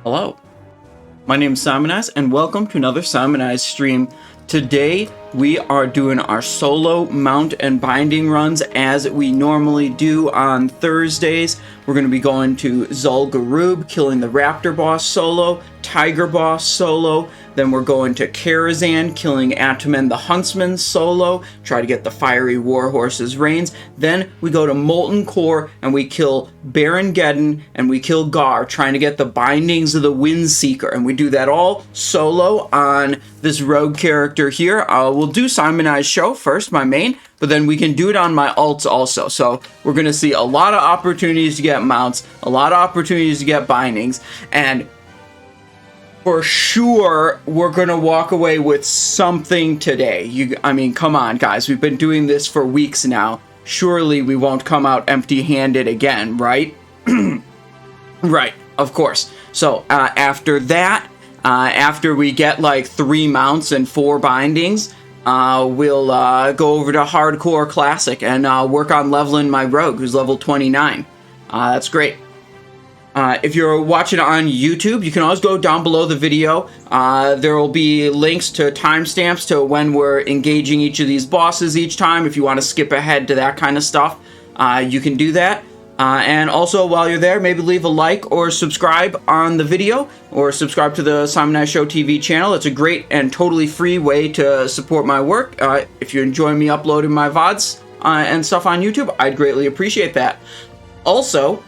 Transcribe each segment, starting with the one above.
Hello, my name is Simonize, and welcome to another Simonize stream. Today, we are doing our solo mount and binding runs as we normally do on Thursdays. We're going to be going to Zul'Gurub, killing the Raptor boss solo, Tiger boss solo. Then we're going to Karazhan, killing Attumen the Huntsman solo, try to get the fiery Warhorse's Reins. Then we go to Molten Core and we kill Baron Geddon and we kill Garr, trying to get the bindings of the Windseeker. And we do that all solo on this rogue character here. We'll do Simonize show first, my main, but then we can do it on my alts also. So we're going to see a lot of opportunities to get mounts, a lot of opportunities to get bindings, and for sure, we're going to walk away with something today. I mean, come on, guys. We've been doing this for weeks now. Surely we won't come out empty-handed again, right? Right, of course. So, after that, after we get like 3 mounts and 4 bindings, we'll go over to Hardcore Classic and work on leveling my rogue, who's level 29. That's great. If you're watching on YouTube, you can always go down below the video. There will be links to timestamps to when we're engaging each of these bosses each time. If you want to skip ahead to that kind of stuff, you can do that. And also, while you're there, maybe leave a like or subscribe on the video, or subscribe to the Simonize Show TV channel. It's a great and totally free way to support my work. If you enjoy me uploading my VODs and stuff on YouTube, I'd greatly appreciate that. Also,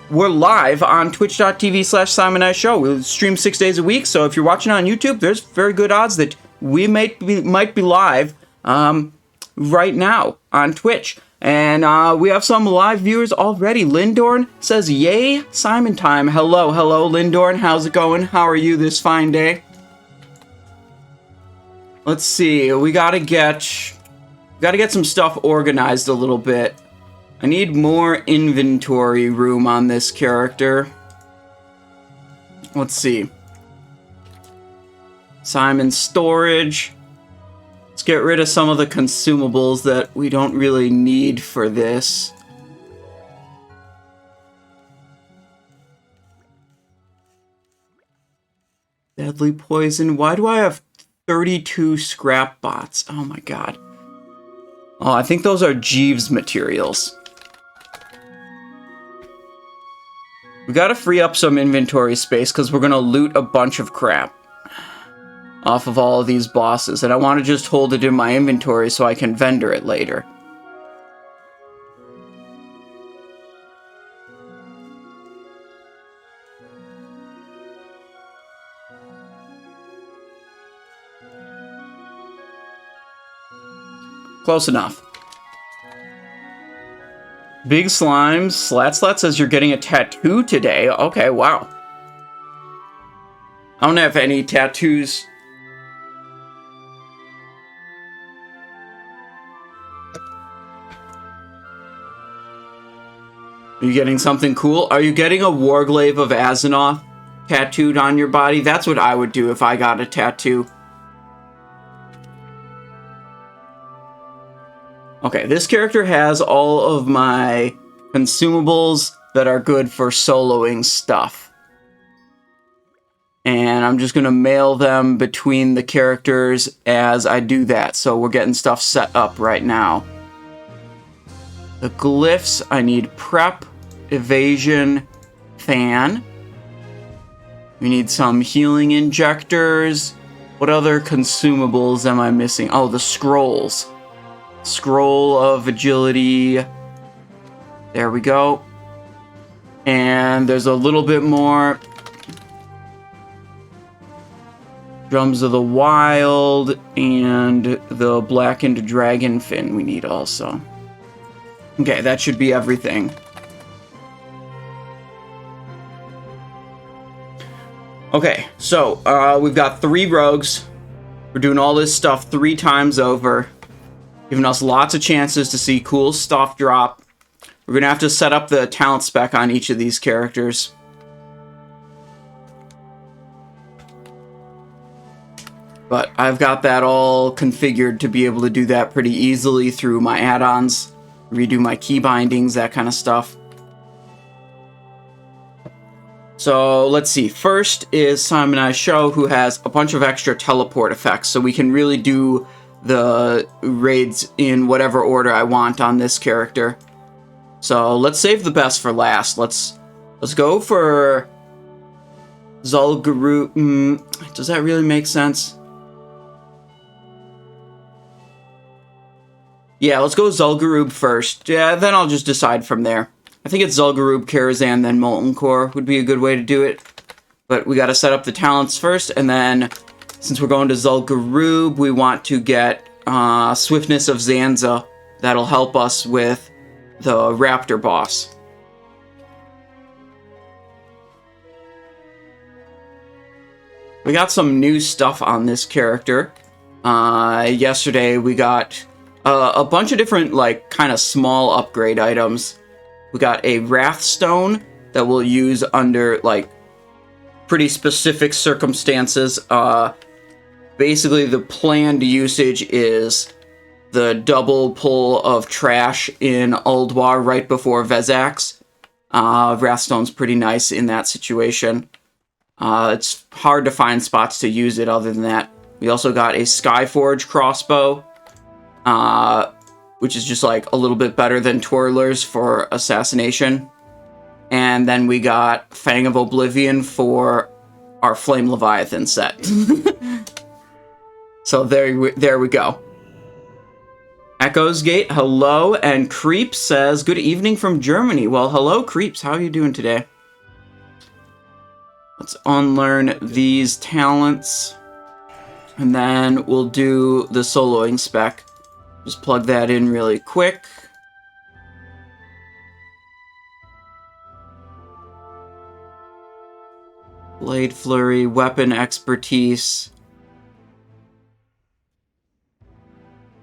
we're live on twitch.tv/Simonize Show. We stream 6 days a week, so if you're watching on YouTube, there's very good odds that we might be live right now on Twitch. And we have some live viewers already. Lindorn says, yay, Simon time. Hello, Lindorn. How's it going? How are you this fine day? Let's see. We gotta get some stuff organized a little bit. I need more inventory room on this character. Let's see. Simon's storage. Let's get rid of some of the consumables that we don't really need for this. Deadly poison. Why do I have 32 scrap bots? Oh my god. Oh, I think those are Jeeves materials. We gotta free up some inventory space because we're gonna loot a bunch of crap off of all of these bosses, and I want to just hold it in my inventory so I can vendor it later. Close enough. Big Slimes, Slat says you're getting a tattoo today. Okay, wow. I don't have any tattoos. Are you getting something cool? Are you getting a Warglaive of Azzinoth tattooed on your body? That's what I would do if I got a tattoo. Okay, this character has all of my consumables that are good for soloing stuff. And I'm just going to mail them between the characters as I do that. So we're getting stuff set up right now. The Glyphs, I need prep, evasion, fan. We need some healing injectors. What other consumables am I missing? Oh, the scrolls. Scroll of agility. There we go. And there's a little bit more. Drums of the Wild and the blackened dragon fin we need also. Okay, that should be everything. Okay, so we've got 3 rogues. We're doing all this stuff 3 times over, giving us lots of chances to see cool stuff drop. We're going to have to set up the talent spec on each of these characters. But I've got that all configured to be able to do that pretty easily through my add-ons, redo my key bindings, that kind of stuff. So let's see. First is Simon I Show, who has a bunch of extra teleport effects, so we can really do the raids in whatever order I want on this character. So let's save the best for last. Let's go for Zul'Gurub. Does that really make sense? Yeah, let's go Zul'Gurub first. Yeah, then I'll just decide from there. I think it's Zul'Gurub, Karazhan, then Molten Core would be a good way to do it. But we got to set up the talents first, and then since we're going to Zul'Gurub, we want to get Swiftness of Zanza. That'll help us with the Raptor boss. We got some new stuff on this character. Yesterday we got a bunch of different, like, kind of small upgrade items. We got a Wrathstone that we'll use under, like, pretty specific circumstances. Basically, the planned usage is the double pull of trash in Ulduar right before Vezax. Wrathstone's pretty nice in that situation. It's hard to find spots to use it other than that. We also got a Skyforge crossbow, which is just like a little bit better than Twirlers for Assassination. And then we got Fang of Oblivion for our Flame Leviathan set. So there we go. Echoes Gate, hello, and Creeps says, good evening from Germany. Well, hello, Creeps. How are you doing today? Let's unlearn these talents, and then we'll do the soloing spec. Just plug that in really quick. Blade Flurry, Weapon Expertise,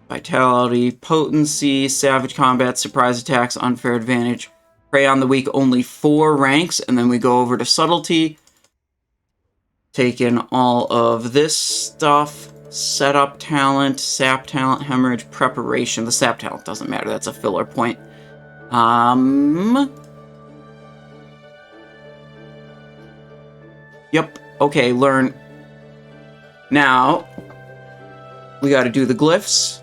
Vitality, Potency, Savage Combat, Surprise Attacks, Unfair Advantage. Prey on the Weak, only 4 ranks, and then we go over to Subtlety. Taking all of this stuff. Setup talent, Sap talent, Hemorrhage, Preparation. The Sap talent doesn't matter, that's a filler point. Yep, okay, learn. Now, we gotta do the Glyphs.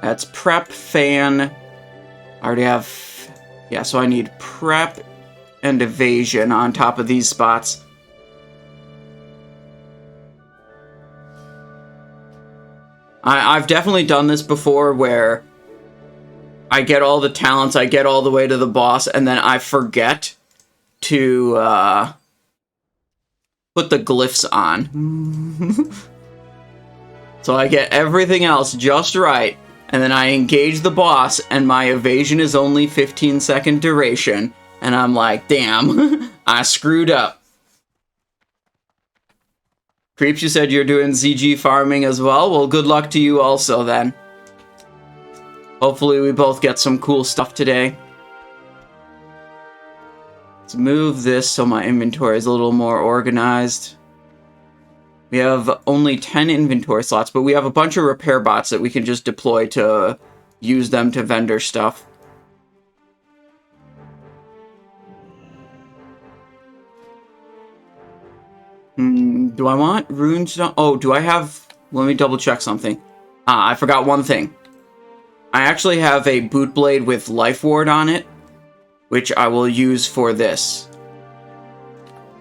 That's Prep, Fan. I already have... Yeah, so I need Prep and Evasion on top of these spots. I've definitely done this before where I get all the talents, I get all the way to the boss, and then I forget to put the glyphs on. So I get everything else just right, and then I engage the boss, and my evasion is only 15-second duration, and I'm like, damn, I screwed up. Creeps, you said you're doing ZG farming as well? Well, good luck to you also, then. Hopefully we both get some cool stuff today. Let's move this so my inventory is a little more organized. We have only 10 inventory slots, but we have a bunch of repair bots that we can just deploy to use them to vendor stuff. Do I want runestone? Oh, do I have... Let me double check something. I forgot one thing. I actually have a boot blade with life ward on it, which I will use for this.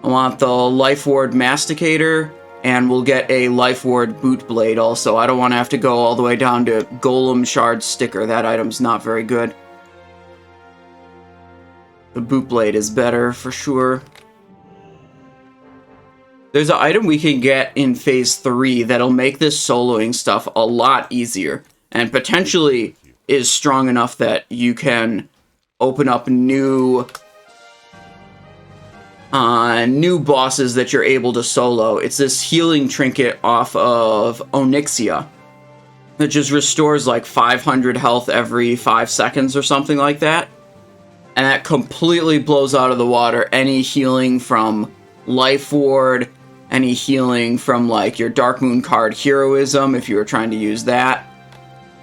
I want the life ward masticator, and we'll get a life ward boot blade also. I don't want to have to go all the way down to golem shard sticker. That item's not very good. The boot blade is better for sure. There's an item we can get in Phase 3 that'll make this soloing stuff a lot easier, and potentially is strong enough that you can open up new bosses that you're able to solo. It's this healing trinket off of Onyxia that just restores like 500 health every 5 seconds or something like that. And that completely blows out of the water any healing from Life Ward, any healing from like your Dark Moon card Heroism if you were trying to use that.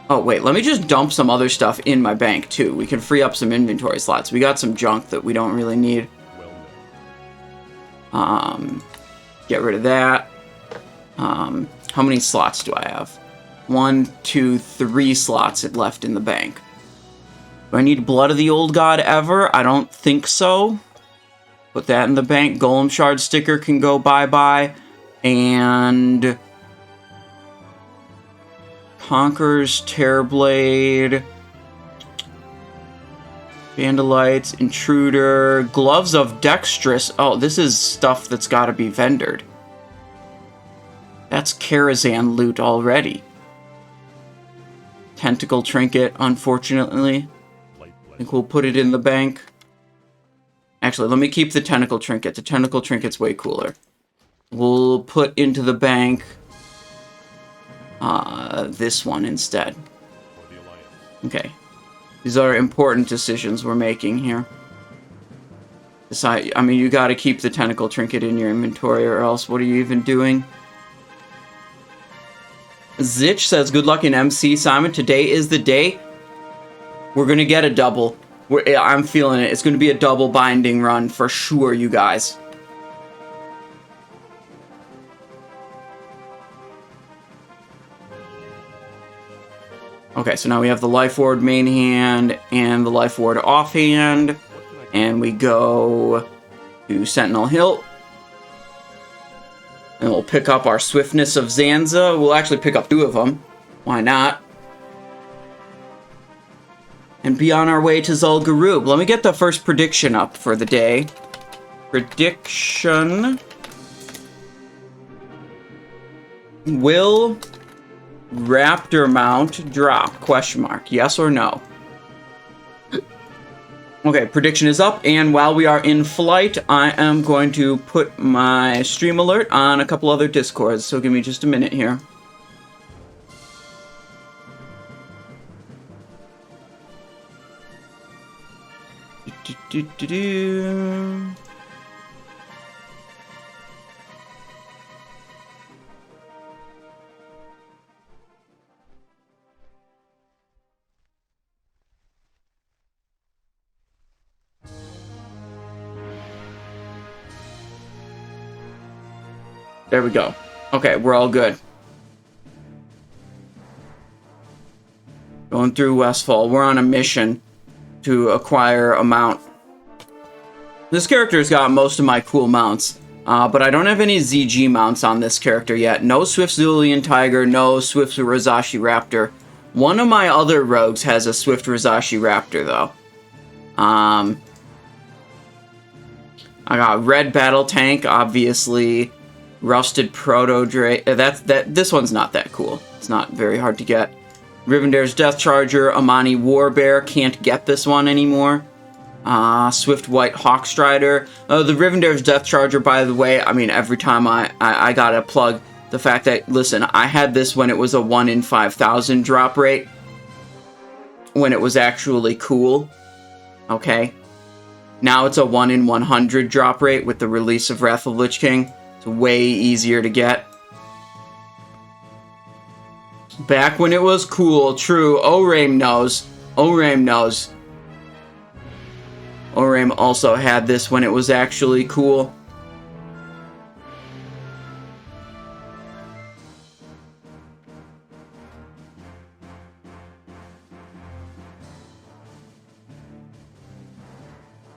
Oh wait, let me just dump some other stuff in my bank too. We can free up some inventory slots. We got some junk that we don't really need. Get rid of that. How many slots do I have? 1, 2, 3 slots left in the bank. Do I need Blood of the Old God ever? I don't think so. Put that in the bank. Golem Shard sticker can go bye-bye. And Conqueror's Terrorblade. Vandalites, Intruder, Gloves of Dexterous. Oh, this is stuff that's got to be vendored. That's Karazhan loot already. Tentacle Trinket, unfortunately. I think we'll put it in the bank. Actually, let me keep the Tentacle Trinket. The Tentacle Trinket's way cooler. We'll put into the bank this one instead. Okay. These are important decisions we're making here. I mean, you gotta keep the Tentacle Trinket in your inventory, or else what are you even doing? Zitch says, good luck in MC, Simon. Today is the day. We're gonna get a double. I'm feeling it. It's gonna be a double binding run for sure, you guys. Okay, so now we have the Life Ward main hand and the Life Ward offhand. And we go to Sentinel Hilt. And we'll pick up our Swiftness of Zanza. We'll actually pick up 2 of them. Why not? And be on our way to Zul'Gurub. Let me get the first prediction up for the day. Prediction. Will Raptor mount drop? Question mark. Yes or no? Okay, prediction is up, and while we are in flight, I am going to put my stream alert on a couple other Discords, so give me just a minute here. There we go. Okay, we're all good. Going through Westfall. We're on a mission to acquire a mount. This character's got most of my cool mounts, but I don't have any ZG mounts on this character yet. No Swift Zulian Tiger, no Swift Razzashi Raptor. One of my other rogues has a Swift Razzashi Raptor, though. I got Red Battle Tank, obviously. Rusted Proto Drake. This one's not that cool. It's not very hard to get. Rivendare's Death Charger, Amani Warbear. Can't get this one anymore. Swift White Hawkstrider. The Rivendare's Death Charger, by the way, I mean, every time I gotta plug the fact that, listen, I had this when it was a 1 in 5,000 drop rate. When it was actually cool. Okay? Now it's a 1 in 100 drop rate with the release of Wrath of Lich King. It's way easier to get. Back when it was cool, true. Oraim knows. Oraim knows. Oraim also had this when it was actually cool.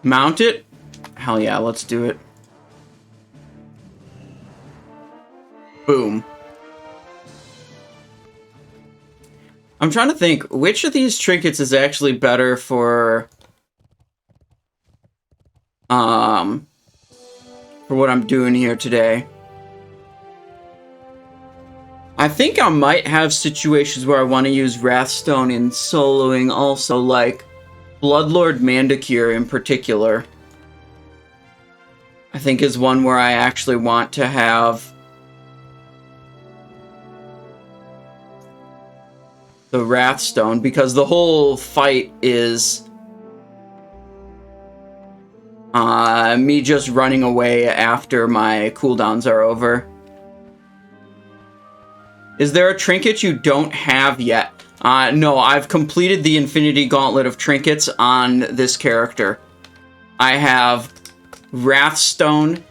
Mount it? Hell yeah, let's do it. Boom. I'm trying to think, which of these trinkets is actually better for what I'm doing here today. I think I might have situations where I want to use Wrathstone in soloing also, like Bloodlord Mandokir in particular. I think is one where I actually want to have the Wrathstone, because the whole fight is me just running away after my cooldowns are over. Is there a trinket you don't have yet? No, I've completed the Infinity Gauntlet of trinkets on this character. I have Wrathstone,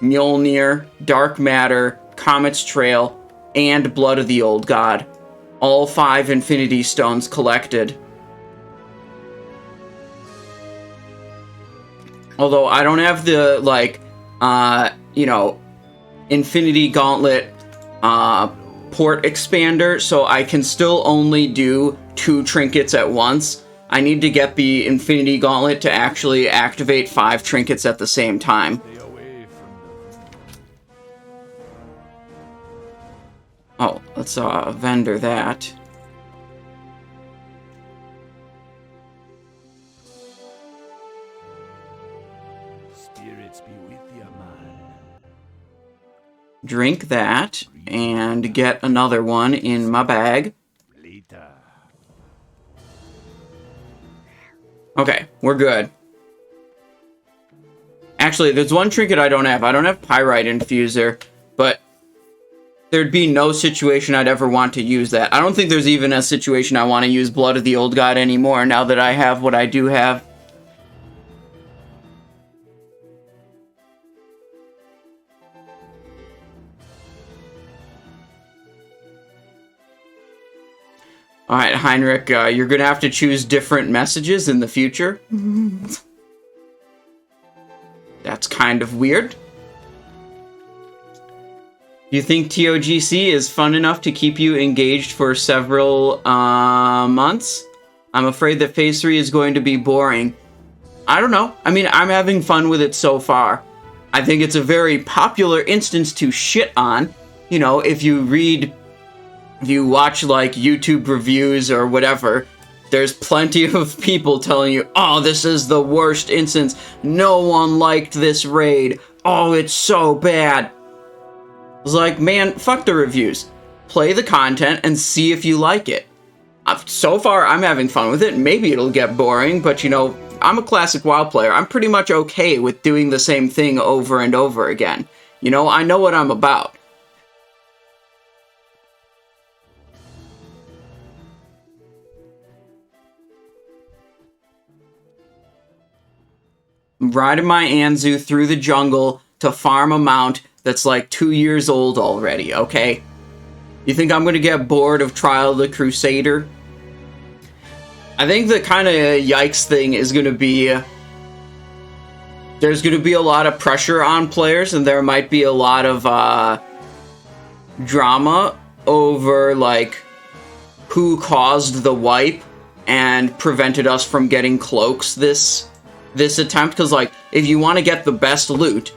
Mjolnir, Dark Matter, Comet's Trail, and Blood of the Old God. All 5 Infinity Stones collected. Although I don't have the, like, you know, Infinity Gauntlet port expander, so I can still only do 2 trinkets at once. I need to get the Infinity Gauntlet to actually activate 5 trinkets at the same time. Oh, let's vendor that. Spirits be with you, man. Drink that and get another one in my bag. Later. Okay, we're good. Actually, there's one trinket I don't have. I don't have Pyrite Infuser, but there'd be no situation I'd ever want to use that. I don't think there's even a situation I want to use Blood of the Old God anymore now that I have what I do have. Alright, Heinrich, you're gonna have to choose different messages in the future. That's kind of weird. Do you think TOGC is fun enough to keep you engaged for several months? I'm afraid that Phase 3 is going to be boring. I don't know. I mean, I'm having fun with it so far. I think it's a very popular instance to shit on. You know, if you watch, like, YouTube reviews or whatever, there's plenty of people telling you, oh, this is the worst instance. No one liked this raid. Oh, it's so bad. It's like, man, fuck the reviews. Play the content and see if you like it. So far, I'm having fun with it. Maybe it'll get boring, but, you know, I'm a classic WoW player. I'm pretty much okay with doing the same thing over and over again. You know, I know what I'm about. I'm riding my Anzu through the jungle to farm a mount that's like 2 years old already, okay? You think I'm gonna get bored of Trial of the Crusader? I think the kind of yikes thing is gonna be... there's gonna be a lot of pressure on players, and there might be a lot of drama over, like, who caused the wipe and prevented us from getting cloaks this attempt. Because, like, if you want to get the best loot,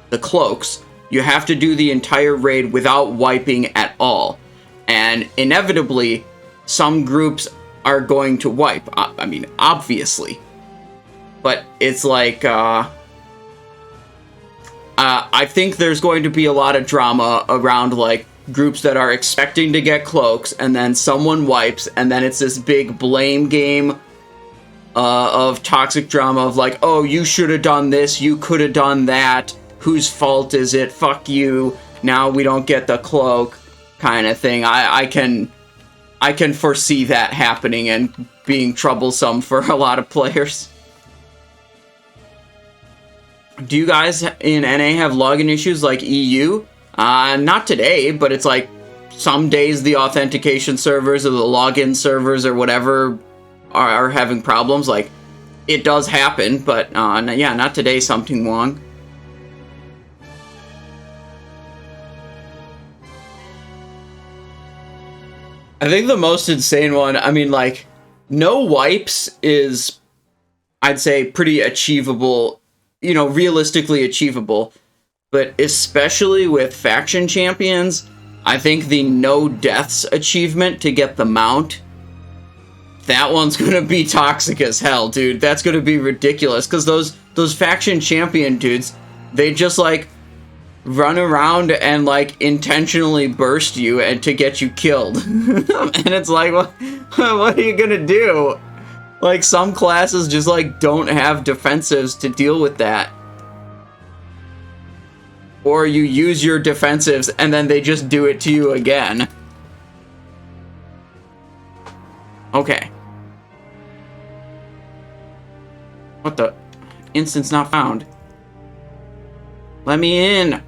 the cloaks, you have to do the entire raid without wiping at all. And inevitably, some groups are going to wipe. I mean, obviously. But it's like, I think there's going to be a lot of drama around, like, groups that are expecting to get cloaks, and then someone wipes, and then it's this big blame game of toxic drama of like, oh, you should have done this, you could have done that, whose fault is it, fuck you, now we don't get the cloak, kind of thing. I can foresee that happening and being troublesome for a lot of players. Do you guys in NA have login issues like EU? Not today, but it's like some days the authentication servers or the login servers or whatever are having problems. Like, it does happen, but yeah, not today, something wrong. I think the most insane one, I mean, like, no wipes is, I'd say, pretty achievable, you know, realistically achievable. But especially with faction champions, I think the no deaths achievement to get the mount, that one's gonna be toxic as hell, dude. That's gonna be ridiculous, because those faction champion dudes, they just, like, run around and, like, intentionally burst you and to get you killed. And it's like, what are you gonna do? Like, some classes just, like, don't have defensives to deal with that. Or you use your defensives and then they just do it to you again. Okay. What the? Instance not found. Let me in.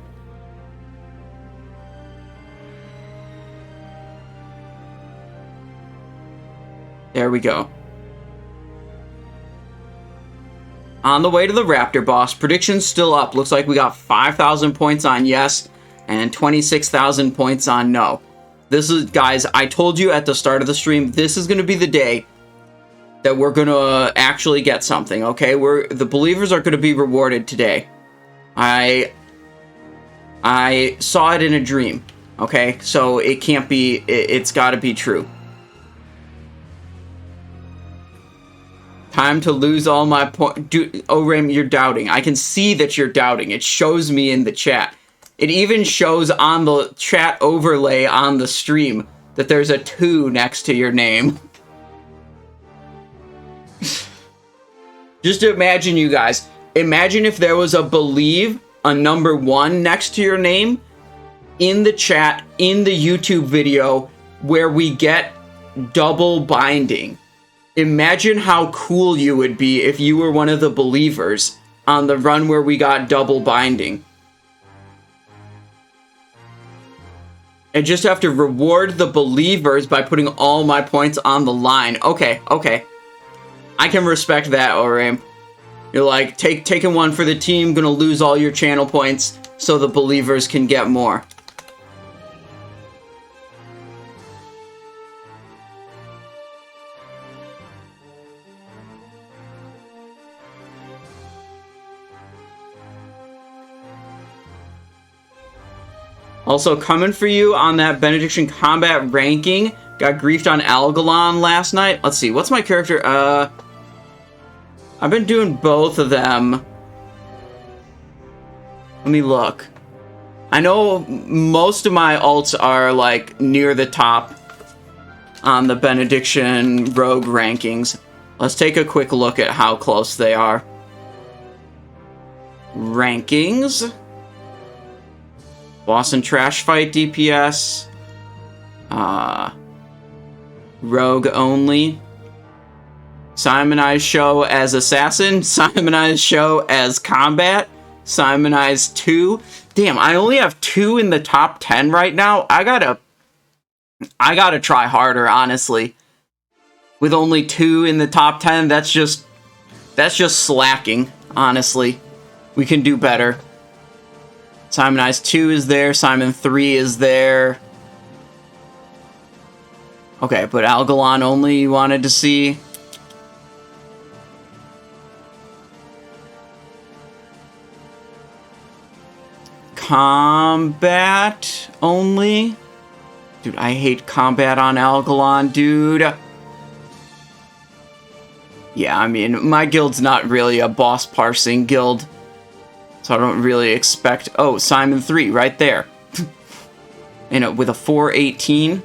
There we go. On the way to the Raptor boss. Predictions still up. Looks like we got 5,000 points on yes and 26,000 points on no. This is, guys, I told you at the start of the stream, this is going to be the day that we're going to actually get something, okay? The believers are going to be rewarded today. I saw it in a dream, okay? So it can't be, it's got to be true. Time to lose all my points. Dude, oh, Ram, you're doubting. I can see that you're doubting. It shows me in the chat. It even shows on the chat overlay on the stream that there's a 2 next to your name. Just imagine, you guys. Imagine if there was a believe, a number 1 next to your name in the chat, in the YouTube video, where we get double binding. Imagine how cool you would be if you were one of the believers on the run where we got double binding. I just have to reward the believers by putting all my points on the line. Okay, okay. I can respect that, Oram. You're like, taking one for the team, gonna lose all your channel points so the believers can get more. Also, coming for you on that Benediction combat ranking. Got griefed on Algalon last night. Let's see, what's my character? I've been doing both of them. Let me look. I know most of my ults are, like, near the top on the Benediction rogue rankings. Let's take a quick look at how close they are. Rankings. Boss and trash fight DPS. Rogue only. Simonized show as assassin. Simonized show as combat. Simonized 2. Damn, I only have 2 in the top 10 right now. I gotta try harder, honestly. With only 2 in the top 10, that's just slacking, honestly. We can do better. Simonized 2 is there. Simon 3 is there. Okay, but Algalon only you wanted to see. Combat only. Dude, I hate combat on Algalon, dude. Yeah, I mean, my guild's not really a boss parsing guild. So I don't really expect... Oh, Simon 3, right there. And with a 418.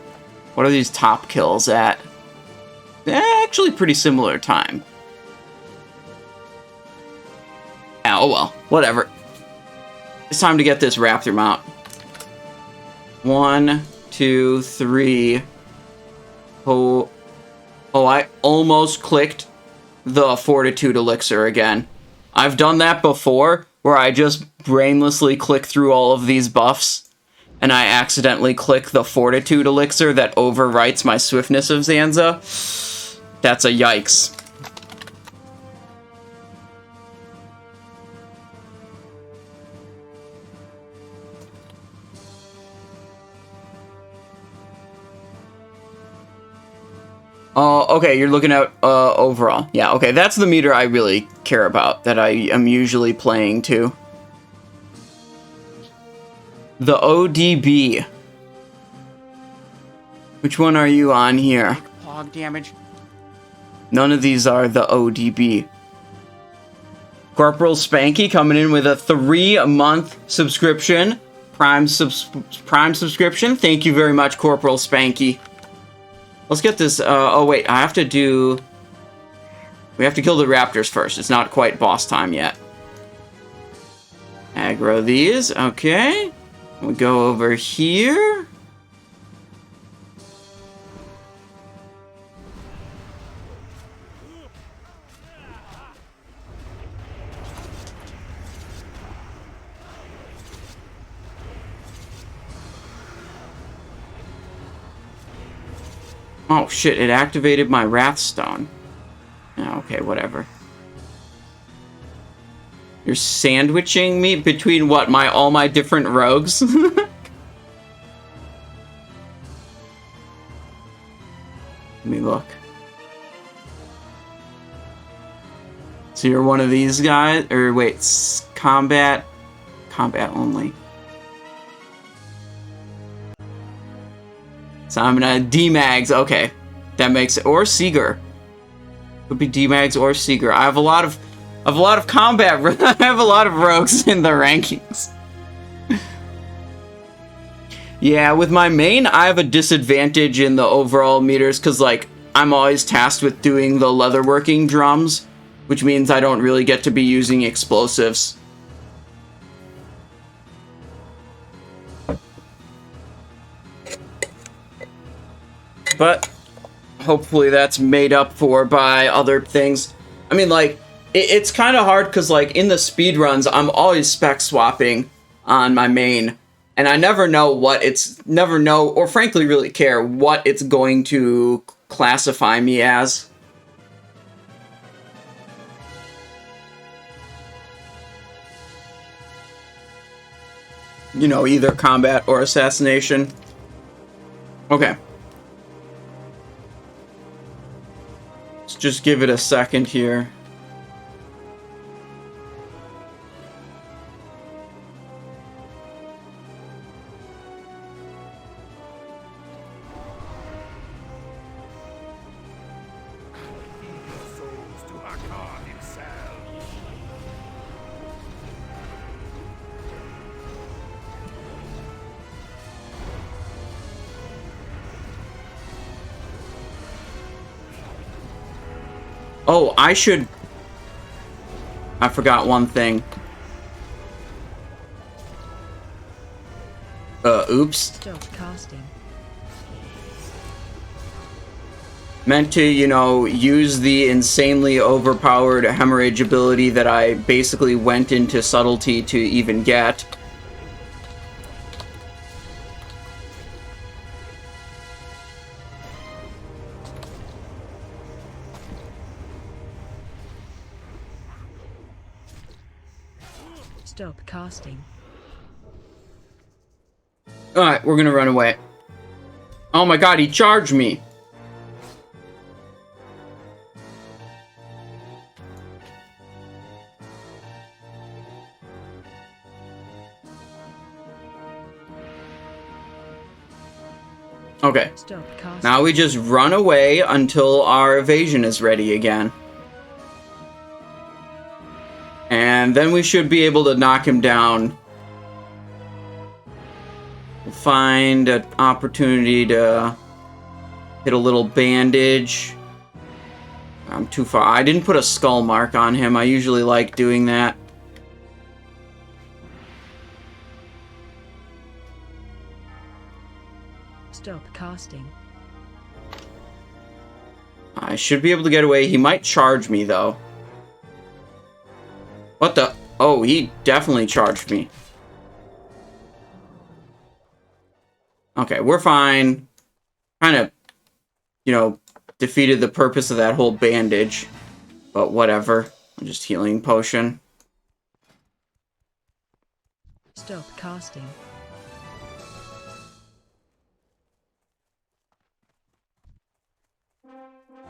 What are these top kills at? Actually, pretty similar time. Oh, well. Whatever. It's time to get this Raptor mount. 1, 2, 3. Oh, I almost clicked the Fortitude Elixir again. I've done that before, where I just brainlessly click through all of these buffs, and I accidentally click the Fortitude Elixir that overwrites my Swiftness of Zanza. That's a yikes. Oh, okay, you're looking at overall. Yeah, okay, that's the meter I really care about, that I am usually playing to. The ODB. Which one are you on here? Hog damage. None of these are the ODB. Corporal Spanky coming in with a 3-month subscription. Prime subscription. Thank you very much, Corporal Spanky. Let's get this, oh wait, I have to do... We have to kill the Raptors first. It's not quite boss time yet. Aggro these, okay. We go over here. Oh shit, it activated my Wrathstone. Oh, okay, whatever. You're sandwiching me between what, all my different rogues? Let me look. So you're one of these guys? Or wait, combat? Combat only. So I'm gonna D-Mags, okay. That makes it, or Seeger. Could be D-Mags or Seeger. I have a lot of combat. I have a lot of rogues in the rankings. Yeah, with my main, I have a disadvantage in the overall meters because, like, I'm always tasked with doing the leatherworking drums, which means I don't really get to be using explosives. But hopefully that's made up for by other things. I mean, like, it's kind of hard because, like, in the speed runs, I'm always spec swapping on my main, and I never know or frankly really care what it's going to classify me as. You know, either combat or assassination. Okay. Let's just give it a second here. Oh, I forgot one thing. Oops. Stop casting. Meant to, you know, use the insanely overpowered hemorrhage ability that I basically went into subtlety to even get. Stop casting. Alright, we're gonna run away. Oh my god, he charged me! Okay. Stop casting. Now we just run away until our evasion is ready again. And then we should be able to knock him down. We'll find an opportunity to hit a little bandage. I'm too far. I didn't put a skull mark on him. I usually like doing that. Stop casting. I should be able to get away. He might charge me, though. What the? Oh, he definitely charged me. Okay, we're fine. Kind of, you know, defeated the purpose of that whole bandage. But whatever. Just healing potion. Stop casting.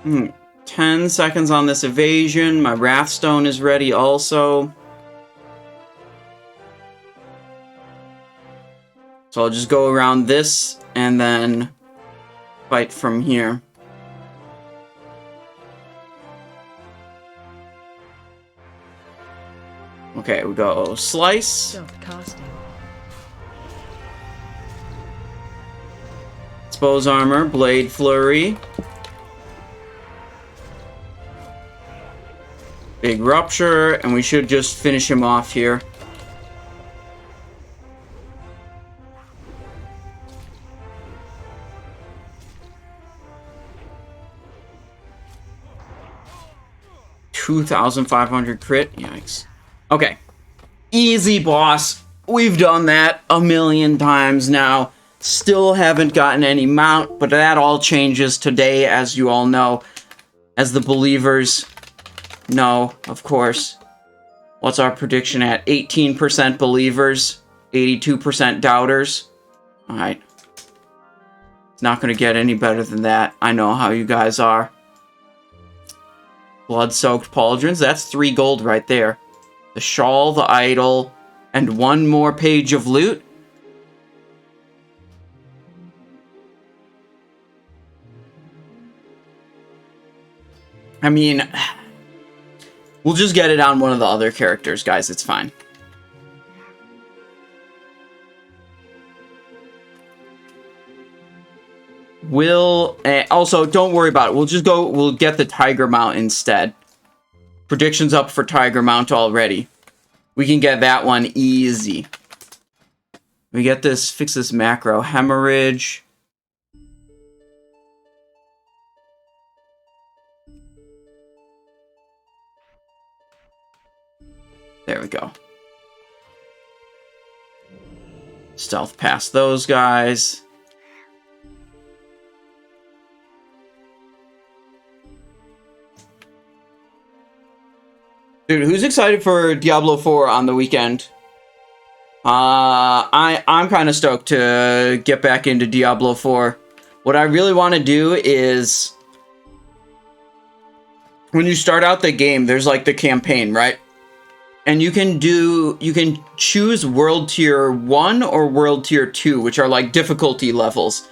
Hmm. 10 seconds on this evasion. My Wrathstone is ready also. So I'll just go around this and then fight from here. Okay, we go slice. Stop casting. Expose armor, blade flurry. Big rupture, and we should just finish him off here. $2,500 crit. Yikes. Okay. Easy, boss. We've done that a million times now. Still haven't gotten any mount, but that all changes today, as you all know. As the believers know, of course. What's our prediction at? 18% believers, 82% doubters. Alright. It's not going to get any better than that. I know how you guys are. Blood-soaked pauldrons. That's 3 gold right there. The shawl, the idol, and 1 more page of loot. I mean, we'll just get it on one of the other characters, guys. It's fine. Also, don't worry about it. We'll get the Tiger Mount instead. Predictions up for Tiger Mount already. We can get that one easy. We get this, fix this macro. Hemorrhage. There we go. Stealth past those guys. Dude, who's excited for Diablo 4 on the weekend? I'm kind of stoked to get back into Diablo 4. What I really want to do is, when you start out the game, there's like the campaign, right? And you can choose World Tier 1 or World Tier 2, which are like difficulty levels.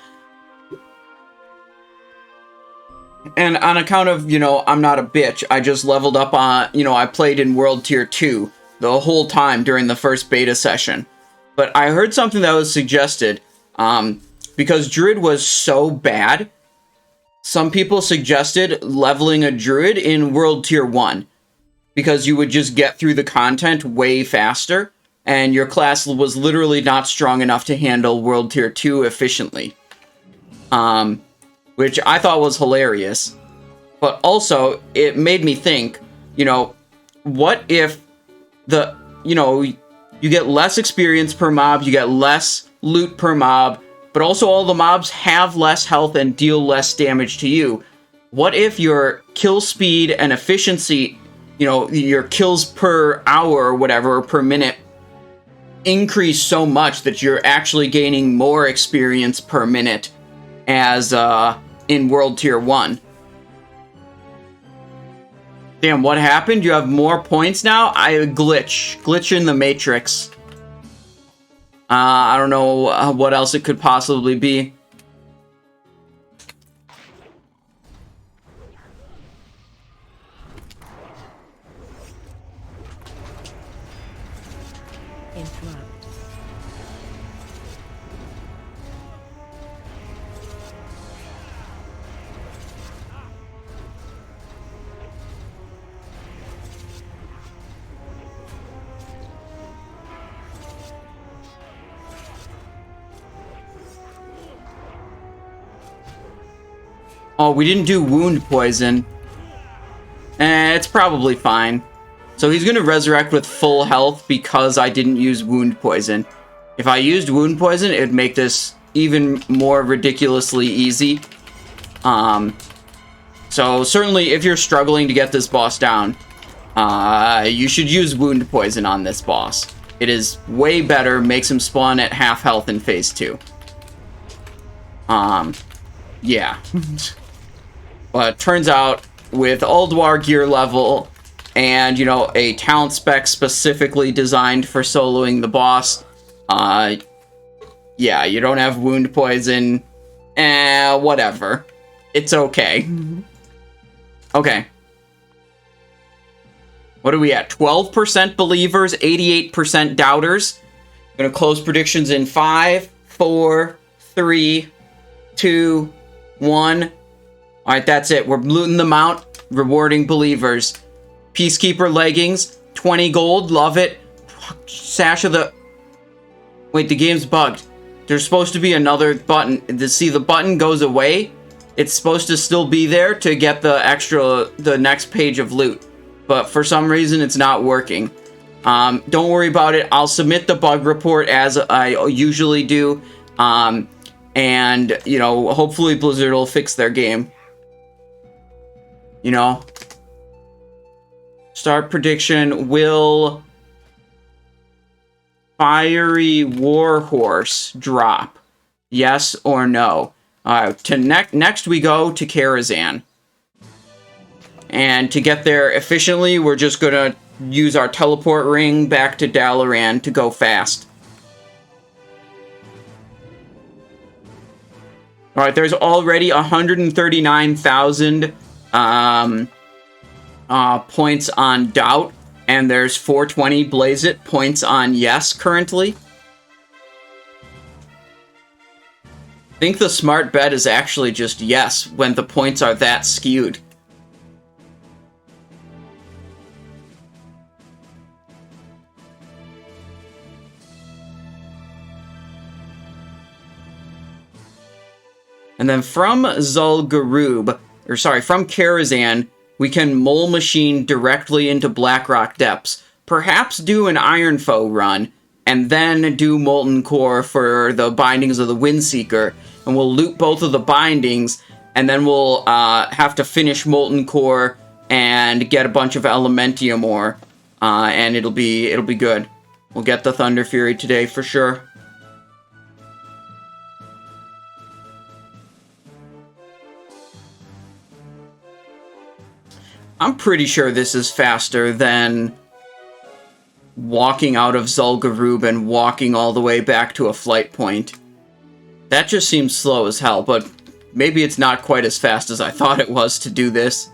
And on account of, you know, I'm not a bitch, I just leveled up on, you know, I played in World Tier 2 the whole time during the first beta session. But I heard something that was suggested, because Druid was so bad, some people suggested leveling a Druid in World Tier 1. Because you would just get through the content way faster, and your class was literally not strong enough to handle World Tier 2 efficiently. Which I thought was hilarious. But also, it made me think, you know, what if you get less experience per mob, you get less loot per mob, but also all the mobs have less health and deal less damage to you. What if your kill speed and efficiency, you know, your kills per hour or whatever, or per minute, increase so much that you're actually gaining more experience per minute as in World Tier 1. Damn, what happened? You have more points now? Glitch in the Matrix. I don't know what else it could possibly be. Interrupt. Oh, we didn't do wound poison. It's probably fine. So he's gonna resurrect with full health because I didn't use wound poison. If I used wound poison, it'd make this even more ridiculously easy. So certainly if you're struggling to get this boss down, you should use wound poison on this boss. It is way better, makes him spawn at half health in phase 2. Yeah. But turns out, with Ulduar gear level, and, you know, a talent spec specifically designed for soloing the boss, yeah, you don't have wound poison, whatever. It's okay. Okay. What are we at? 12% believers, 88% doubters. I'm gonna close predictions in 5, 4, 3, 2, 1. Alright, that's it. We're looting them out, rewarding believers. Peacekeeper leggings, 20 gold, love it. Sash of the... Wait, the game's bugged. There's supposed to be another button. See, the button goes away. It's supposed to still be there to get the next page of loot. But for some reason, it's not working. Don't worry about it. I'll submit the bug report as I usually do. And, you know, hopefully Blizzard will fix their game. You know? Start prediction, will Fiery Warhorse drop? Yes or no? Next we go to Karazhan. And to get there efficiently, we're just gonna use our teleport ring back to Dagran to go fast. Alright, there's already 139,000 points on Doubt, and there's 420 Blaze It points on Yes currently. I think the smart bet is actually just Yes when the points are that skewed. And then from Zul'Gurub, or sorry, from Karazhan, we can Mole Machine directly into Blackrock Depths. Perhaps do an Iron Foe run, and then do Molten Core for the bindings of the Windseeker. And we'll loot both of the bindings, and then we'll have to finish Molten Core and get a bunch of Elementium ore, and it'll be good. We'll get the Thunderfury today for sure. I'm pretty sure this is faster than walking out of Zul'Gurub and walking all the way back to a flight point. That just seems slow as hell, but maybe it's not quite as fast as I thought it was to do this.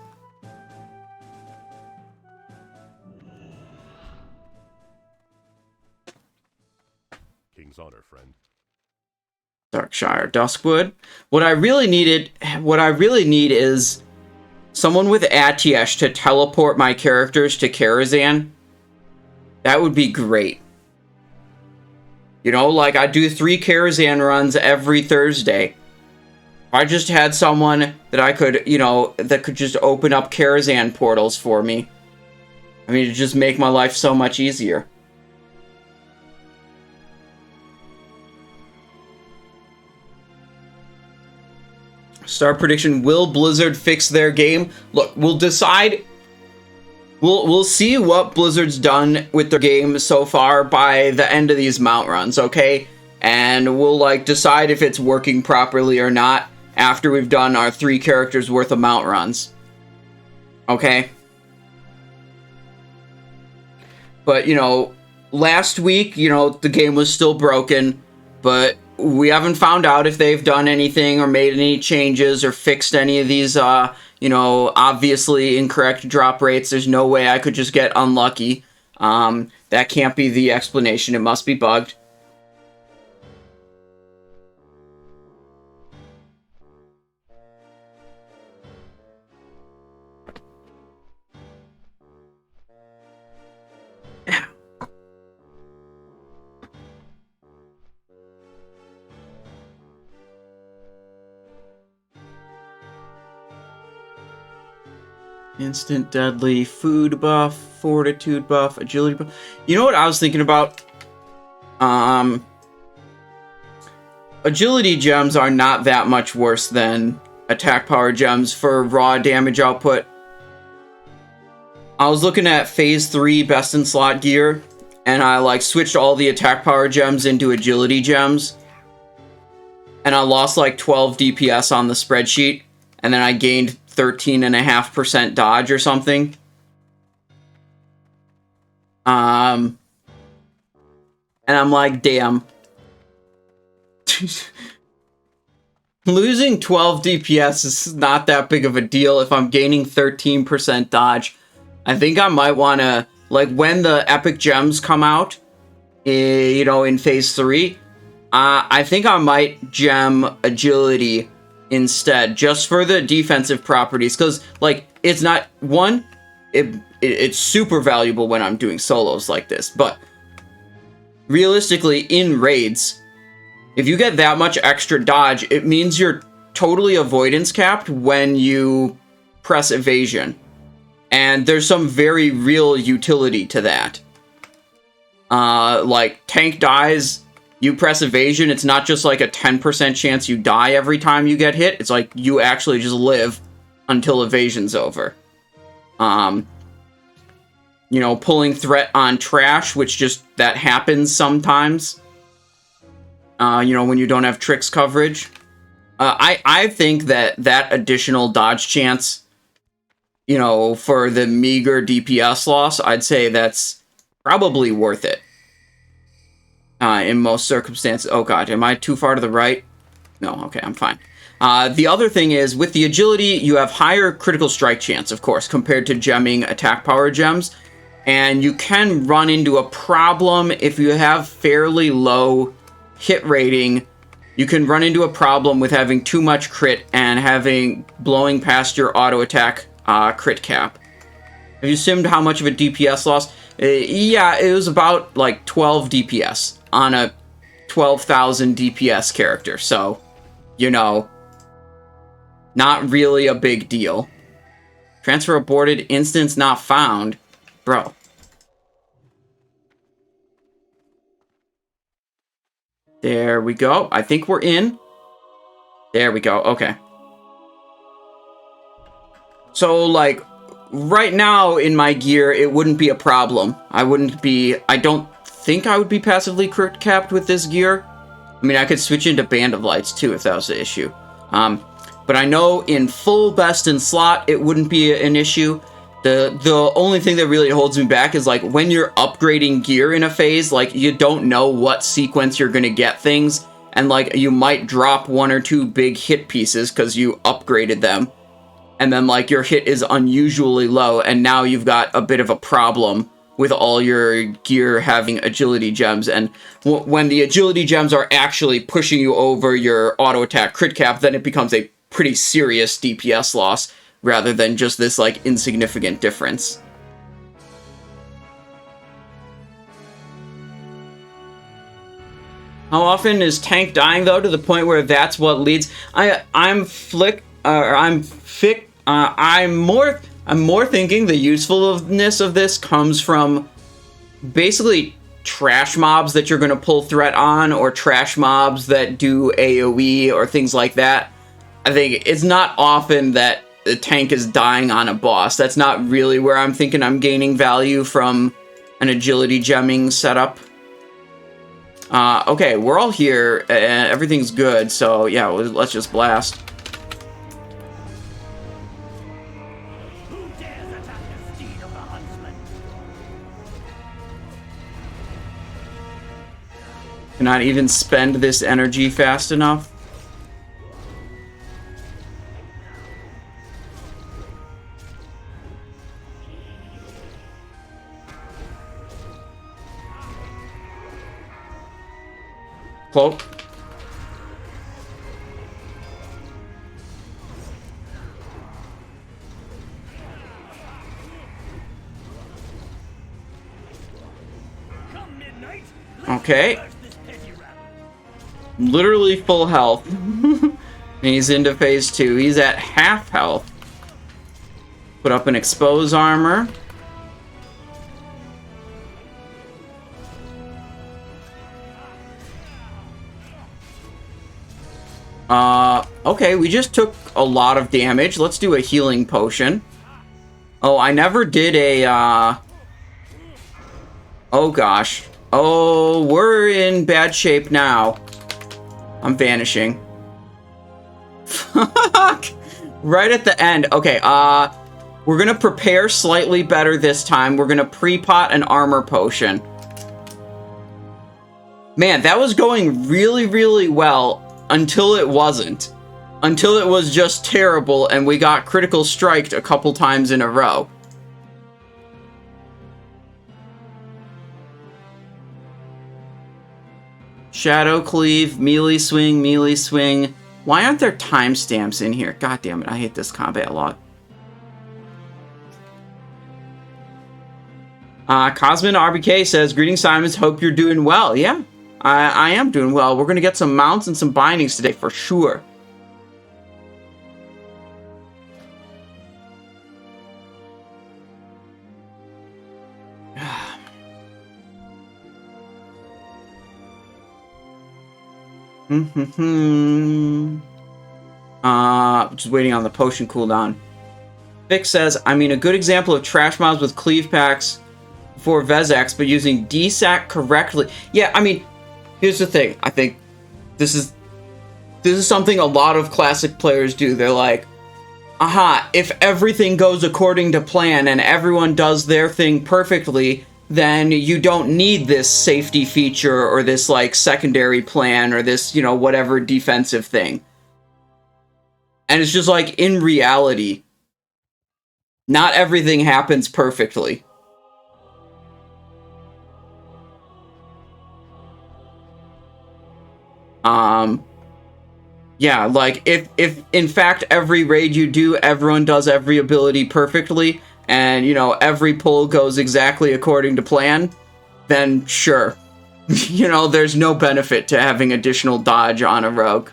King's honor, friend. Darkshire Duskwood. What I really need is someone with Atiesh to teleport my characters to Karazhan. That would be great. You know, like I do 3 Karazhan runs every Thursday. I just had someone that I could, you know, that could just open up Karazhan portals for me. I mean, it'd just make my life so much easier. Star prediction, will Blizzard fix their game? Look, we'll decide. We'll see what Blizzard's done with their game so far by the end of these mount runs, okay? And we'll, like, decide if it's working properly or not after we've done our 3 characters worth of mount runs. Okay? But, you know, last week, you know, the game was still broken, but we haven't found out if they've done anything or made any changes or fixed any of these, you know, obviously incorrect drop rates. There's no way I could just get unlucky. That can't be the explanation. It must be bugged. Instant deadly, food buff, fortitude buff, agility buff. You know what I was thinking about? Agility gems are not that much worse than attack power gems for raw damage output. I was looking at phase 3 best in slot gear, and I like switched all the attack power gems into agility gems. And I lost like 12 DPS on the spreadsheet, and then I gained 13.5% dodge or something. And I'm like, damn. Losing 12 DPS is not that big of a deal if I'm gaining 13% dodge. I think I might want to, like, when the epic gems come out, you know, in phase 3, I think I might gem agility instead, just for the defensive properties, because, like, it's not, one, it's super valuable when I'm doing solos like this, but realistically, in raids, if you get that much extra dodge, it means you're totally avoidance capped when you press evasion, and there's some very real utility to that. Like, tank dies you press evasion, it's not just like a 10% chance you die every time you get hit. It's like you actually just live until evasion's over. You know, pulling threat on trash, which just, that happens sometimes. You know, when you don't have tricks coverage. I think that additional dodge chance, you know, for the meager DPS loss, I'd say that's probably worth it. In most circumstances. Oh god, am I too far to the right? No, okay, I'm fine. The other thing is, with the agility, you have higher critical strike chance, of course, compared to gemming attack power gems. And you can run into a problem if you have fairly low hit rating. You can run into a problem with having too much crit and blowing past your auto attack crit cap. Have you assumed how much of a DPS loss? Yeah, it was about like 12 DPS on a 12,000 DPS character. So, you know, not really a big deal. Transfer aborted, instance not found. Bro. There we go. I think we're in. There we go. Okay. So, like, right now in my gear, it wouldn't be a problem. I don't think I would be passively crit capped with this gear. I mean, I could switch into Band of Lights, too, if that was the issue. But I know in full best in slot, it wouldn't be an issue. The only thing that really holds me back is, like, when you're upgrading gear in a phase, like, you don't know what sequence you're gonna get things, and, like, you might drop one or two big hit pieces because you upgraded them, and then, like, your hit is unusually low, and now you've got a bit of a problem with all your gear having agility gems, and when the agility gems are actually pushing you over your auto attack crit cap, then it becomes a pretty serious DPS loss, rather than just this, like, insignificant difference. How often is tank dying, though, to the point where that's what leads? I'm more thinking the usefulness of this comes from basically trash mobs that you're going to pull threat on, or trash mobs that do AoE or things like that. I think it's not often that the tank is dying on a boss. That's not really where I'm thinking I'm gaining value from an agility gemming setup. Okay, we're all here, and everything's good, so yeah, let's just blast. Who dares attack the steed of the Huntsman? Cannot even spend this energy fast enough. Cloak. Okay. Literally full health. And he's into phase 2. He's at half health. Put up an expose armor. Okay, we just took a lot of damage. Let's do a healing potion. Oh, I never did a, oh gosh. Oh, we're in bad shape now. I'm vanishing. Fuck! Right at the end. Okay, we're gonna prepare slightly better this time. We're gonna pre-pot an armor potion. Man, that was going really, really well. Until it wasn't. Until it was just terrible and we got critical striked a couple times in a row. Shadow cleave, melee swing, melee swing. Why aren't there timestamps in here? God damn it, I hate this combat log. Cosmin RBK says, "Greetings, Simons. Hope you're doing well." Yeah. I am doing well. We're going to get some mounts and some bindings today for sure. Just waiting on the potion cooldown. Vic says, I mean, a good example of trash mobs with cleave packs for Vezex, but using DSAC correctly. Yeah, I mean, here's the thing. I think this is something a lot of classic players do. They're like, aha, if everything goes according to plan and everyone does their thing perfectly, then you don't need this safety feature or this, like, secondary plan or this, you know, whatever defensive thing. And it's just like, in reality, not everything happens perfectly. Yeah, like, if in fact every raid you do, everyone does every ability perfectly, and, you know, every pull goes exactly according to plan, then sure. You know, there's no benefit to having additional dodge on a rogue.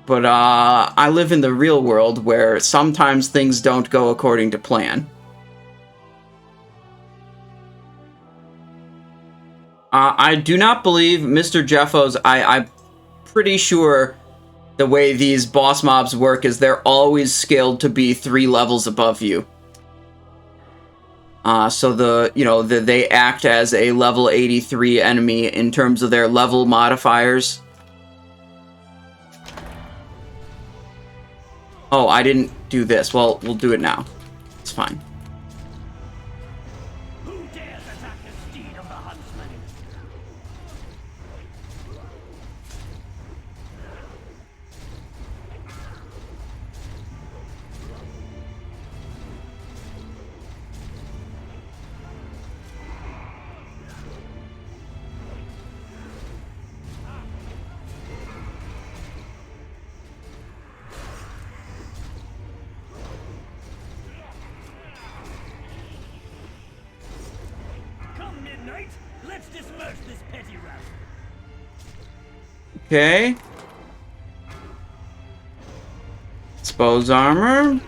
But, I live in the real world where sometimes things don't go according to plan. I do not believe Mr. Jeffos, I'm pretty sure the way these boss mobs work is they're always scaled to be 3 levels above you. So they act as a level 83 enemy in terms of their level modifiers. Oh, I didn't do this. Well, we'll do it now. It's fine. Who dares attack the steed of the Huntsman? Come midnight, let's disperse this petty rout. Okay. Expose armor.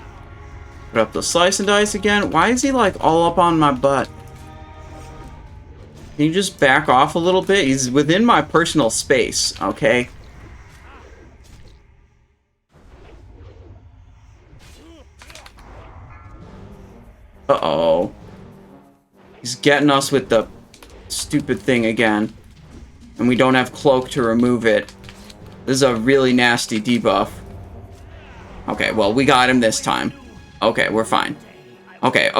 Put up the slice and dice again. Why is he, like, all up on my butt? Can you just back off a little bit? He's within my personal space, okay? Uh-oh. He's getting us with the stupid thing again. And we don't have cloak to remove it. This is a really nasty debuff. Okay, well, we got him this time. Okay, we're fine. Okay.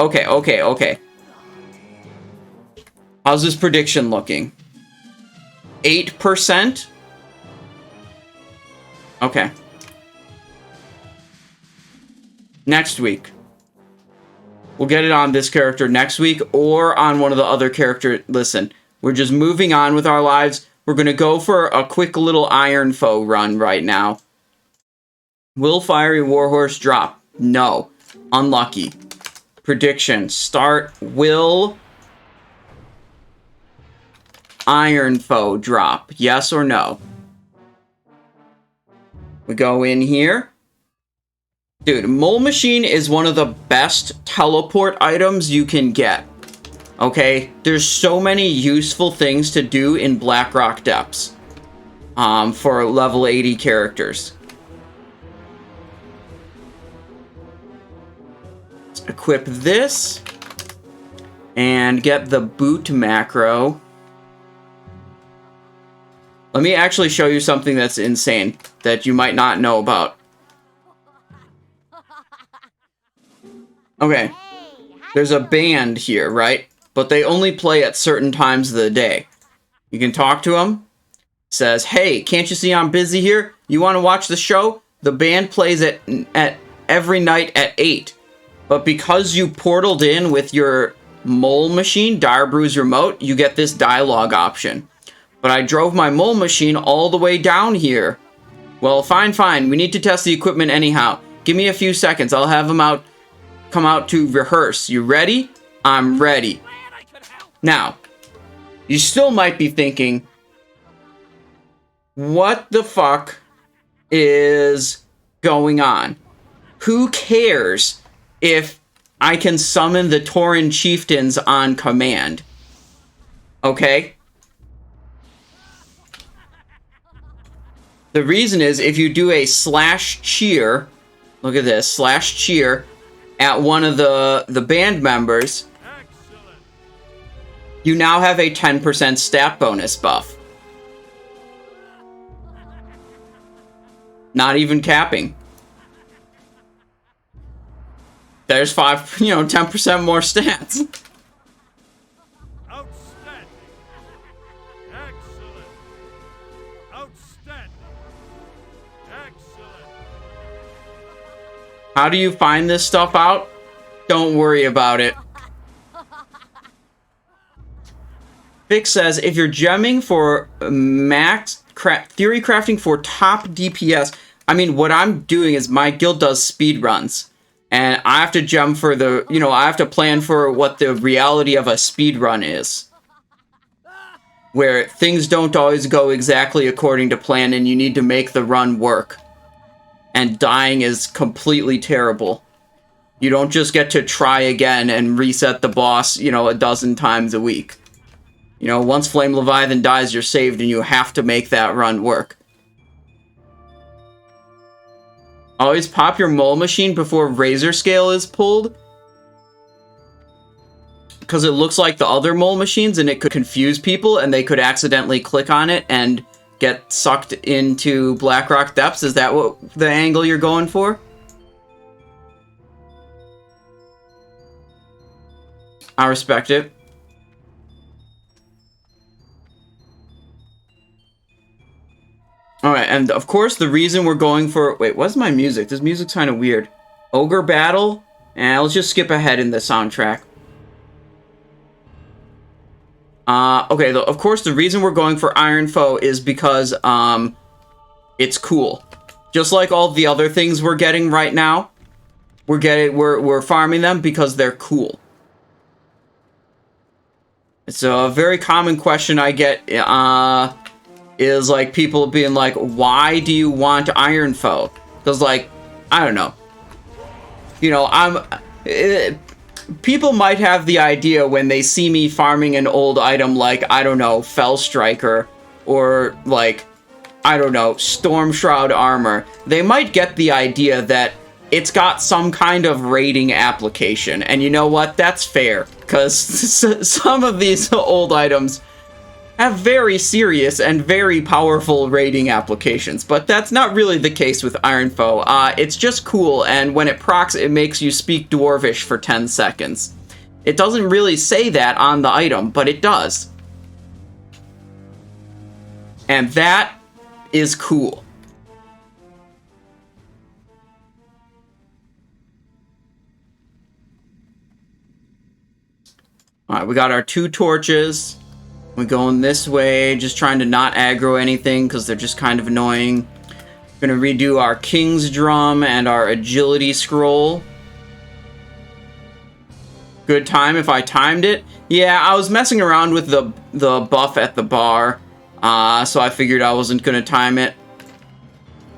How's this prediction looking? 8%? Okay. Next week. We'll get it on this character next week or on one of the other characters. Listen, we're just moving on with our lives. We're going to go for a quick little Iron Foe run right now. Will Fiery Warhorse drop? No. Unlucky. Prediction. Start. Will Iron Foe drop? Yes or no? We go in here. Dude, Mole Machine is one of the best teleport items you can get. Okay? There's so many useful things to do in Blackrock depths. For level 80 characters. Let's equip this. And get the boot macro. Let me actually show you something that's insane that you might not know about. Okay, there's a band here, right? But they only play at certain times of the day. You can talk to them. Says, hey, can't you see I'm busy here? You want to watch the show? The band plays at every night at 8. But because you portaled in with your Mole Machine, Dire Brews Remote, you get this dialogue option. But I drove my Mole Machine all the way down here. Well, fine. We need to test the equipment anyhow. Give me a few seconds. I'll have them come out to rehearse. You ready? I'm ready. Now, you still might be thinking, what the fuck is going on? Who cares if I can summon the Tauren chieftains on command? Okay? The reason is if you do a slash cheer, look at this, slash cheer at one of the band members, you now have a 10% stat bonus buff. Not even capping. There's 10% more stats. Outstanding. Excellent. Outstanding. Excellent. How do you find this stuff out? Don't worry about it. Vic says, if you're gemming for max theory crafting for top DPS, I mean, what I'm doing is my guild does speed runs. And I have to gem for the, I have to plan for what the reality of a speed run is. Where things don't always go exactly according to plan and you need to make the run work. And dying is completely terrible. You don't just get to try again and reset the boss, a dozen times a week. Once Flame Leviathan dies, you're saved and you have to make that run work. Always pop your mole machine before Razor Scale is pulled. Because it looks like the other mole machines and it could confuse people and they could accidentally click on it and get sucked into Blackrock Depths. Is that what the angle you're going for? I respect it. Alright, and of course the reason we're going for... Wait, what's my music? This music's kind of weird. Ogre Battle? And let's just skip ahead in the soundtrack. Okay, of course the reason we're going for Iron Foe is because, it's cool. Just like all the other things we're getting right now, we're farming them because they're cool. It's a very common question I get, is like people being like, why do you want Iron Foe? Because like, I don't know. People might have the idea when they see me farming an old item like, I don't know, Fell Striker, or like, I don't know, Storm Shroud Armor. They might get the idea that it's got some kind of rating application. And you know what? That's fair. Because some of these old items have very serious and very powerful rating applications, but that's not really the case with Iron Foe. It's just cool, and when it procs, it makes you speak Dwarvish for 10 seconds. It doesn't really say that on the item, but it does. And that is cool. Alright, we got our 2 torches. We're going this way, just trying to not aggro anything because they're just kind of annoying. We're going to redo our King's Drum and our Agility Scroll. Good time if I timed it. Yeah, I was messing around with the buff at the bar, so I figured I wasn't going to time it.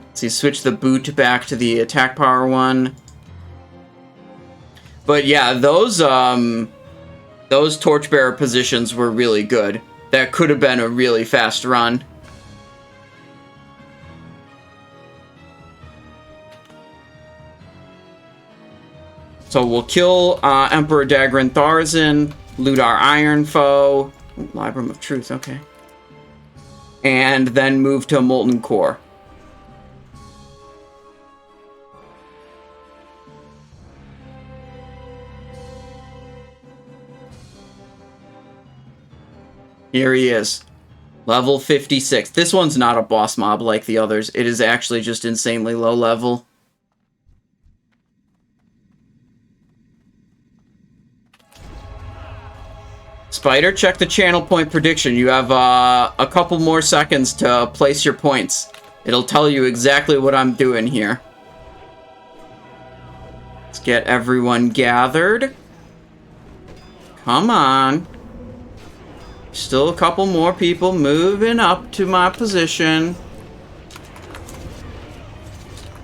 Let's see, switch the boot back to the attack power one. But yeah, those torchbearer positions were really good. That could have been a really fast run. So we'll kill Emperor Dagran Thaurissan, loot our Iron Foe. Ooh, Librum of Truth, okay. And then move to Molten Core. Here he is. Level 56. This one's not a boss mob like the others. It is actually just insanely low level. Spider, check the channel point prediction. You have a couple more seconds to place your points. It'll tell you exactly what I'm doing here. Let's get everyone gathered. Come on. Still a couple more people moving up to my position.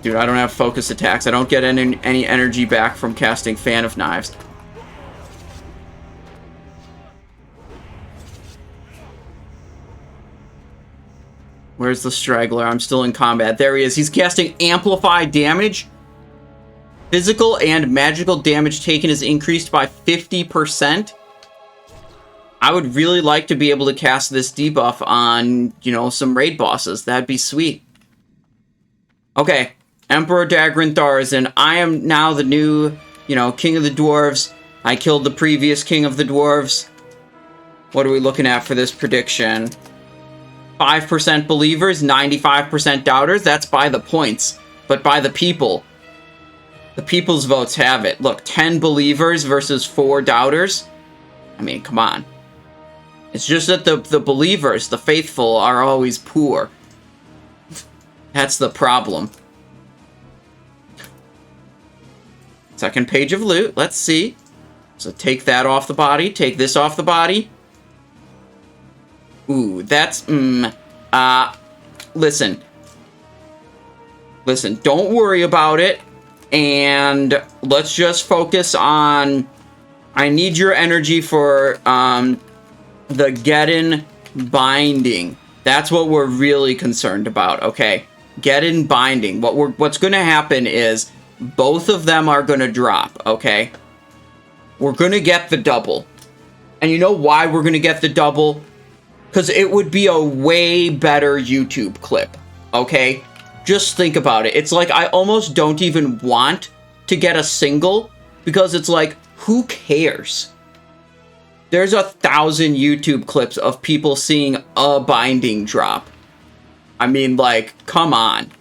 Dude, I don't have focus attacks. I don't get any energy back from casting Fan of Knives. Where's the straggler? I'm still in combat. There he is. He's casting amplified damage. Physical and magical damage taken is increased by 50%. I would really like to be able to cast this debuff on, you know, some raid bosses. That'd be sweet. Okay. Emperor Dagran Thaurissan. I am now the new, you know, King of the Dwarves. I killed the previous King of the Dwarves. What are we looking at for this prediction? 5% believers, 95% doubters. That's by the points, but by the people. The people's votes have it. Look, 10 believers versus 4 doubters. I mean, come on. It's just that the believers, the faithful, are always poor. That's the problem. Second page of loot. Let's see. So take that off the body. Take this off the body. Ooh, that's... Listen. Listen, don't worry about it. And let's just focus on... I need your energy for the Geddon binding. That's what we're really concerned about, okay? Geddon binding. What's going to happen is both of them are going to drop, okay? We're going to get the double. And you know why we're going to get the double? Because it would be a way better YouTube clip, okay? Just think about it. It's like I almost don't even want to get a single because it's like, who cares? There's 1,000 YouTube clips of people seeing a binding drop. I mean, like, come on.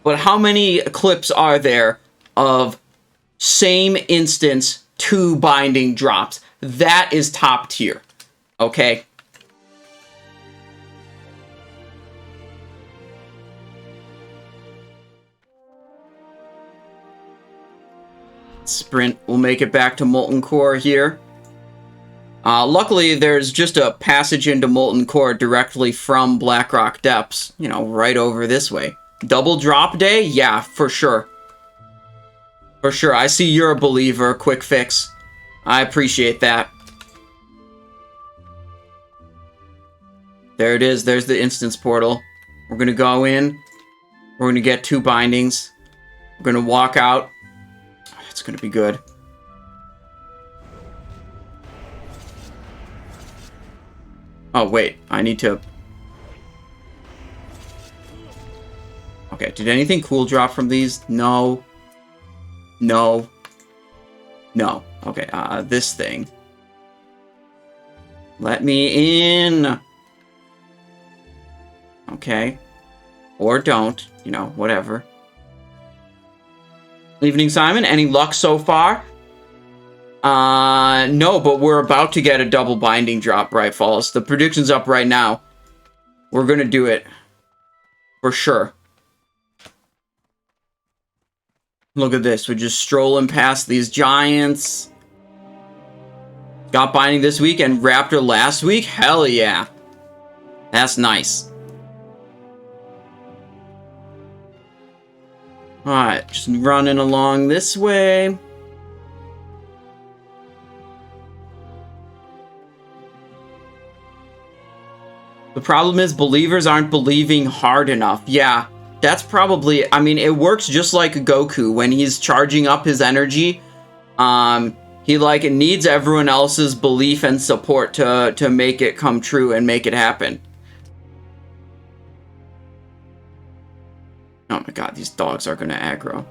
But how many clips are there of same instance 2 binding drops? That is top tier, okay? Sprint. We'll make it back to Molten Core here. Luckily, there's just a passage into Molten Core directly from Blackrock Depths. You know, right over this way. Double drop day? Yeah, for sure. For sure. I see you're a believer. Quick fix. I appreciate that. There it is. There's the instance portal. We're going to go in. We're going to get 2 bindings. We're going to walk out. It's going to be good. Oh, wait. I need to... Okay, did anything cool drop from these? No. No. No. Okay, this thing. Let me in. Okay. Or don't. You know, whatever. Evening, Simon. Any luck so far? No, but we're about to get a double binding drop, right, Falls? The prediction's up right now. We're gonna do it. For sure. Look at this. We're just strolling past these giants. Got binding this week and Raptor last week? Hell yeah. That's nice. Alright, just running along this way. The problem is believers aren't believing hard enough. Yeah, that's probably... I mean, it works just like Goku. When he's charging up his energy, he, like, needs everyone else's belief and support to make it come true and make it happen. Oh my god, these dogs are gonna aggro.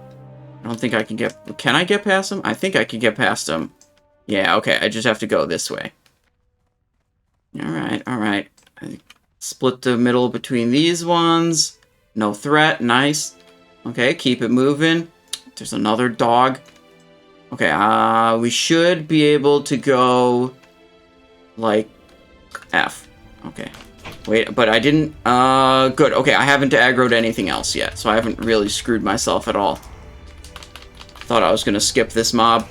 I don't think I can get... Can I get past them? I think I can get past them. Yeah, okay, I just have to go this way. Alright, alright. Split the middle between these ones. No threat, nice. Okay, keep it moving. There's another dog. Okay, we should be able to go... like... F. Okay. Wait, but I didn't... good. Okay, I haven't aggroed anything else yet, so I haven't really screwed myself at all. Thought I was gonna skip this mob.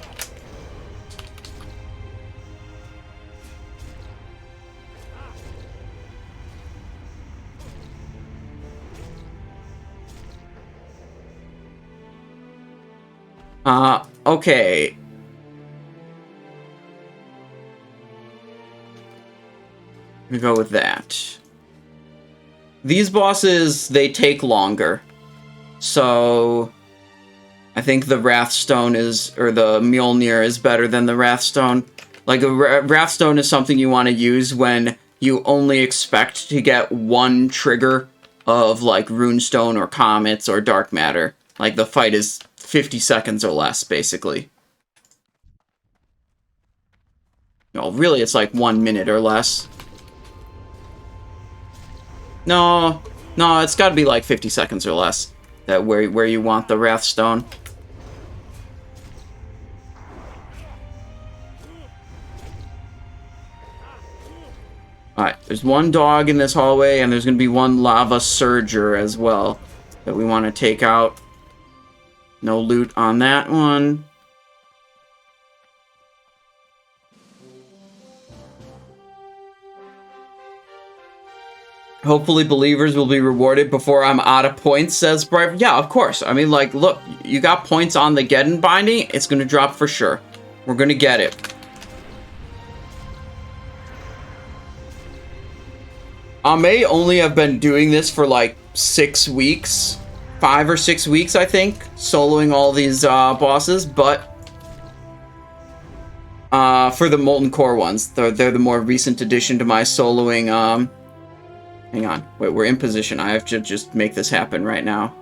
Okay. We go with that. these bosses, they take longer. So I think the Wrathstone is, or the Mjolnir is better than the Wrathstone. Like, a Wrathstone is something you want to use when you only expect to get one trigger of, like, Runestone or Comets or Dark Matter. Like, the fight is 50 seconds or less, basically. No, really, it's like 1 minute or less. No, it's gotta be like 50 seconds or less. That where you want the Wrathstone. Alright, there's one dog in this hallway, and there's going to be one lava surger as well that we want to take out. No loot on that one. Hopefully believers will be rewarded before I'm out of points, says Bright. Yeah, of course. I mean, like, look, you got points on the Geddon binding, it's going to drop for sure. We're going to get it. I may only have been doing this for like 6 weeks, 5 or 6 weeks, I think, soloing all these bosses, but for the Molten Core ones, they're the more recent addition to my soloing. Hang on, wait, we're in position. I have to just make this happen right now.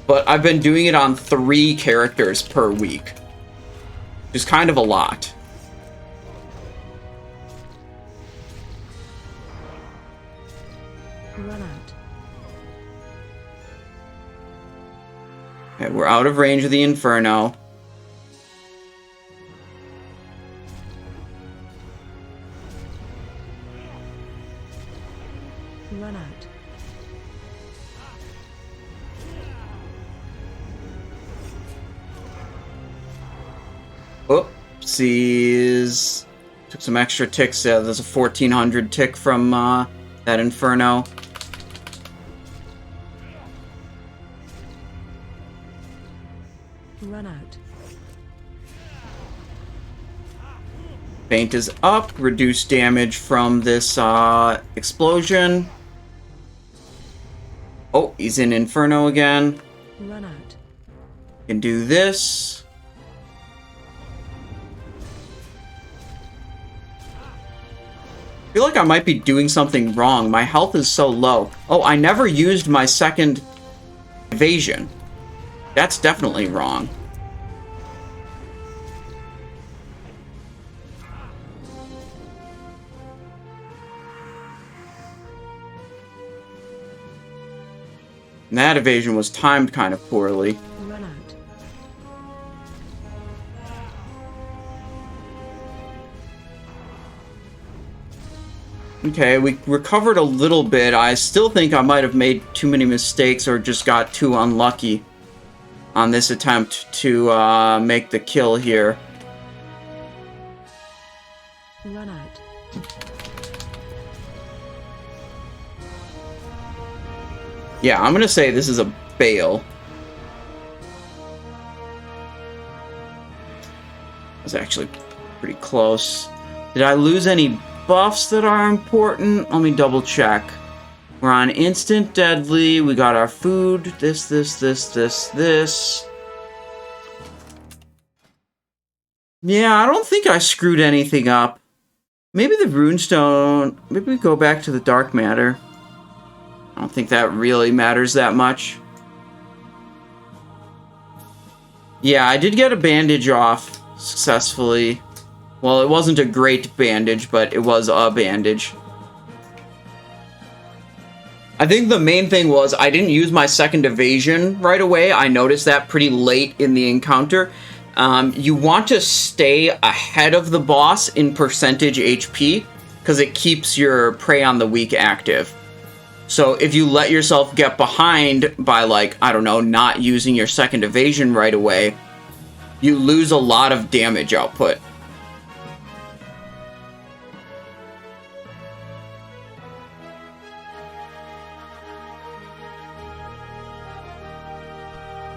But I've been doing it on 3 characters per week, which is kind of a lot. Run out. Okay, we're out of range of the Inferno. Run out. Oopsies. Took some extra ticks. There's a 1400 tick from that Inferno. Run out. Feint is up. Reduce damage from this explosion. Oh, he's in Inferno again. Run out. Can do this. I feel like I might be doing something wrong. My health is so low. Oh, I never used my second evasion. That's definitely wrong. And that evasion was timed kind of poorly. Run out. Okay, we recovered a little bit. I still think I might have made too many mistakes or just got too unlucky on this attempt to make the kill here. Run out. Yeah, I'm gonna say this is a bail. That's actually pretty close. Did I lose any buffs that are important? Let me double check. We're on instant deadly. We got our food. This. Yeah, I don't think I screwed anything up. Maybe the runestone. Maybe we go back to the dark matter. I don't think that really matters that much. Yeah, I did get a bandage off successfully. Well, it wasn't a great bandage, but it was a bandage. I think the main thing was I didn't use my second evasion right away. I noticed that pretty late in the encounter. You want to stay ahead of the boss in percentage HP, because it keeps your Prey on the Weak active. So if you let yourself get behind by, like, I don't know, not using your second evasion right away, you lose a lot of damage output.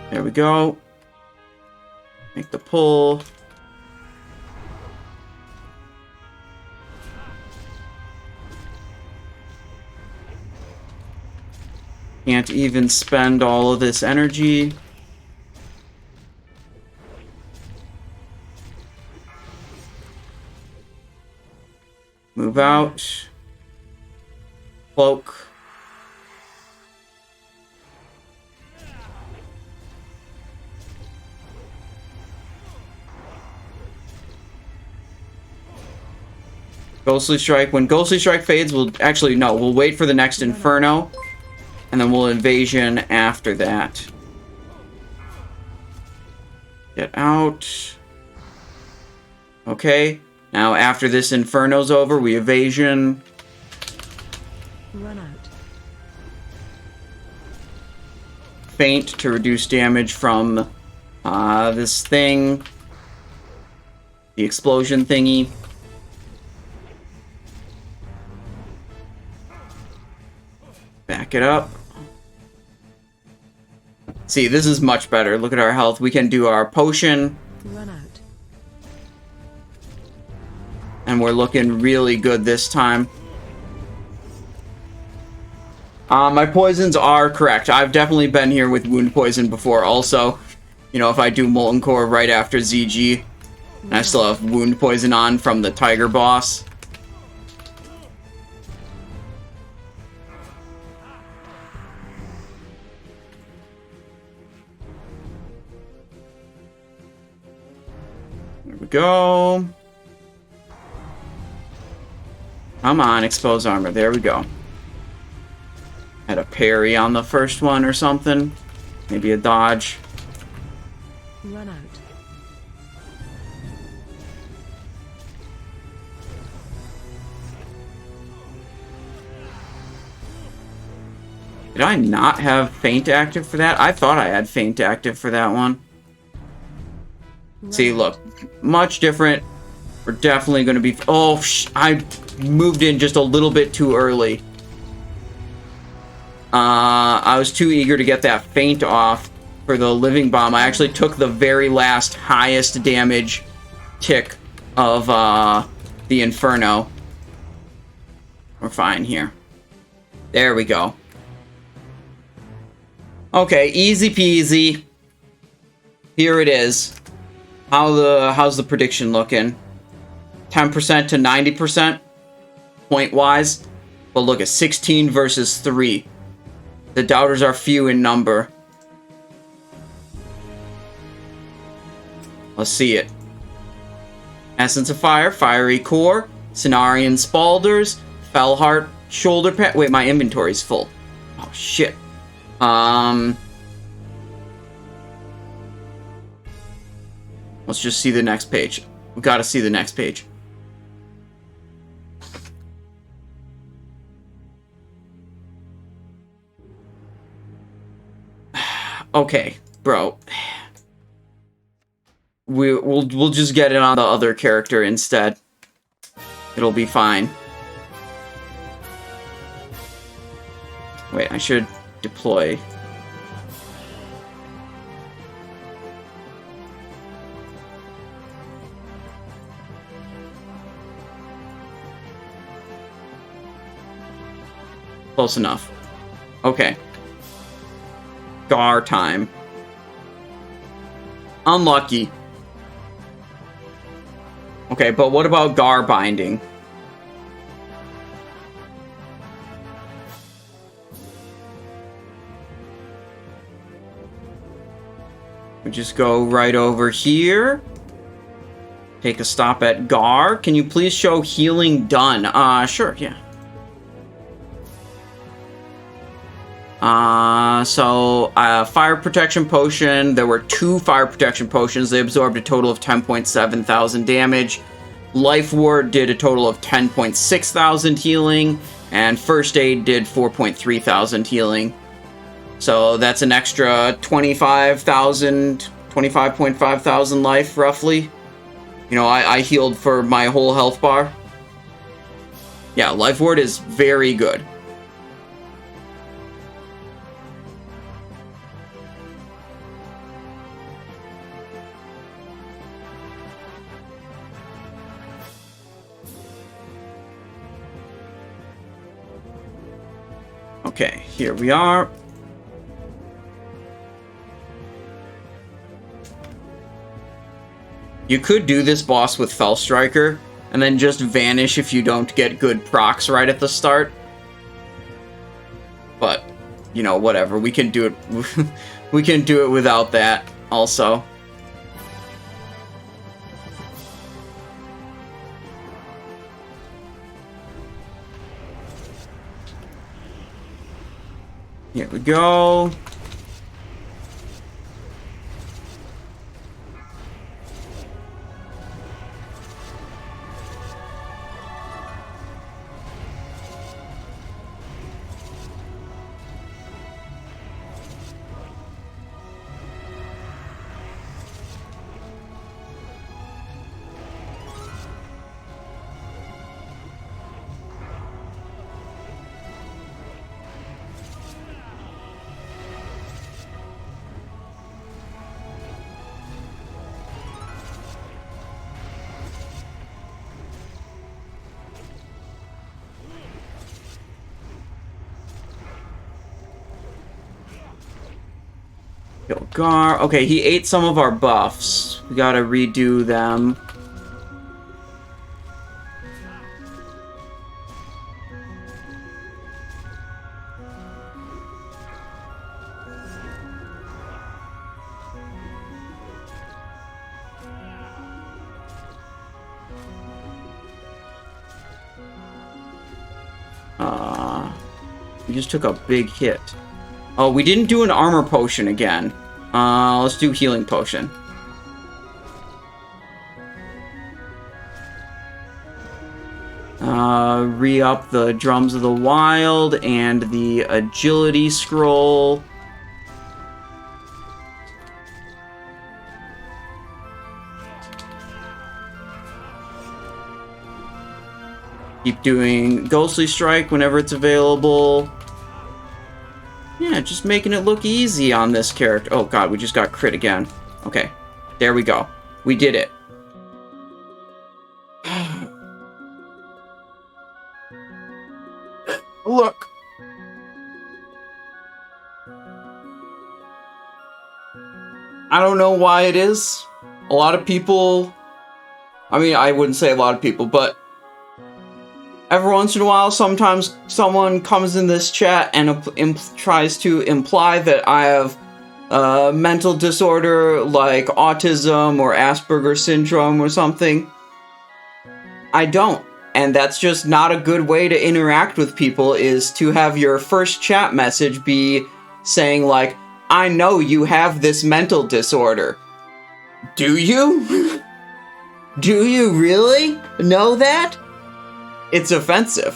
There we go. Make the pull. Can't even spend all of this energy. Move out. Cloak. Ghostly Strike. When Ghostly Strike fades, we'll... Actually, no. We'll wait for the next Inferno. And then we'll Invasion after that. Get out. Okay. Now, after this Inferno's over, we Evasion. Run out. Feint to reduce damage from this thing. The explosion thingy. Back it up. See, this is much better. Look at our health. We can do our potion. Run out. And we're looking really good this time. My poisons are correct. I've definitely been here with wound poison before also. You know, if I do Molten Core right after ZG. And I still have wound poison on from the Tiger boss. There we go. Come on, expose armor. There we go. Had a parry on the first one or something. Maybe a dodge. Run out. Did I not have Feint active for that? I thought I had Feint active for that one. See, look. Much different. We're definitely going to be... Oh, I moved in just a little bit too early. I was too eager to get that Feint off for the Living Bomb. I actually took the very last highest damage tick of the Inferno. We're fine here. There we go. Okay, easy peasy. Here it is. How's the prediction looking? 10% to 90% point-wise. But look at 16 versus 3. The doubters are few in number. Let's see it. Essence of Fire, Fiery Core, Cenarian Spalders, Fellheart, Shoulder Pad. Wait, my inventory's full. Oh, shit. Let's just see the next page. We gotta see the next page. Okay, bro. We'll just get it on the other character instead. It'll be fine. Wait, I should deploy. Close enough. Okay. Garr time. Unlucky. Okay, but what about Garr binding? We just go right over here. Take a stop at Garr. Can you please show healing done? Sure, yeah. Fire protection potion. There were 2 fire protection potions. They absorbed a total of 10.7 thousand damage. Life Ward did a total of 10.6 thousand healing. And First Aid did 4.3 thousand healing. So that's an extra 25.5 thousand life, roughly. You know, I healed for my whole health bar. Yeah, Life Ward is very good. Okay, here we are. You could do this boss with Fell Striker, and then just vanish if you don't get good procs right at the start. But, you know, whatever. We can do it. We can do it without that, also. Here we go. Kill Garr. Okay, he ate some of our buffs. We gotta redo them. We just took a big hit. Oh, we didn't do an armor potion again. Let's do healing potion. Re-up the Drums of the Wild and the Agility Scroll. Keep doing Ghostly Strike whenever it's available. Yeah, just making it look easy on this character. Oh god, we just got crit again. Okay, there we go. We did it. Look. I don't know why it is. A lot of people... I mean, I wouldn't say a lot of people, but... every once in a while, sometimes someone comes in this chat and tries to imply that I have a mental disorder like autism or Asperger's syndrome or something. I don't. And that's just not a good way to interact with people, is to have your first chat message be saying like, I know you have this mental disorder. Do you? Do you really know that? It's offensive.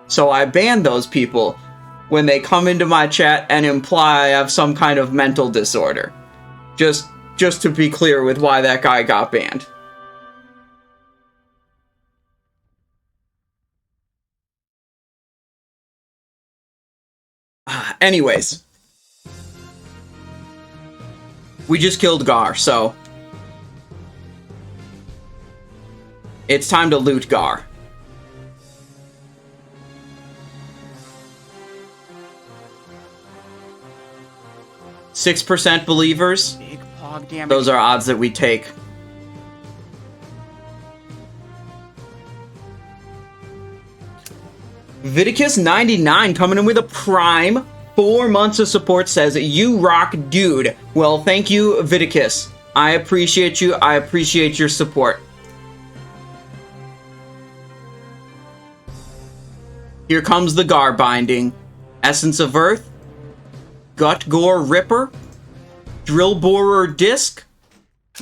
So I ban those people when they come into my chat and imply I have some kind of mental disorder. Just to be clear with why that guy got banned. Anyways. We just killed Garr, so... it's time to loot Garr. 6% believers. Big pog damage. Those are odds that we take. Viticus99 coming in with a prime. 4 months of support, says, you rock, dude. Well, thank you, Viticus. I appreciate you. I appreciate your support. Here comes the Garr binding. Essence of Earth, Gut Gore Ripper, Drill Borer Disc,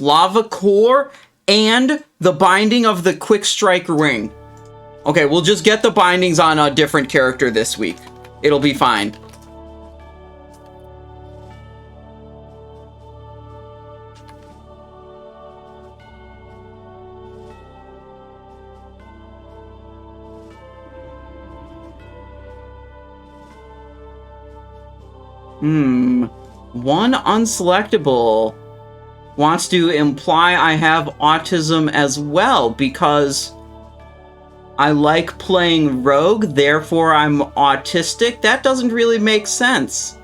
Lava Core, and the binding of the Quick Strike Ring. Okay, we'll just get the bindings on a different character this week. It'll be fine. One unselectable wants to imply I have autism as well because I like playing rogue, therefore I'm autistic. That doesn't really make sense.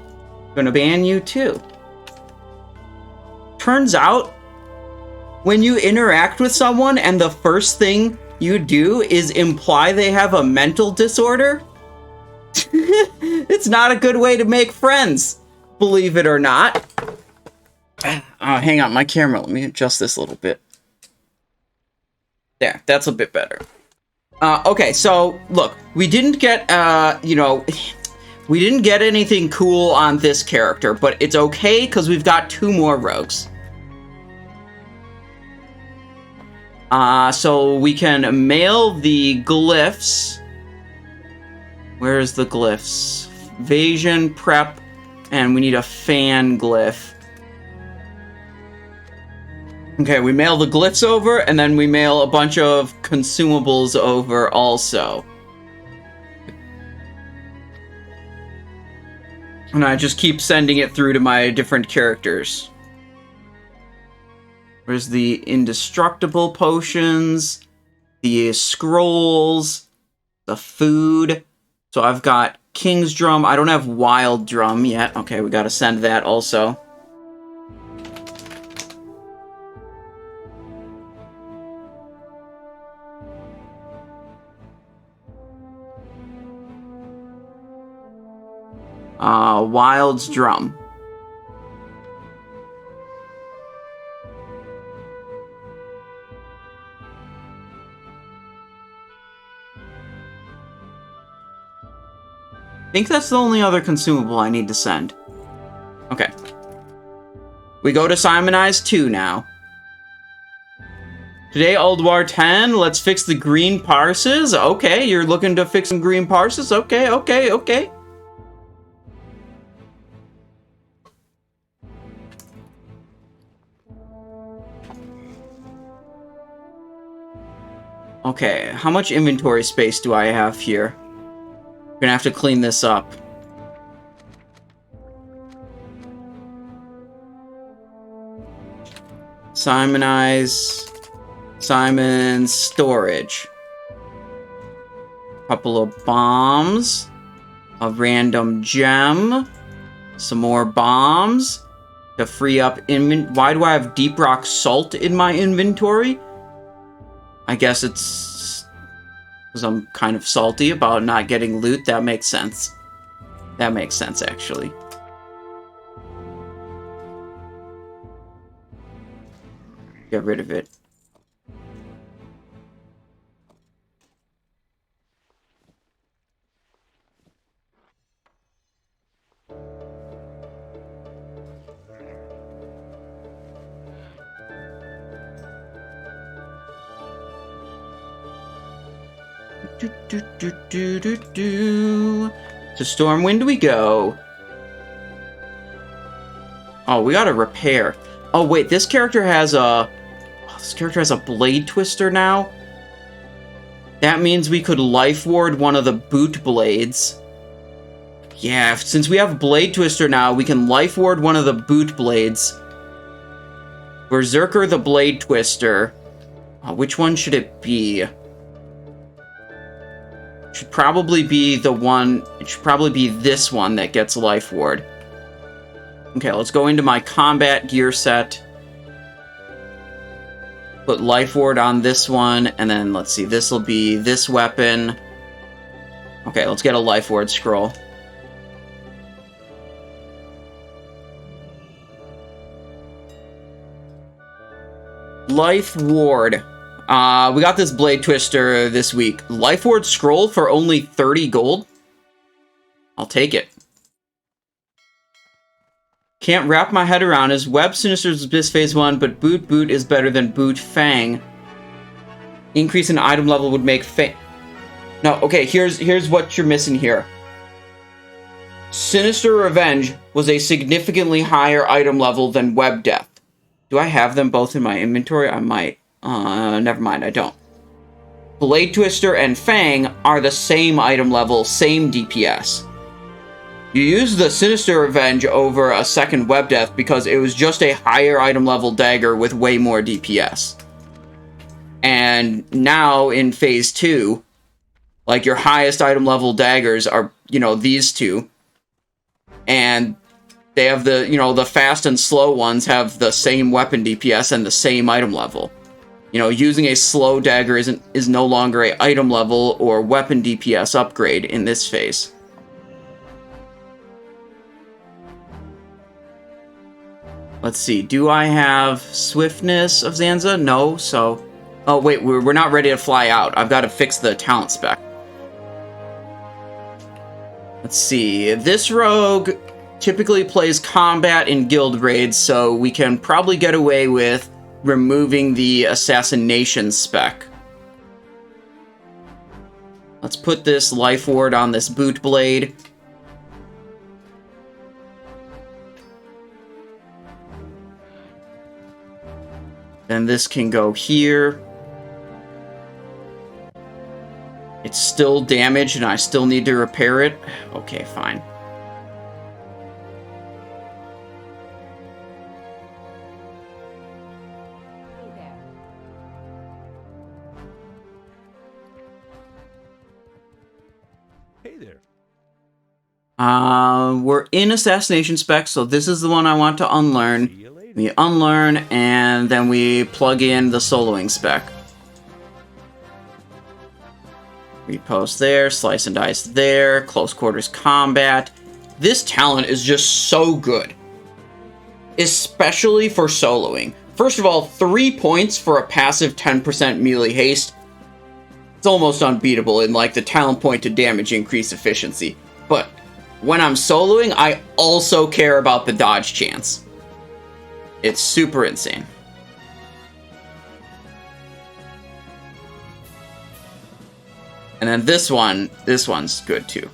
I'm gonna ban you too. Turns out, when you interact with someone and the first thing you do is imply they have a mental disorder, it's not a good way to make friends, believe it or not. Hang on, my camera, let me adjust this a little bit. There, that's a bit better. Okay, so, look, we didn't get, we didn't get anything cool on this character, but it's okay, because we've got 2 more rogues. So we can mail the Glyphs. Where's the Glyphs? Evasion, prep, and we need a fan glyph. Okay, we mail the Glyphs over, and then we mail a bunch of consumables over also. And I just keep sending it through to my different characters. Where's the indestructible potions, the scrolls, the food. So I've got King's Drum. I don't have Wild Drum yet. Okay, we gotta send that also. Wild's Drum. I think that's the only other consumable I need to send. Okay. We go to Simonize 2 now. Today, Aldwar 10, let's fix the green parses. Okay, you're looking to fix some green parses? Okay, okay, okay. Okay, how much inventory space do I have here? I'm gonna have to clean this up. Simonize. Simon's storage. Couple of bombs. A random gem. Some more bombs. To free up Why do I have deep rock salt in my inventory? I guess it's because I'm kind of salty about not getting loot. That makes sense. That makes sense, actually. Get rid of it. To Stormwind we go. Oh, we gotta repair. Oh wait, this character has a blade twister now. That means we could life ward one of the boot blades. Yeah, since we have blade twister now, we can life ward one of the boot blades. Berserker the blade twister. Which one should it be? Should probably be the one. It should probably be this one that gets life ward. Okay, let's go into my combat gear set. Put life ward on this one, and then let's see. This will be this weapon. Okay, let's get a life ward scroll. Life ward. We got this blade twister this week. Life ward scroll for only 30 gold. I'll take it. Can't wrap my head around is Web Sinister's Abyss Phase 1, but Boot is better than Boot Fang. Increase in item level would make Fang... No, okay, here's what you're missing here. Sinister Revenge was a significantly higher item level than Web Death. Do I have them both in my inventory? I might. Never mind, I don't. Blade Twister and Fang are the same item level, same DPS. You use the Sinister Revenge over a second Web Death because it was just a higher item level dagger with way more DPS. And now in Phase 2, like your highest item level daggers are, you know, these two. And They have the, you know, the fast and slow ones have the same weapon DPS and the same item level. You know, using a slow dagger is no longer a item level or weapon DPS upgrade in this phase. Let's see, do I have swiftness of Zanza? No, so... Oh, wait, we're not ready to fly out. I've got to fix the talent spec. Let's see, this rogue typically plays combat in guild raids, so we can probably get away with removing the assassination spec. Let's put this life ward on this boot blade. Then this can go here. It's still damaged and I still need to repair it. Okay, fine. Hey there. We're in assassination spec, so this is the one I want to unlearn. See you later. We unlearn, and then we plug in the soloing spec. Repost there, slice and dice there, close quarters combat. This talent is just so good. Especially for soloing. First of all, 3 points for a passive 10% melee haste. It's almost unbeatable in like the talent point to damage increase efficiency. But when I'm soloing, I also care about the dodge chance. It's super insane. And then this one's good too.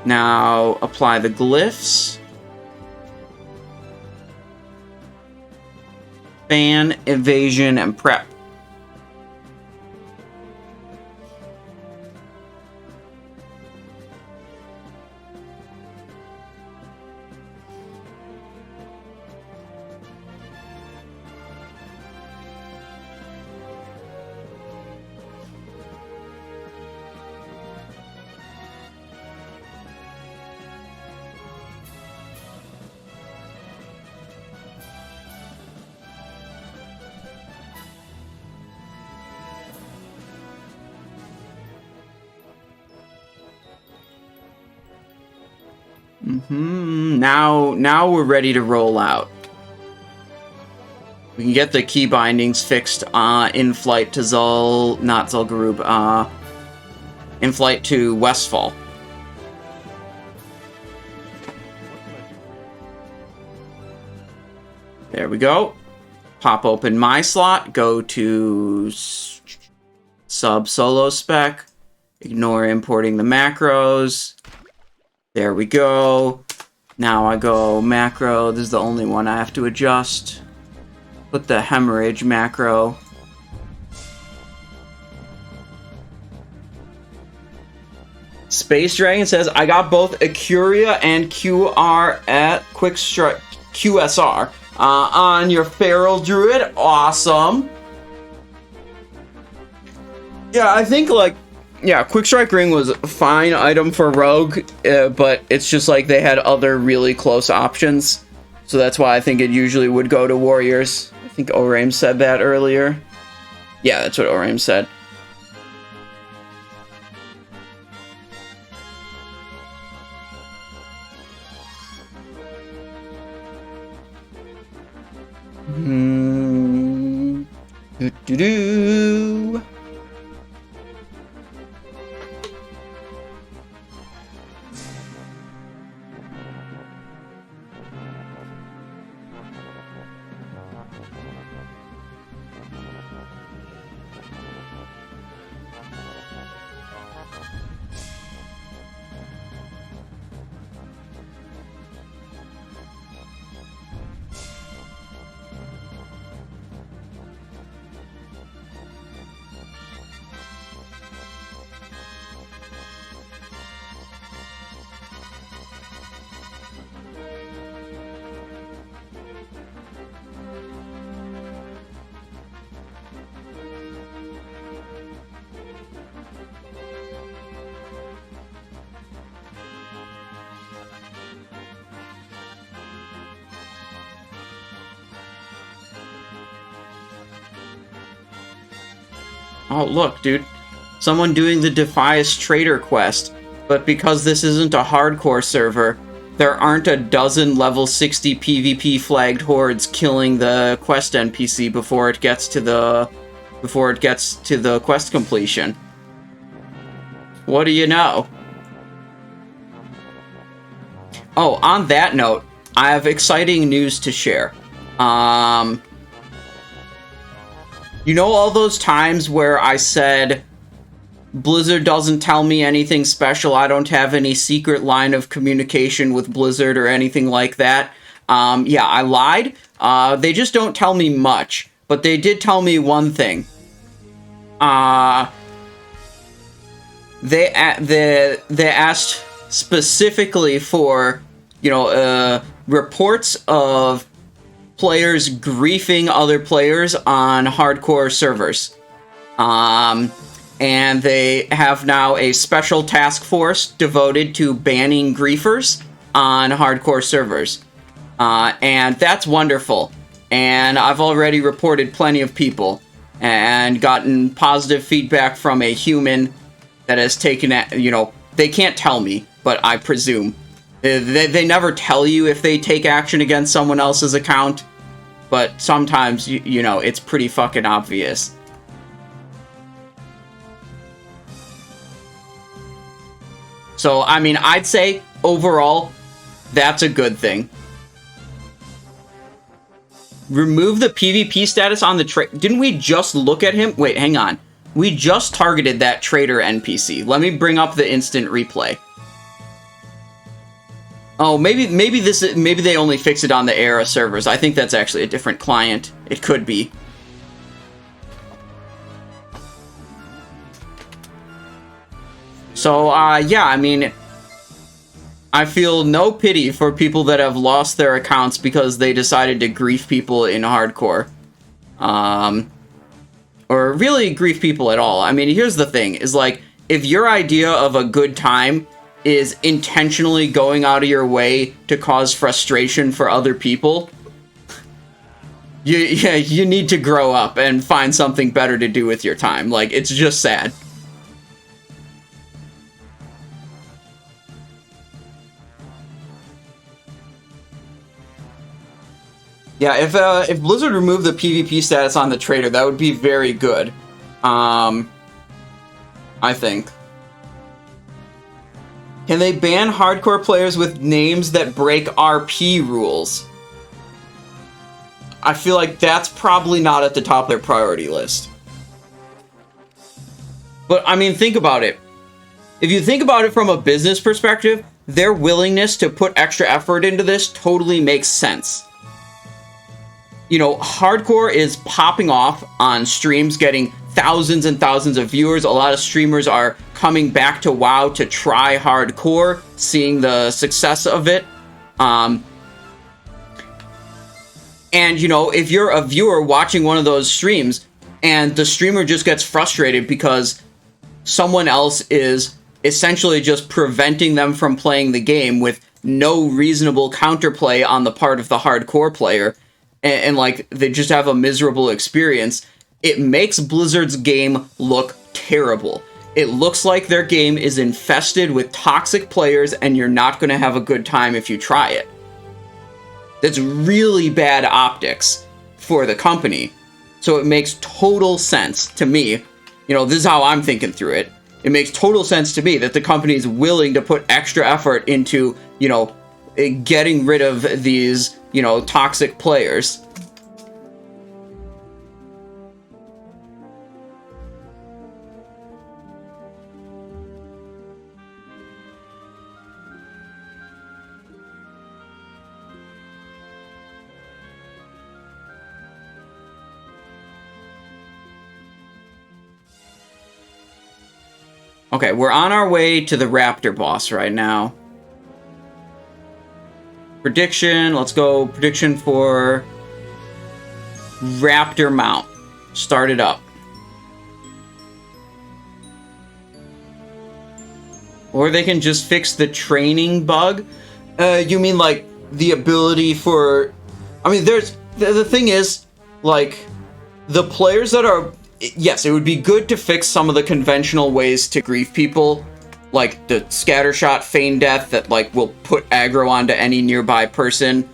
Now apply the glyphs. Fan, evasion, and prep. Now we're ready to roll out. We can get the key bindings fixed in flight to not Zul'Gurub, in flight to Westfall. There we go. Pop open my slot, go to sub solo spec, ignore importing the macros. There we go. Now I go macro. This is the only one I have to adjust. Put the hemorrhage macro. Space Dragon says, I got both Acuria and QR at Quick Strike QSR on your Feral Druid. Awesome. Yeah, I think Quick Strike Ring was a fine item for Rogue, but it's just like they had other really close options. So that's why I think it usually would go to Warriors. I think Oraim said that earlier. Yeah, that's what Oraim said. Do-do-do. Oh, look, dude. Someone doing the Defias Trader quest. But because this isn't a hardcore server, there aren't a dozen level 60 PvP flagged hordes killing the quest NPC before it gets to the quest completion. What do you know? Oh, on that note, I have exciting news to share. You know all those times where I said Blizzard doesn't tell me anything special, I don't have any secret line of communication with Blizzard or anything like that? Yeah, I lied. They just don't tell me much, but they did tell me one thing. They asked specifically for, you know, reports of players griefing other players on hardcore servers. And they have now a special task force devoted to banning griefers on hardcore servers. And that's wonderful. And I've already reported plenty of people and gotten positive feedback from a human that has taken it, you know, they can't tell me, but I presume. They never tell you if they take action against someone else's account, but sometimes, you know, it's pretty fucking obvious. So, I mean, I'd say, overall, that's a good thing. Remove the PvP status on the trade. Didn't we just look at him? Wait, hang on. We just targeted that trader NPC. Let me bring up the instant replay. Oh, maybe they only fix it on the Era servers. I think that's actually a different client. It could be. So, yeah, I mean, I feel no pity for people that have lost their accounts because they decided to grief people in hardcore. Or really grief people at all. I mean, here's the thing, is like, if your idea of a good time is intentionally going out of your way to cause frustration for other people, you need to grow up and find something better to do with your time. Like, it's just sad. Yeah, if Blizzard removed the PvP status on the trader, that would be very good. I think. Can they ban hardcore players with names that break RP rules? I feel like that's probably not at the top of their priority list. But, I mean, think about it. If you think about it from a business perspective, their willingness to put extra effort into this totally makes sense. You know, hardcore is popping off on streams, getting thousands and thousands of viewers. A lot of streamers are coming back to WoW to try hardcore, seeing the success of it. And, you know, if you're a viewer watching one of those streams and the streamer just gets frustrated because someone else is essentially just preventing them from playing the game with no reasonable counterplay on the part of the hardcore player, and like, they just have a miserable experience, it makes Blizzard's game look terrible. It looks like their game is infested with toxic players, and you're not going to have a good time if you try it. That's really bad optics for the company. So it makes total sense to me. You know, this is how I'm thinking through it. It makes total sense to me that the company is willing to put extra effort into, you know, getting rid of these, you know, toxic players. Okay, we're on our way to the Raptor boss right now. Prediction, let's go. Prediction for Raptor mount. Start it up. Or they can just fix the training bug. You mean like the ability for... I mean, there's... The thing is, like, the players that are yes, it would be good to fix some of the conventional ways to grief people, like the scattershot feign death that like will put aggro onto any nearby person.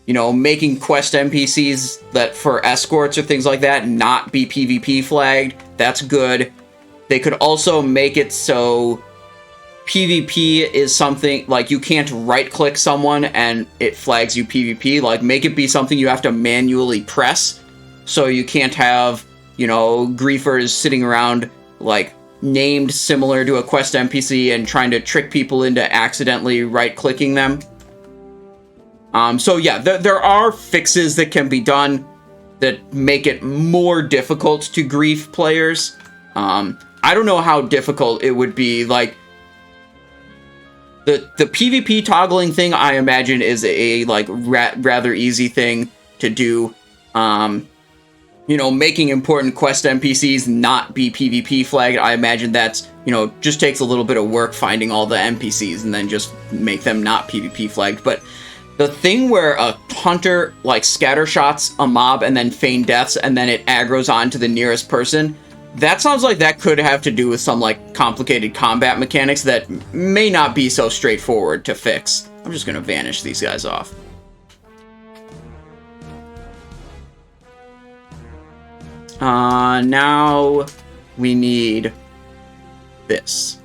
You know, making quest NPCs that for escorts or things like that not be PvP flagged. That's good. They could also make it so PvP is something like you can't right-click someone and it flags you PvP. Like, make it be something you have to manually press, so you can't have, you know, griefers sitting around like named similar to a quest NPC and trying to trick people into accidentally right-clicking them. So yeah, there are fixes that can be done that make it more difficult to grief players. I don't know how difficult it would be. Like, the PvP toggling thing, I imagine, is a like rather easy thing to do. You know, making important quest NPCs not be PvP flagged, I imagine that's, you know, just takes a little bit of work finding all the NPCs and then just make them not PvP flagged. But the thing where a hunter, like, scattershots a mob and then feign deaths and then it aggroes on to the nearest person, that sounds like that could have to do with some, like, complicated combat mechanics that may not be so straightforward to fix. I'm just gonna vanish these guys off. Now we need this.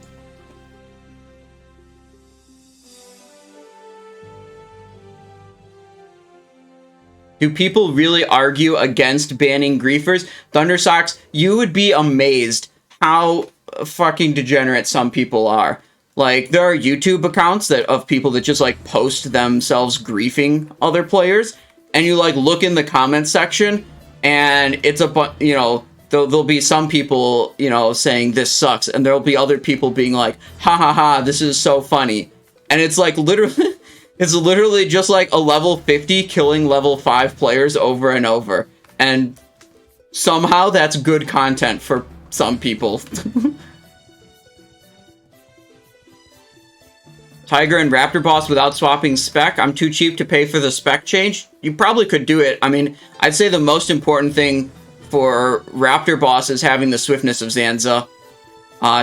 Do people really argue against banning griefers? Thundersocks, you would be amazed how fucking degenerate some people are. Like, there are YouTube accounts of people that just, like, post themselves griefing other players, and you, like, look in the comments section, and it's you know, there'll be some people, you know, saying this sucks, and there'll be other people being like, ha ha ha, this is so funny. And it's, like, literally... It's literally just like a level 50 killing level 5 players over and over. And somehow that's good content for some people. Tiger and Raptor boss without swapping spec. I'm too cheap to pay for the spec change. You probably could do it. I mean, I'd say the most important thing for Raptor boss is having the swiftness of Zanza.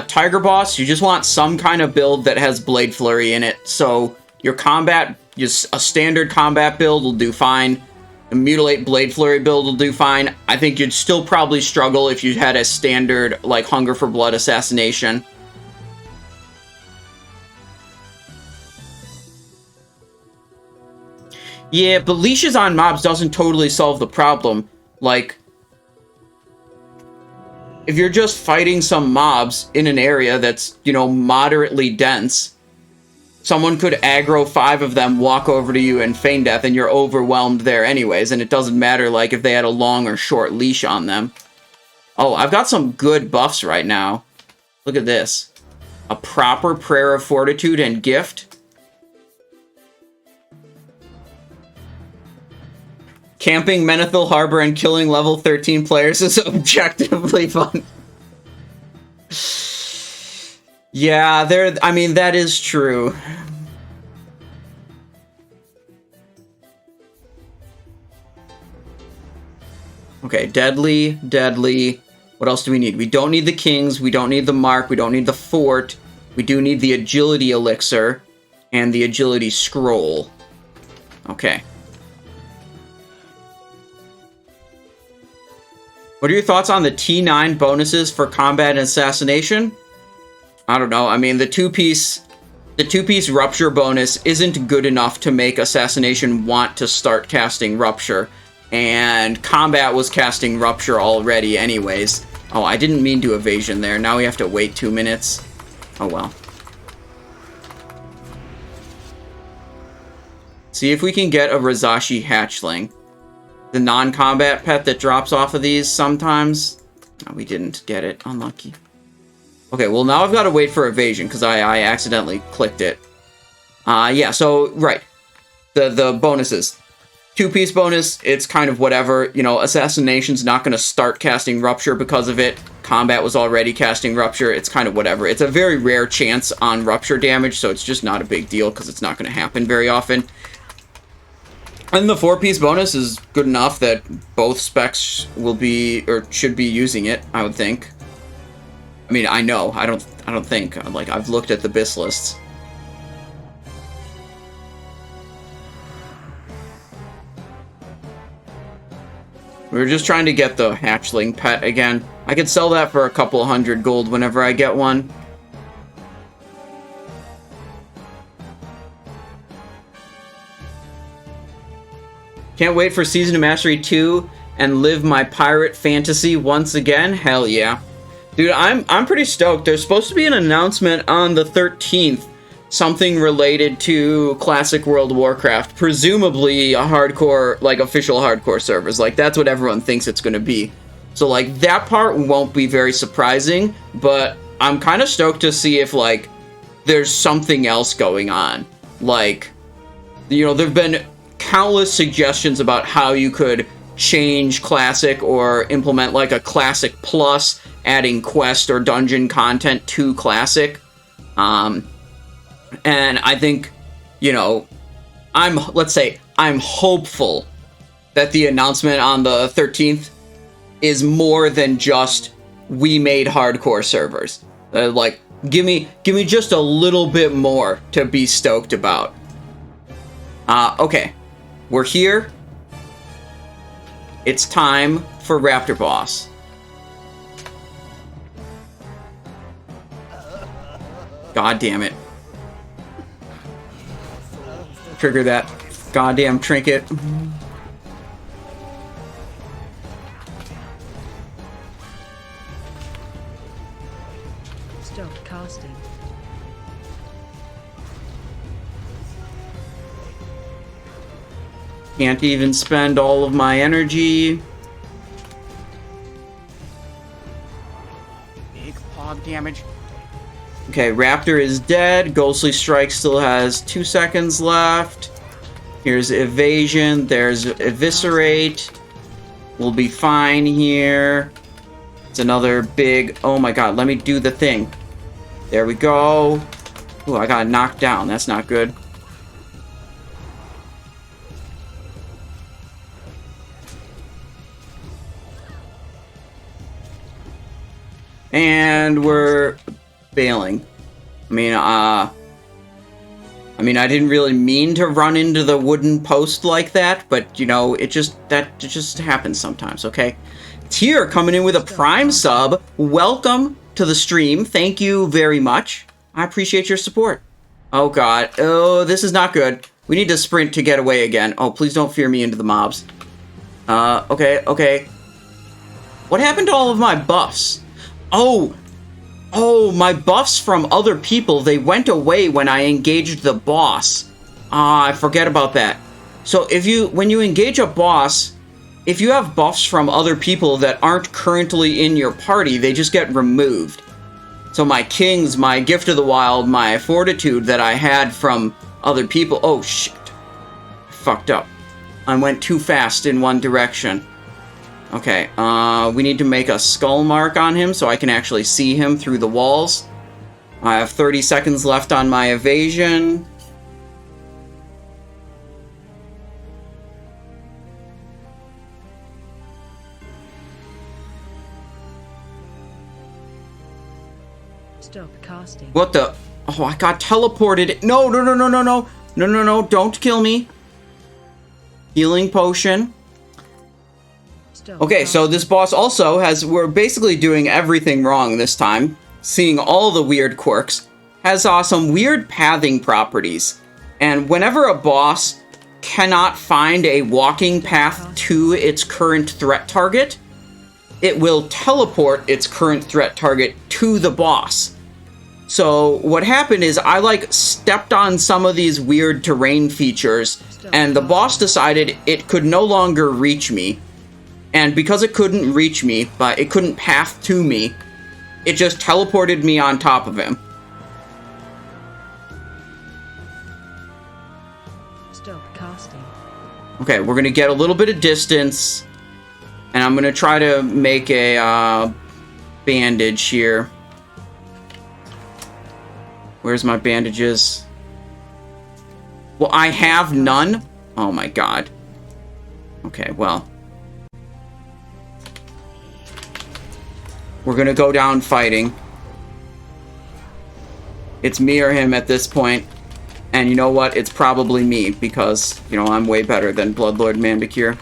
Tiger boss, you just want some kind of build that has Blade Flurry in it. So... your combat, just a standard combat build will do fine. A Mutilate Blade Flurry build will do fine. I think you'd still probably struggle if you had a standard, like, Hunger for Blood Assassination. Yeah, but leashes on mobs doesn't totally solve the problem. Like, if you're just fighting some mobs in an area that's, you know, moderately dense... someone could aggro 5 of them, walk over to you, and feign death, and you're overwhelmed there anyways, and it doesn't matter, like, if they had a long or short leash on them. Oh, I've got some good buffs right now. Look at this. A proper Prayer of Fortitude and Gift. Camping Menethil Harbor and killing level 13 players is objectively fun. Yeah, I mean, that is true. Okay, deadly, deadly. What else do we need? We don't need the kings, we don't need the mark, we don't need the fort. We do need the agility elixir and the agility scroll. Okay. What are your thoughts on the T9 bonuses for combat and assassination? I don't know. I mean, the two-piece Rupture bonus isn't good enough to make Assassination want to start casting Rupture. And Combat was casting Rupture already anyways. Oh, I didn't mean to evasion there. Now we have to wait 2 minutes. Oh, well. See if we can get a Razzashi hatchling. The non-combat pet that drops off of these sometimes. Oh, we didn't get it. Unlucky. Okay, well, now I've got to wait for evasion, because I accidentally clicked it. Yeah, so, right. The bonuses. Two-piece bonus, it's kind of whatever. You know, Assassination's not going to start casting Rupture because of it. Combat was already casting Rupture. It's kind of whatever. It's a very rare chance on Rupture damage, so it's just not a big deal, because it's not going to happen very often. And the 4-piece bonus is good enough that both specs will be, or should be using it, I would think. I mean, I know. I don't think. Like, I've looked at the BIS lists. We were just trying to get the hatchling pet again. I could sell that for a couple $100 gold whenever I get one. Can't wait for Season of Mastery 2 and live my pirate fantasy once again. Hell yeah. Dude, I'm pretty stoked. There's supposed to be an announcement on the 13th. Something related to Classic World of Warcraft. Presumably a hardcore, like official hardcore servers. Like, that's what everyone thinks it's going to be. So, like, that part won't be very surprising. But I'm kind of stoked to see if, like, there's something else going on. Like, you know, there have been countless suggestions about how you could change Classic or implement like a Classic Plus, adding quest or dungeon content to Classic. And I think, you know, let's say I'm hopeful that the announcement on the 13th is more than just we made hardcore servers. Like, give me just a little bit more to be stoked about. Okay. We're here. It's time for Raptor Boss. God damn it. Trigger that goddamn trinket. Stop casting. Can't even spend all of my energy. Big hog damage. Okay, Raptor is dead. Ghostly Strike still has 2 seconds left. Here's Evasion. There's Eviscerate. We'll be fine here. It's another big... Oh my god, let me do the thing. There we go. Ooh, I got knocked down. That's not good. And we're bailing. I mean, I didn't really mean to run into the wooden post like that, but, you know, it just happens sometimes, okay? Tier coming in with a Prime sub. Welcome to the stream. Thank you very much. I appreciate your support. Oh, God. Oh, this is not good. We need to sprint to get away again. Oh, please don't fear me into the mobs. Okay. What happened to all of my buffs? Oh, my buffs from other people, they went away when I engaged the boss. I forget about that. So when you engage a boss, if you have buffs from other people that aren't currently in your party, they just get removed. So my Kings, my Gift of the Wild, my Fortitude that I had from other people... Oh, shit. Fucked up. I went too fast in one direction. Okay, we need to make a skull mark on him so I can actually see him through the walls. I have 30 seconds left on my evasion. Stop casting. What the? Oh, I got teleported. No, don't kill me. Healing potion. Okay, so this boss also we're basically doing everything wrong this time. Seeing all the weird quirks. Has some weird pathing properties. And whenever a boss cannot find a walking path to its current threat target, it will teleport its current threat target to the boss. So what happened is I stepped on some of these weird terrain features, and the boss decided it could no longer reach me. And because it couldn't reach me, but it couldn't path to me, it just teleported me on top of him. Stop casting. Okay, we're gonna get a little bit of distance, and I'm gonna try to make a bandage here. Where's my bandages? Well, I have none. Oh my god. Okay, well. We're gonna go down fighting. It's me or him at this point. And you know what? It's probably me, because, you know, I'm way better than Bloodlord Mandokir.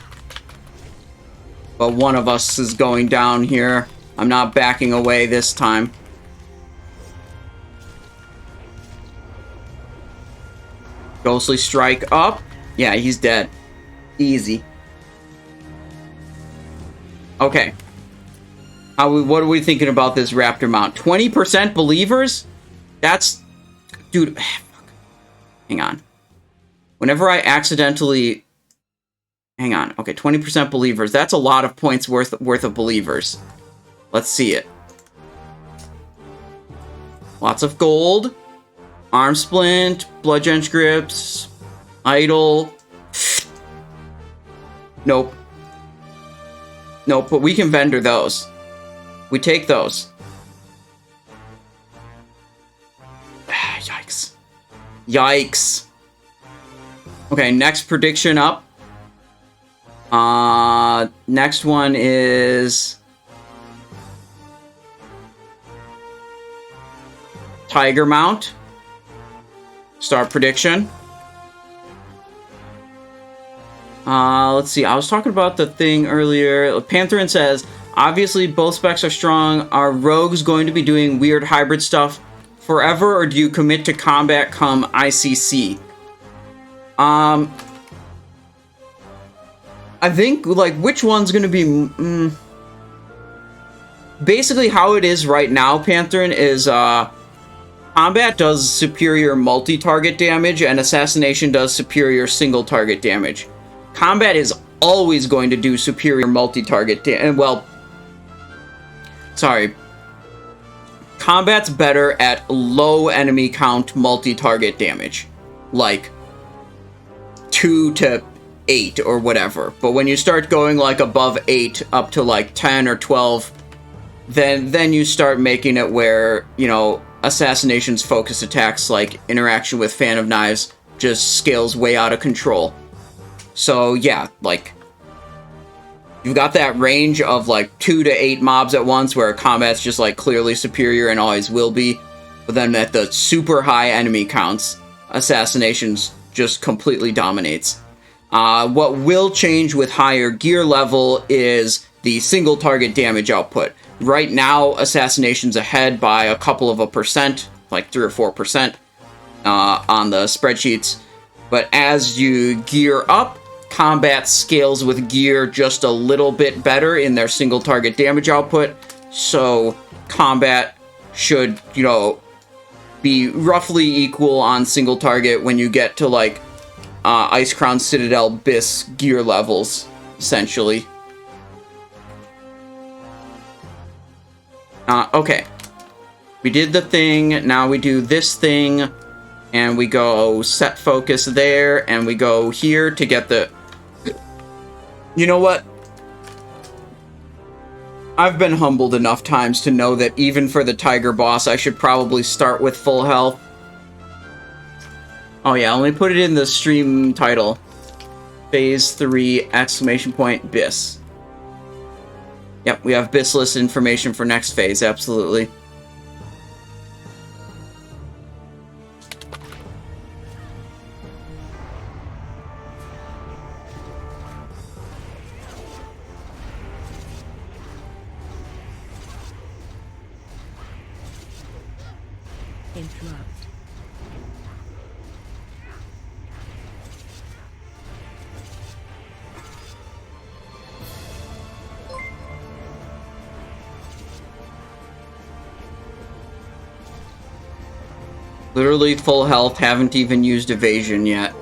But one of us is going down here. I'm not backing away this time. Ghostly Strike up. Yeah, he's dead. Easy. Okay. What are we thinking about this Raptor mount? 20% believers? That's... Dude... Hang on. Whenever I accidentally... Hang on. Okay, 20% believers. That's a lot of points worth of believers. Let's see it. Lots of gold. Arm Splint. Bloodgench Grips. Idol. Nope. Nope, but we can vendor those. We take those. Yikes. Yikes. Okay, next prediction up. Next one is... Tiger Mount. Start prediction. Let's see. I was talking about the thing earlier. Pantherin says, obviously both specs are strong. Are rogues going to be doing weird hybrid stuff forever, or do you commit to combat come ICC? I think, like, which one's going to be... Basically, how it is right now, Pantherin, is, combat does superior multi-target damage, and Assassination does superior single-target damage. Combat is always going to do superior multi-target damage. Well, sorry. Combat's better at low enemy count multi-target damage. Like, 2 to 8 or whatever. But when you start going, like, above 8 up to, like, 10 or 12, then you start making it where, you know, Assassination's focus attacks, like interaction with Fan of Knives, just scales way out of control. So, yeah, like, you've got that range of, like, 2 to 8 mobs at once, where combat's just, like, clearly superior and always will be. But then at the super high enemy counts, Assassinations just completely dominates. What will change with higher gear level is the single target damage output. Right now, Assassination's ahead by a couple of %, like 3 or 4%, on the spreadsheets. But as you gear up, combat scales with gear just a little bit better in their single target damage output. So combat should, you know, be roughly equal on single target when you get to, like, Ice Crown Citadel Bis gear levels, essentially. Okay. We did the thing, now we do this thing, and we go set focus there, and we go here to get the... You know what? I've been humbled enough times to know that even for the Tiger boss, I should probably start with full health. Oh yeah, let me put it in the stream title. Phase 3, exclamation point, Bis. Yep, we have Bis list information for next phase, absolutely. Interrupt. Literally full health, haven't even used evasion yet.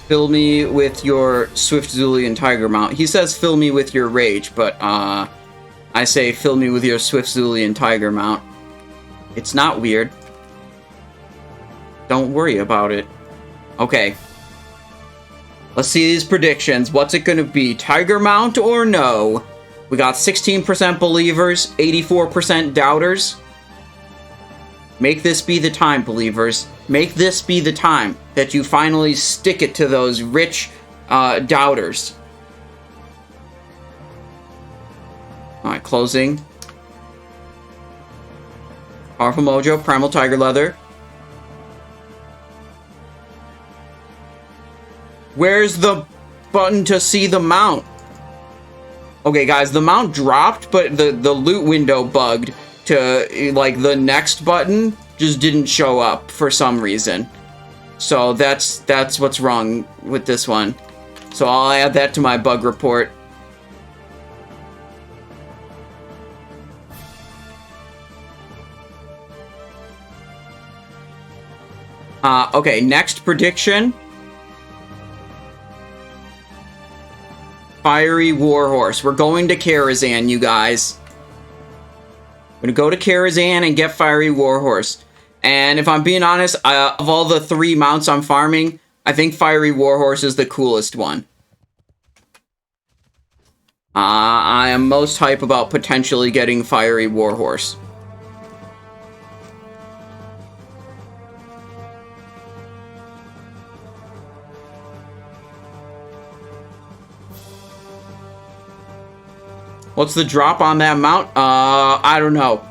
Fill me with your Swift Zulian Tiger Mount. He says fill me with your rage, but I say fill me with your Swift Zulian Tiger Mount. It's not weird. Don't worry about it. Okay. Let's see these predictions. What's it gonna be? Tiger Mount or no? We got 16% believers, 84% doubters. Make this be the time, believers. Make this be the time that you finally stick it to those rich doubters. Alright, closing. Powerful Mojo, Primal Tiger Leather. Where's the button to see the mount? Okay, guys, the mount dropped, but the loot window bugged to, like, the next button just didn't show up for some reason. So that's what's wrong with this one. So I'll add that to my bug report. Okay, next prediction. Fiery Warhorse. We're going to Karazhan, you guys. We're gonna go to Karazhan and get Fiery Warhorse. And if I'm being honest, of all the 3 mounts I'm farming, I think Fiery Warhorse is the coolest one. I am most hype about potentially getting Fiery Warhorse. What's the drop on that mount? I don't know.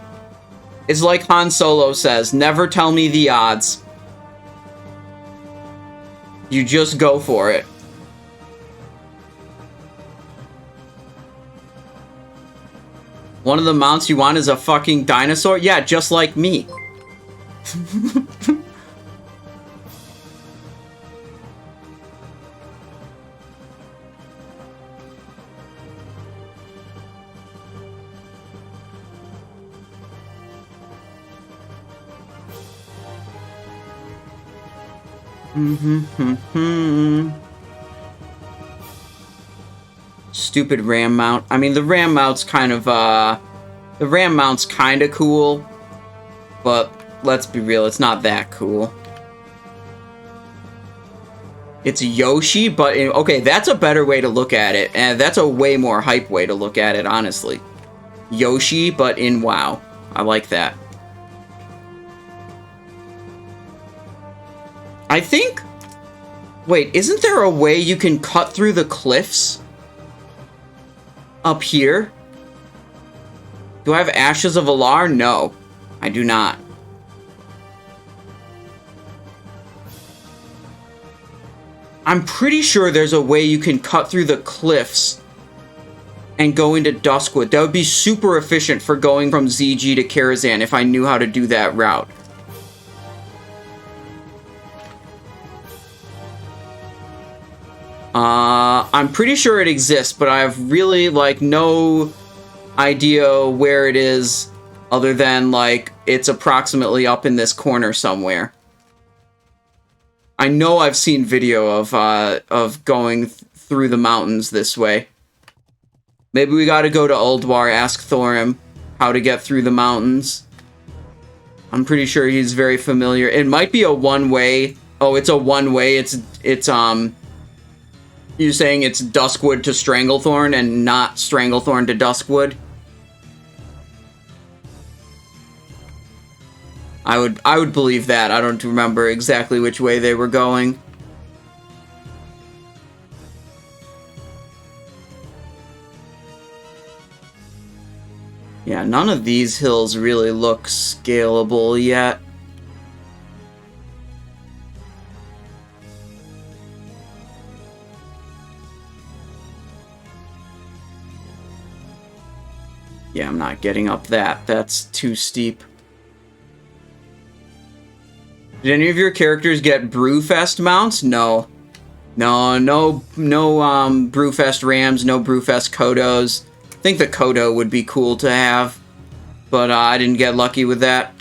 It's like Han Solo says, never tell me the odds. You just go for it. One of the mounts you want is a fucking dinosaur? Yeah, just like me. Stupid ram mount. I mean, the ram mount's kind of, cool, but let's be real, it's not that cool. It's Yoshi, but, okay, that's a better way to look at it, and that's a way more hype way to look at it, honestly. Yoshi, but in WoW. I like that. I think... Wait, isn't there a way you can cut through the cliffs? Up here? Do I have Ashes of Alar? No, I do not. I'm pretty sure there's a way you can cut through the cliffs and go into Duskwood. That would be super efficient for going from ZG to Karazhan if I knew how to do that route. I'm pretty sure it exists, but I have really, like, no idea where it is other than, like, it's approximately up in this corner somewhere. I know I've seen video of going through the mountains this way. Maybe we gotta go to Ulduar, ask Thorim how to get through the mountains. I'm pretty sure he's very familiar. It might be a one-way. Oh, it's a one-way. It's you saying it's Duskwood to Stranglethorn and not Stranglethorn to Duskwood? I would believe that. I don't remember exactly which way they were going. Yeah, none of these hills really look scalable yet. Yeah, I'm not getting up that. That's too steep. Did any of your characters get Brewfest mounts? No. No Brewfest Rams, no Brewfest Kodos. I think the Kodo would be cool to have, but I didn't get lucky with that.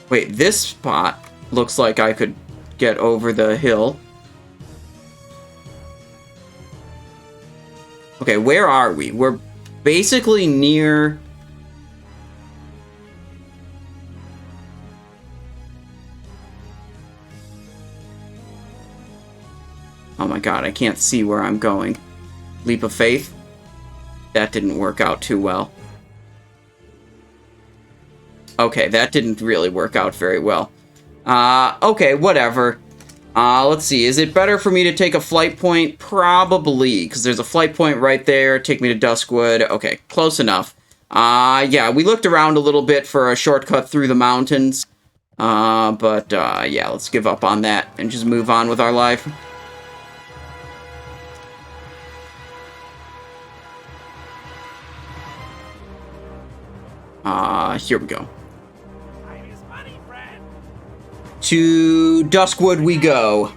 Wait, this spot looks like I could get over the hill. Okay, where are we? We're basically near... Oh my god, I can't see where I'm going. Leap of faith? That didn't work out too well. Okay, that didn't really work out very well. Okay, whatever. Let's see. Is it better for me to take a flight point? Probably, because there's a flight point right there. Take me to Duskwood. Okay, close enough. Yeah, we looked around a little bit for a shortcut through the mountains. But yeah, let's give up on that and just move on with our life. Here we go. To Duskwood we go.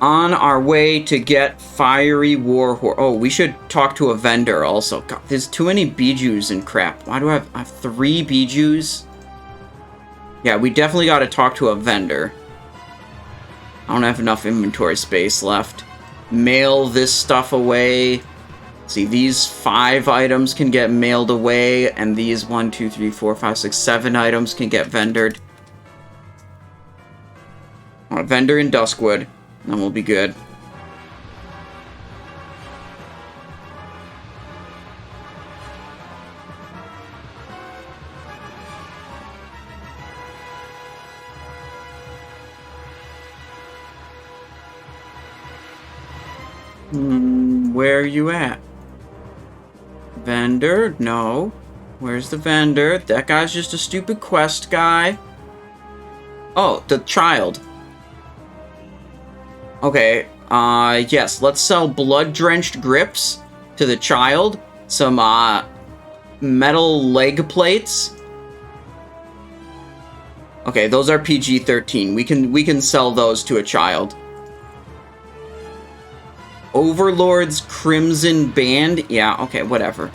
On our way to get Fiery Warhorse. Oh, we should talk to a vendor also. God, there's too many Bijous and crap. Why do I have 3 Bijous? Yeah, we definitely got to talk to a vendor. I don't have enough inventory space left. Mail this stuff away. See, these 5 items can get mailed away, and these 1, 2, 3, 4, 5, 6, 7 items can get vendored. A vendor in Duskwood, and we'll be good. Where are you at? Vendor? No. Where's the vendor? That guy's just a stupid quest guy. Oh, the child. Okay, yes, let's sell blood-drenched grips to the child. Some, metal leg plates. Okay, those are PG-13. We can sell those to a child. Overlord's Crimson Band? Yeah, okay, whatever.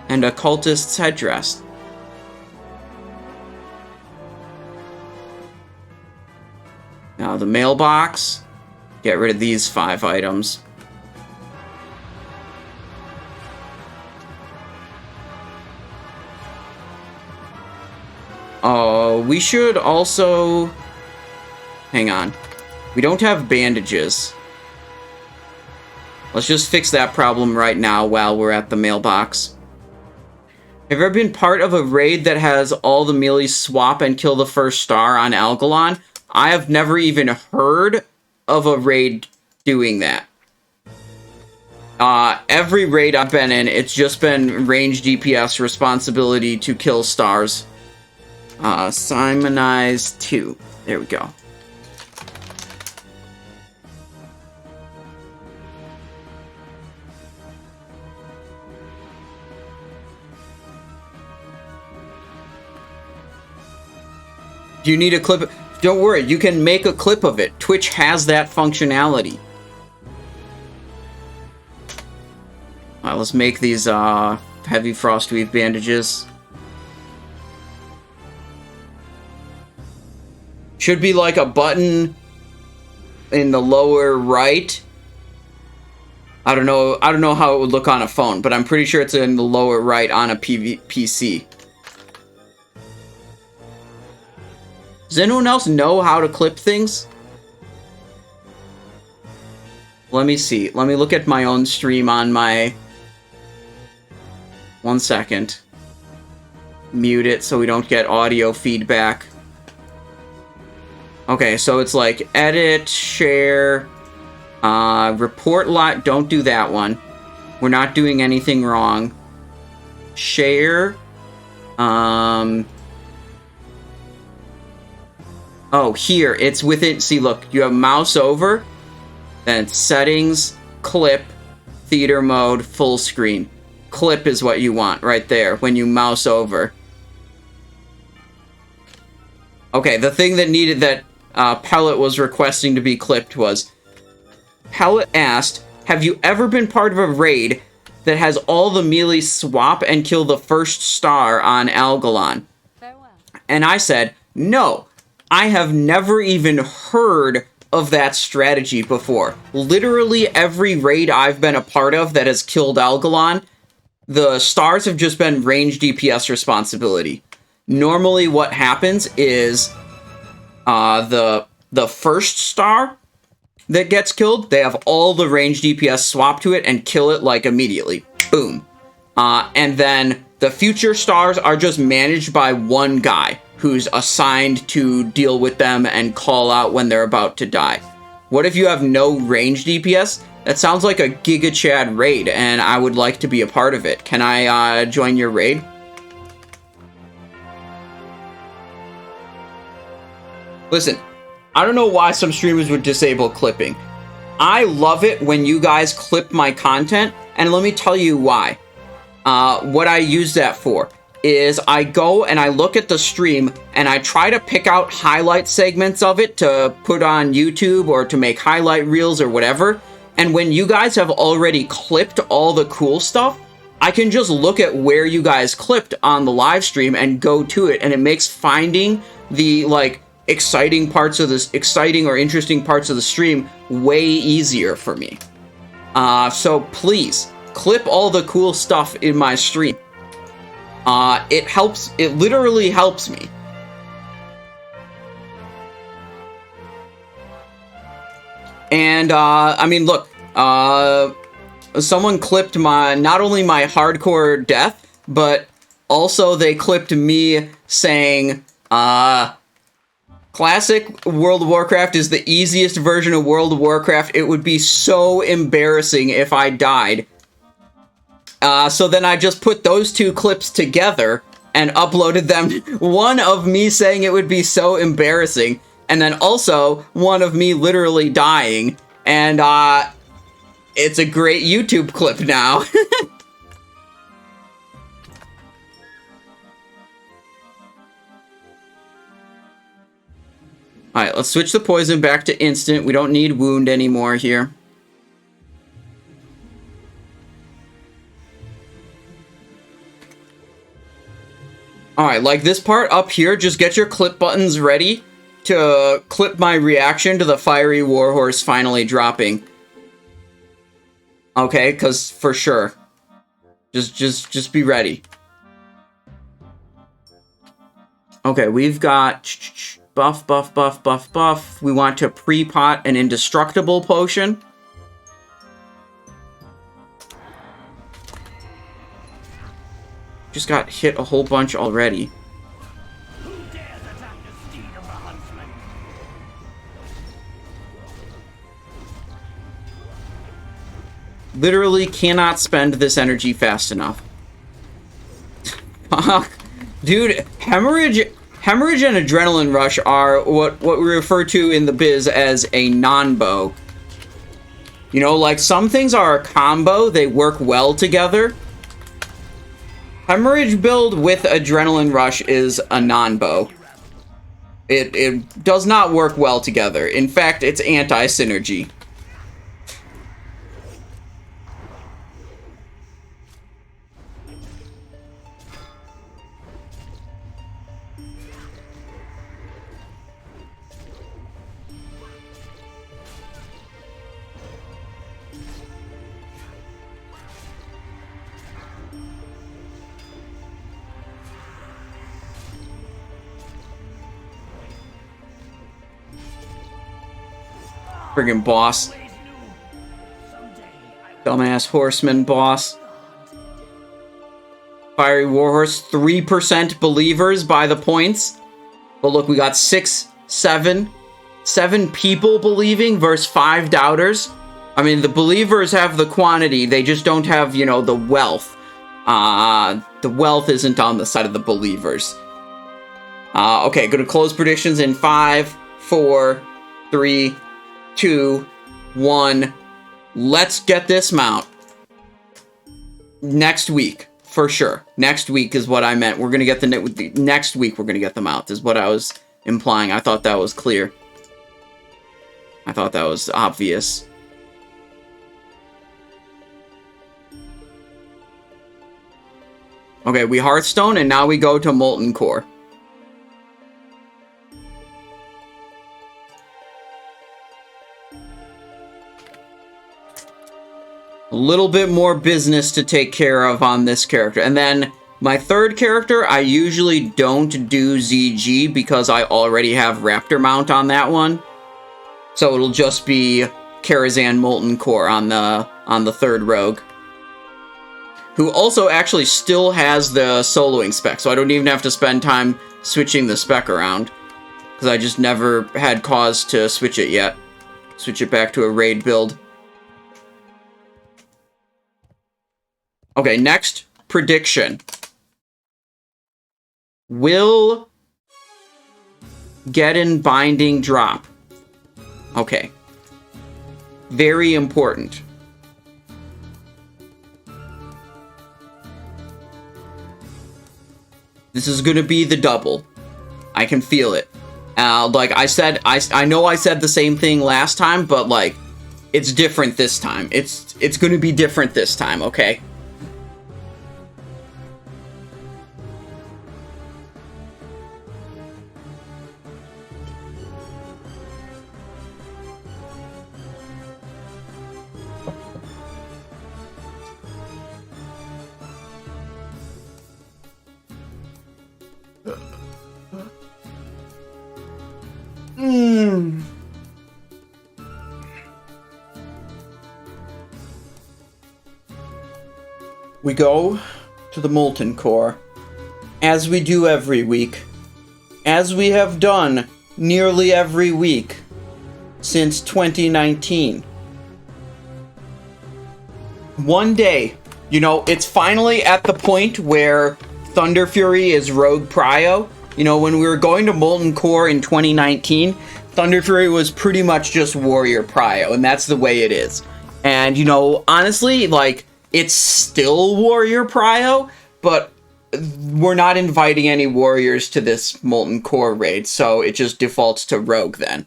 And a cultist's headdress. Now the mailbox. Get rid of these 5 items. Oh, we should also... Hang on. We don't have bandages. Let's just fix that problem right now while we're at the mailbox. Have you ever been part of a raid that has all the melee swap and kill the first star on Algalon? I have never even heard of a raid doing that. Every raid I've been in, it's just been range DPS responsibility to kill stars. Simonize 2. There we go. Do you need a clip? Don't worry, you can make a clip of it. Twitch has that functionality. Alright, let's make these heavy frostweave bandages. Should be like a button in the lower right. I don't know how it would look on a phone, but I'm pretty sure it's in the lower right on a PC. Does anyone else know how to clip things? Let me see. Let me look at my own stream on my... 1 second. Mute it so we don't get audio feedback. Okay, so it's like edit, share, report live. Don't do that one. We're not doing anything wrong. Share. Oh, here, it's within, see, look, you have mouse over, then it's settings, clip, theater mode, full screen. Clip is what you want right there when you mouse over. Okay, the thing that needed that Pellet was requesting to be clipped was, Pellet asked, have you ever been part of a raid that has all the melee swap and kill the first star on Algalon? And I said, no, I have never even heard of that strategy before. Literally every raid I've been a part of that has killed Algalon, the stars have just been range DPS responsibility. Normally what happens is the first star that gets killed, they have all the range DPS swap to it and kill it like immediately. Boom. And then the future stars are just managed by one guy who's assigned to deal with them and call out when they're about to die. What if you have no range DPS? That sounds like a Giga Chad raid, and I would like to be a part of it. Can I join your raid? Listen, I don't know why some streamers would disable clipping. I love it when you guys clip my content, and let me tell you why. What I use that for is I go and I look at the stream and I try to pick out highlight segments of it to put on YouTube or to make highlight reels or whatever. And when you guys have already clipped all the cool stuff, I can just look at where you guys clipped on the live stream and go to it. And it makes finding the, like, exciting or interesting parts of the stream way easier for me. So please, clip all the cool stuff in my stream. It helps, it literally helps me. And, I mean, look, someone clipped not only my hardcore death, but also they clipped me saying, Classic World of Warcraft is the easiest version of World of Warcraft. It would be so embarrassing if I died. So then I just put those two clips together and uploaded them. One of me saying it would be so embarrassing, and then also one of me literally dying. And it's a great YouTube clip now. Alright, let's switch the poison back to instant. We don't need wound anymore here. Alright, like this part up here, just get your clip buttons ready to clip my reaction to the fiery Warhorse finally dropping. Okay, because for sure. Just be ready. Okay, we've got buff, buff, buff, buff, buff. We want to pre-pot an indestructible potion. Just got hit a whole bunch already. Who dares attack the steed of the Huntsman? Literally cannot spend this energy fast enough. Fuck. Dude, hemorrhage and adrenaline rush are what we refer to in the biz as a non-bow. You know, like some things are a combo, they work well together. Hemorrhage build with adrenaline rush is a non-bow. It does not work well together. In fact, it's anti-synergy. Friggin' boss. Dumbass horseman boss. Fiery Warhorse, 3% believers by the points. But look, we got 7 people believing versus 5 doubters. I mean, the believers have the quantity, they just don't have, you know, the wealth. The wealth isn't on the side of the believers. Okay, go to close predictions in 5, 4, 3, 2, 1. Let's get this mount. Next week, for sure. Next week is what I meant. We're gonna get next week we're gonna get the mount, is what I was implying. I thought that was clear. I thought that was obvious. Okay, we Hearthstone, and now we go to Molten Core. A little bit more business to take care of on this character. And then my third character, I usually don't do ZG because I already have Raptor mount on that one. So it'll just be Karazhan Molten Core on the third rogue. Who also actually still has the soloing spec, so I don't even have to spend time switching the spec around. Because I just never had cause to switch it yet. Switch it back to a raid build. Okay, next prediction. Will Geddon binding drop? Okay. Very important. This is gonna be the double. I can feel it. Like I said, I know I said the same thing last time, but like, it's different this time. It's gonna be different this time, okay? We go to the Molten Core, as we do every week, as we have done nearly every week since 2019. One day, you know, it's finally at the point where Thunderfury is Rogue Prio. You know, when we were going to Molten Core in 2019, Thunderfury was pretty much just Warrior Prio, and that's the way it is. And, you know, honestly, like, it's still Warrior Prio, but we're not inviting any warriors to this Molten Core raid, so it just defaults to Rogue then.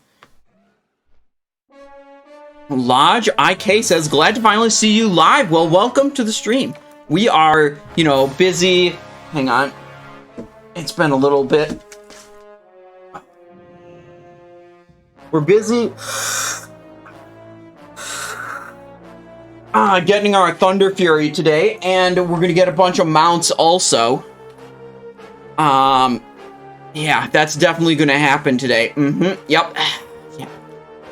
Lodge IK says, glad to finally see you live. Well, welcome to the stream. We are, you know, busy. Hang on. It's been a little bit. We're busy getting our Thunderfury today, and we're gonna get a bunch of mounts also. Yeah, that's definitely gonna happen today. Yep. Yeah.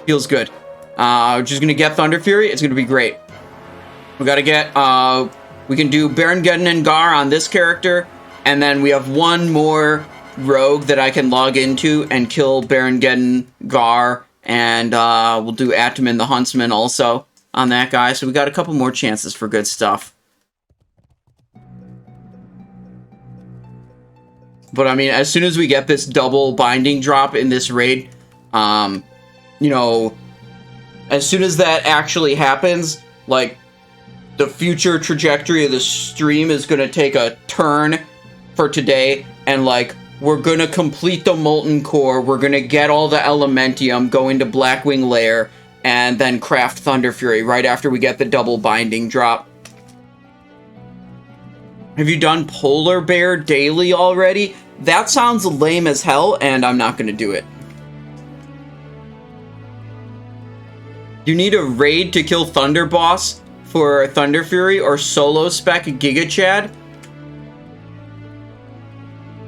Feels good. We're just gonna get Thunderfury. It's gonna be great. We gotta get, we can do Baron Geddon and Garr on this character, and then we have one more rogue that I can log into and kill Baron Geddon, Garr, and we'll do Attumen the Huntsman also on that guy. So we got a couple more chances for good stuff. But I mean, as soon as we get this double binding drop in this raid, you know, as soon as that actually happens, like, the future trajectory of the stream is going to take a turn for today, and, like, we're going to complete the Molten Core, we're going to get all the Elementium, go into Blackwing Lair, and then craft Thunderfury right after we get the double binding drop. Have you done Polar Bear daily already? That sounds lame as hell, and I'm not going to do it. You need a raid to kill Thunder Boss for Thunderfury or solo spec Giga Chad?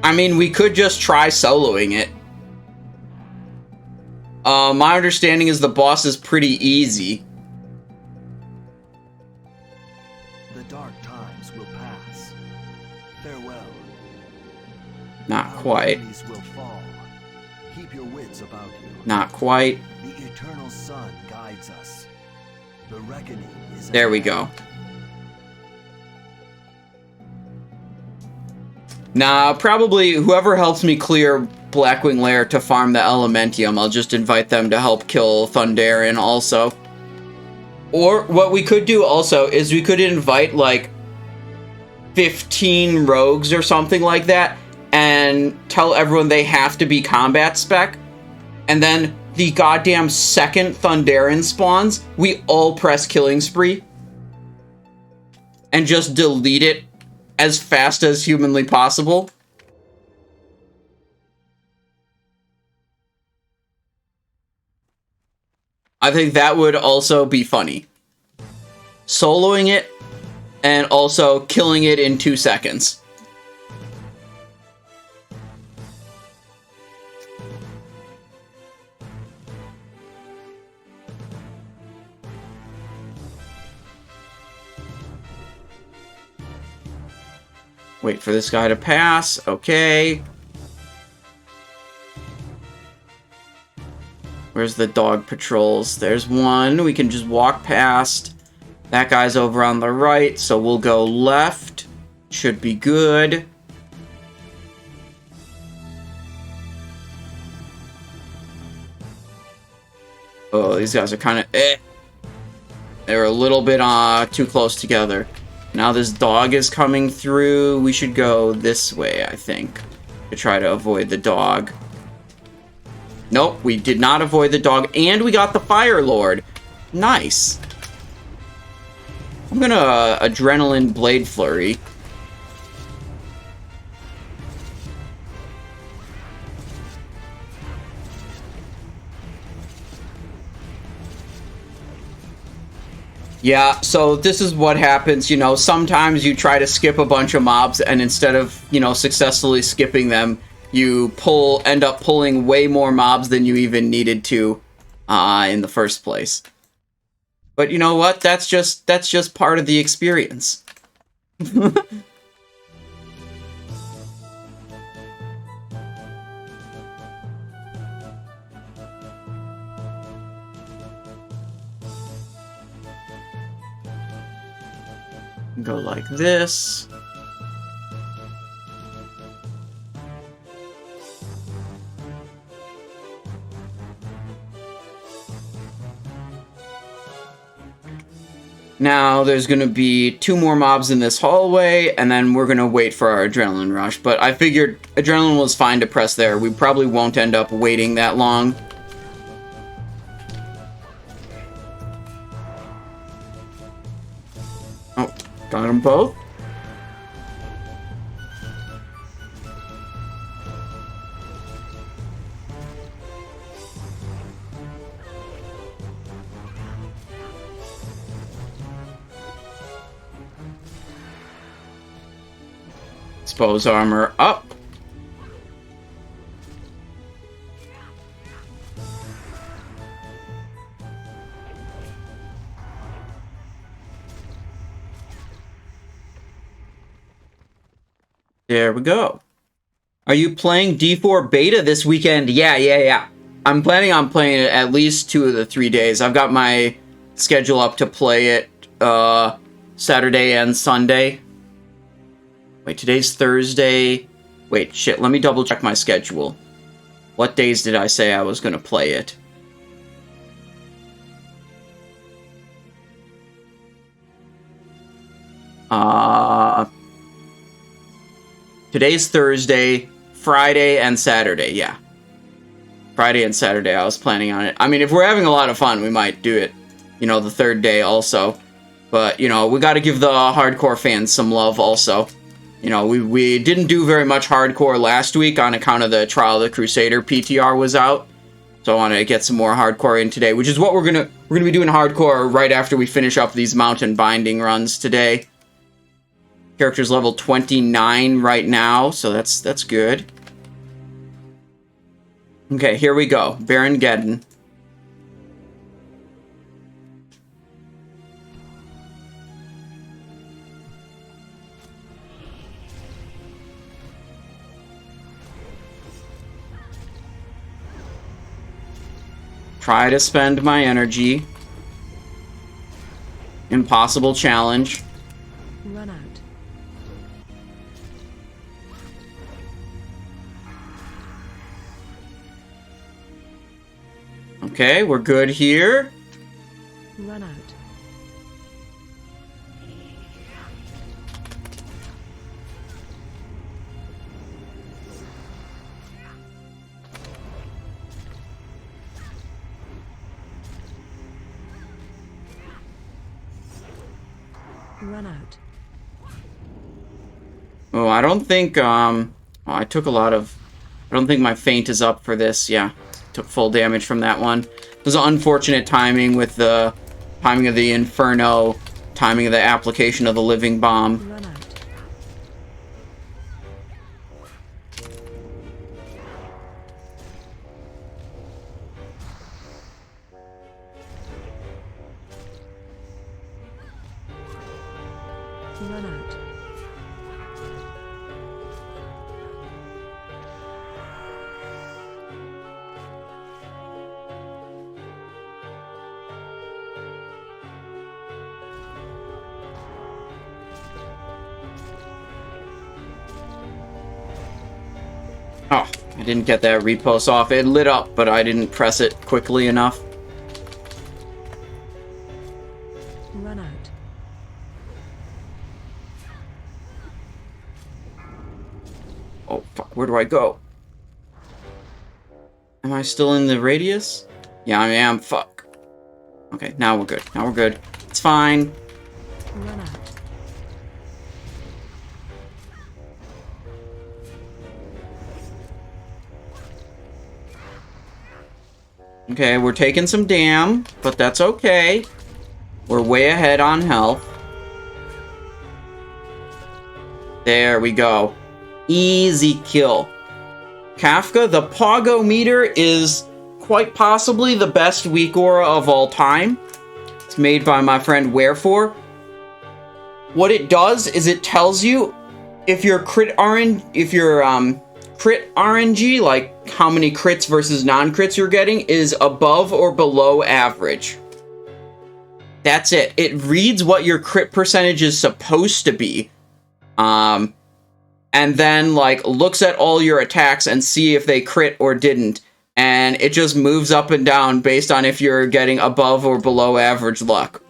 I mean, we could just try soloing it. My understanding is the boss is pretty easy. The dark times will pass. Farewell. Not quite. Enemies will fall. Keep your wits about you. Not quite. The eternal sun guides us. The reckoning is There we ahead. go. Nah, probably whoever helps me clear Blackwing Lair to farm the Elementium, I'll just invite them to help kill Thunderen also. Or what we could do also is we could invite like 15 rogues or something like that and tell everyone they have to be combat spec. And then the goddamn second Thunderen spawns, we all press Killing Spree. And just delete it as fast as humanly possible. I think that would also be funny. soloing it, and also killing it in 2 seconds. Wait for this guy to pass. Okay. Where's the dog patrols? There's one. We can just walk past. That guy's over on the right, so we'll go left. Should be good. Oh, these guys are kind of They're a little bit too close together. Now this dog is coming through. We should go this way, I think, to try to avoid the dog. Nope, we did not avoid the dog, and we got the Fire Lord. Nice. I'm gonna Adrenaline Blade Flurry. Yeah, so this is what happens, you know, sometimes you try to skip a bunch of mobs, and instead of, you know, successfully skipping them, you end up pulling way more mobs than you even needed to in the first place. But you know what? That's just part of the experience. Go like this. Now, there's going to be 2 more mobs in this hallway, and then we're going to wait for our Adrenaline Rush. But I figured Adrenaline was fine to press there. We probably won't end up waiting that long. Oh, got them both. Expose armor up. There we go. Are you playing D4 beta this weekend? Yeah. I'm planning on playing it at least 2 of the 3 days. I've got my schedule up to play it Saturday and Sunday. Wait, today's Thursday. Wait, shit, let me double check my schedule. What days did I say I was going to play it? Today's Thursday, Friday, and Saturday, yeah. Friday and Saturday, I was planning on it. I mean, if we're having a lot of fun, we might do it, you know, the 3rd day also. But, you know, we got to give the hardcore fans some love also. You know, we didn't do very much hardcore last week on account of the Trial of the Crusader PTR was out. So I want to get some more hardcore in today, which is what we're gonna be doing hardcore right after we finish up these mountain binding runs today. Character's level 29 right now, so that's good. Okay, here we go. Baron Geddon. Try to spend my energy. Impossible challenge. Run out. Okay, we're good here. Run out. Run out. Oh, I don't think, I took a lot of... I don't think my feint is up for this. Yeah, took full damage from that one. It was unfortunate timing with the timing of the Inferno Timing of the application of the living bomb. Run out. Run out. Oh, I didn't get that repost off. It lit up, but I didn't press it quickly enough. Run out. Oh, fuck, where do I go? Am I still in the radius? Yeah, I am. Fuck. Okay, now we're good. Now we're good. It's fine. Run out. Okay, we're taking some damn, but that's okay. We're way ahead on health. There we go. Easy kill. Kafka, the Pogo meter is quite possibly the best weak aura of all time. It's made by my friend Wherefore. What it does is it tells you if your crit RNG, like how many crits versus non-crits you're getting, is above or below average. That's it. It reads what your crit percentage is supposed to be. And then, like, looks at all your attacks and see if they crit or didn't. And it just moves up and down based on if you're getting above or below average luck.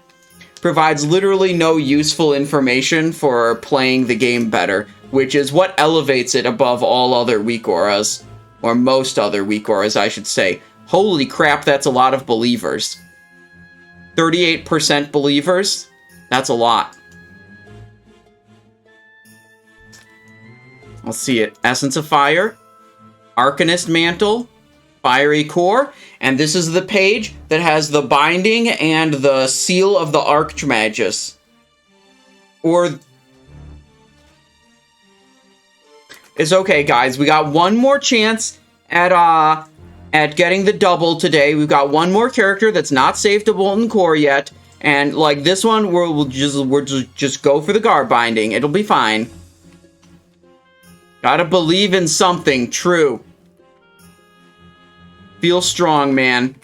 Provides literally no useful information for playing the game better, which is what elevates it above all other weak auras. Or most other weak auras, I should say. Holy crap, that's a lot of believers. 38% believers? That's a lot. Let's see it. Essence of Fire, Arcanist Mantle, Fiery Core, and this is the page that has the binding and the seal of the Archmagus. Or... It's okay, guys. We got one more chance at getting the double today. We've got one more character that's not saved to Molten Core yet, and like this one, we'll just go for the Garr binding. It'll be fine. Gotta believe in something. True. Feel strong, man.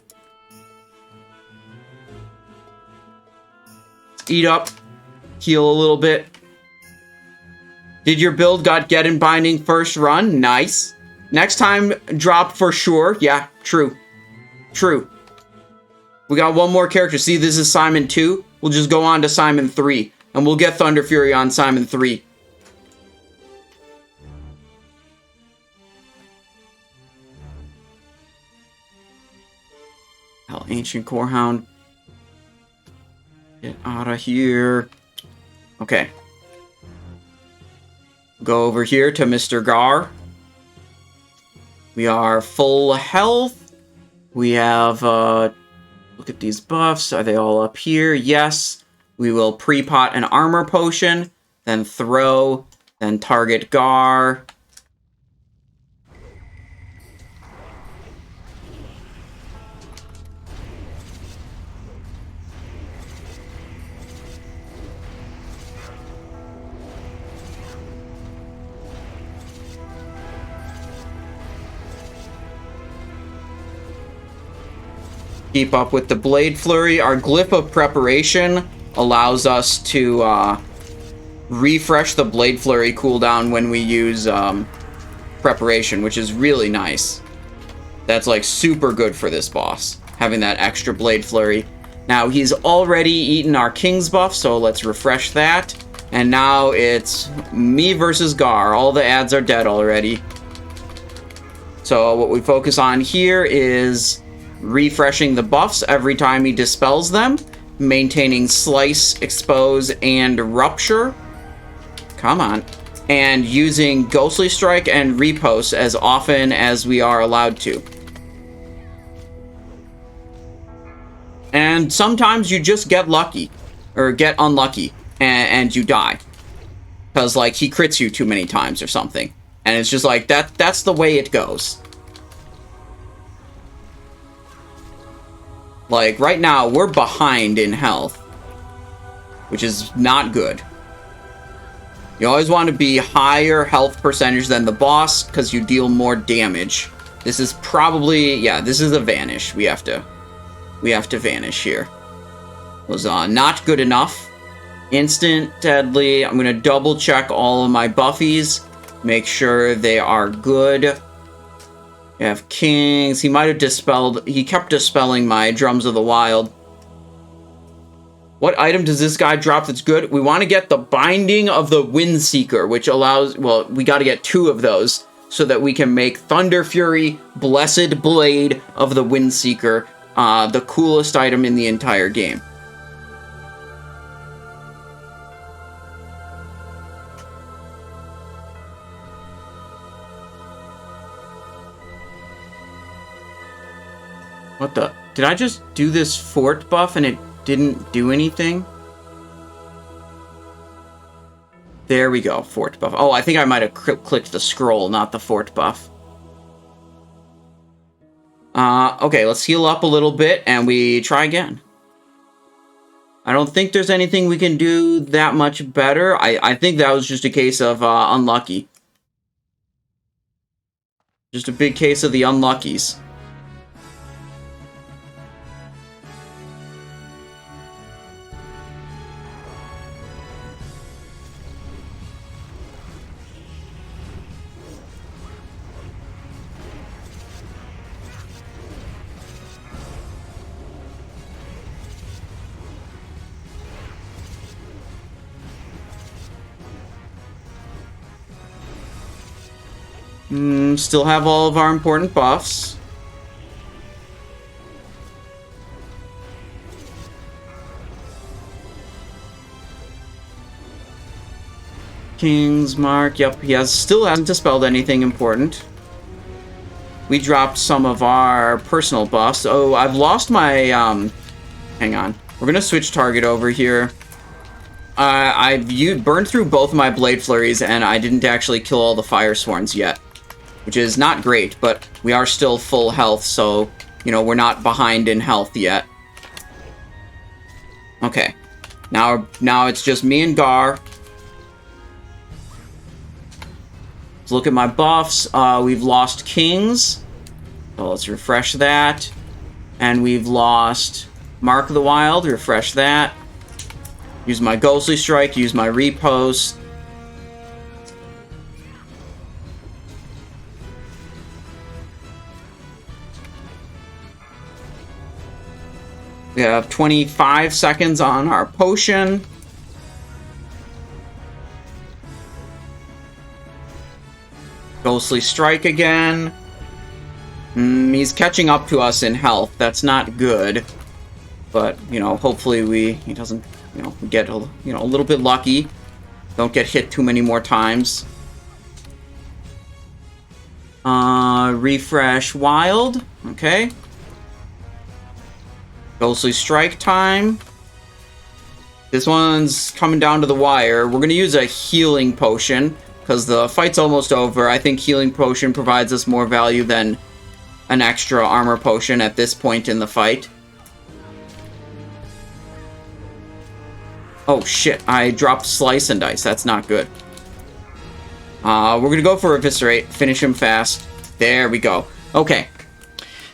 Eat up. Heal a little bit. Did your build got Geddon binding first run? Nice. Next time, drop for sure. Yeah, true. True. We got one more character. See, this is Simon 2. We'll just go on to Simon 3. And we'll get Thunderfury on Simon 3. Hell, Ancient Corehound. Get out of here. Okay. Go over here to Mr. Garr. We are full health. We have, look at these buffs. Are they all up here? Yes. We will pre-pot an armor potion, then throw, then target Garr. Keep up with the Blade Flurry. Our Glyph of Preparation allows us to refresh the Blade Flurry cooldown when we use Preparation, which is really nice. That's like super good for this boss, having that extra Blade Flurry. Now he's already eaten our King's buff, so let's refresh that. And now it's me versus Garr. All the ads are dead already. So what we focus on here is refreshing the buffs every time he dispels them, maintaining Slice, Expose, and Rupture. Come on. And using Ghostly Strike and Repost as often as we are allowed to. And sometimes you just get lucky. or get unlucky and you die. Because, like, he crits you too many times or something. And it's just like, that's the way it goes. Like, right now, we're behind in health. Which is not good. You always want to be higher health percentage than the boss, because you deal more damage. This is probably, yeah, this is a vanish. We have to vanish here. Was not good enough. Instant deadly. I'm gonna double check all of my buffies. Make sure they are good. We have kings. He might have dispelled, he kept dispelling my Drums of the Wild. What item does this guy drop that's good? We want to get the Binding of the Windseeker, which allows, well, we got to get 2 of those so that we can make Thunderfury, Blessed Blade of the Windseeker, the coolest item in the entire game. What the? Did I just do this fort buff and it didn't do anything? There we go, fort buff. Oh, I think I might have clicked the scroll, not the fort buff. Okay, let's heal up a little bit and we try again. I don't think there's anything we can do that much better. I think that was just a case of unlucky. Just a big case of the unluckies. Still have all of our important buffs. King's Mark, yep, he still hasn't dispelled anything important. We dropped some of our personal buffs. Oh, I've lost my, hang on. We're gonna switch target over here. I've burned through both my Blade Flurries, and I didn't actually kill all the Fire Sworns yet. Which is not great, but we are still full health, so, you know, we're not behind in health yet. Okay. Now it's just me and Garr. Let's look at my buffs. We've lost Kings. So let's refresh that. And we've lost Mark of the Wild. Refresh that. Use my Ghostly Strike. Use my Repost. We have 25 seconds on our potion. Ghostly Strike again. He's catching up to us in health. That's not good. But, you know, hopefully he doesn't, you know, get, a little bit lucky. Don't get hit too many more times. Refresh Wild. Okay. Ghostly Strike time. This one's coming down to the wire. We're going to use a Healing Potion, because the fight's almost over. I think Healing Potion provides us more value than an extra Armor Potion at this point in the fight. Oh shit, I dropped Slice and Dice. That's not good. We're going to go for Eviscerate. Finish him fast. There we go. Okay.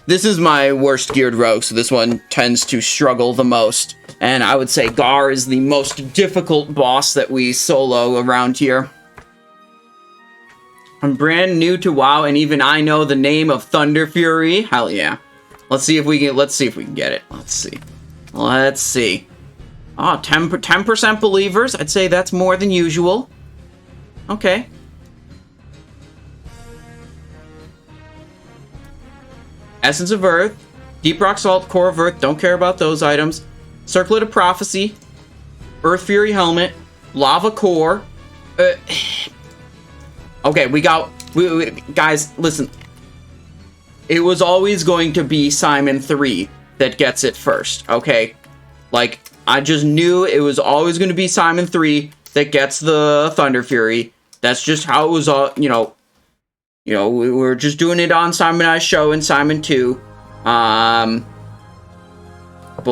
This is my worst geared rogue, so this one tends to struggle the most. And I would say Garr is the most difficult boss that we solo around here. I'm brand new to WoW, and even I know the name of Thunderfury. Hell yeah. Let's see if we can get it. Let's see. Oh, 10% believers. I'd say that's more than usual. Okay. Essence of Earth, Deep Rock Salt, Core of Earth, don't care about those items. Circlet of Prophecy, Earth Fury Helmet, Lava Core. Okay, guys, listen. It was always going to be Simon 3 that gets it first, okay? Like, I just knew it was always going to be Simon 3 that gets the Thunderfury. That's just how it was all, you know, we were just doing it on Simon I's show and Simon 2. But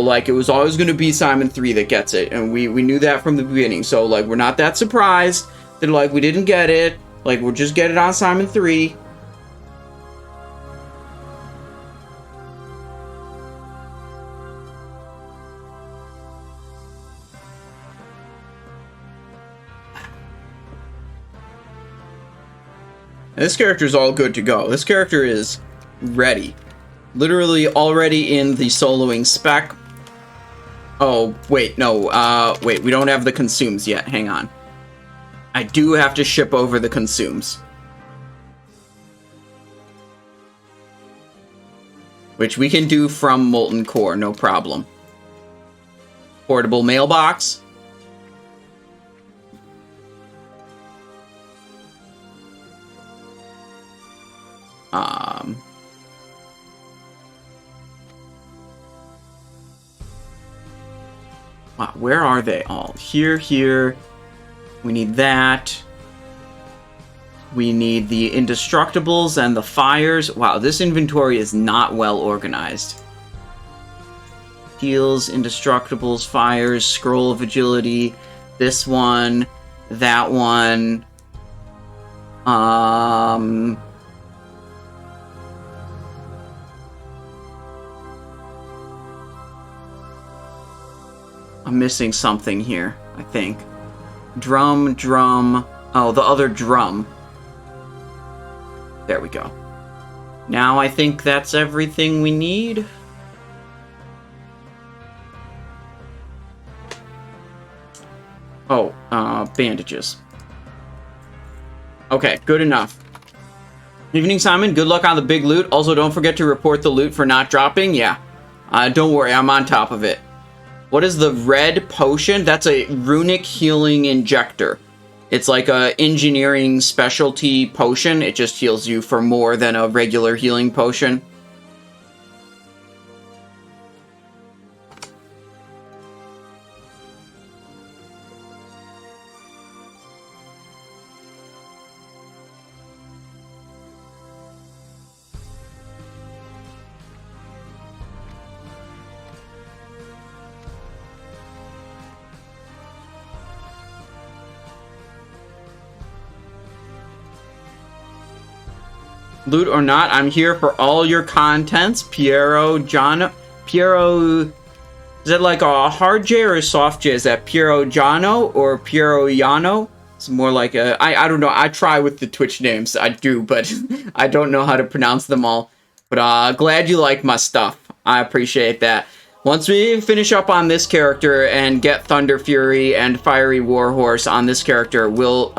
like, it was always going to be Simon 3 that gets it, and we knew that from the beginning. So like, we're not that surprised that like we didn't get it. Like, we'll just get it on Simon 3. This character is all good to go. This character is ready. Literally already in the soloing spec. Oh, wait, no, wait, we don't have the consumes yet. Hang on. I do have to ship over the consumes. Which we can do from Molten Core, no problem. Portable mailbox. Wow, where are they all? Here, here. We need that. We need the indestructibles and the fires. Wow, this inventory is not well organized. Heals, indestructibles, fires, scroll of agility. This one, that one. I'm missing something here, I think. Drum. Oh, the other drum. There we go. Now I think that's everything we need. Oh, bandages. Okay, good enough. Evening, Simon. Good luck on the big loot. Also, don't forget to report the loot for not dropping. Yeah. Don't worry, I'm on top of it. What is the red potion? That's a runic healing injector. It's like a engineering specialty potion. It just heals you for more than a regular healing potion. Loot or not, I'm here for all your contents. Piero, is it like a hard J or a soft J? Is that Piero Giano or Piero Yano? It's more like a, I don't know. I try with the Twitch names. I do, but I don't know how to pronounce them all. But glad you like my stuff. I appreciate that. Once we finish up on this character and get Thunderfury and Fiery Warhorse on this character, we'll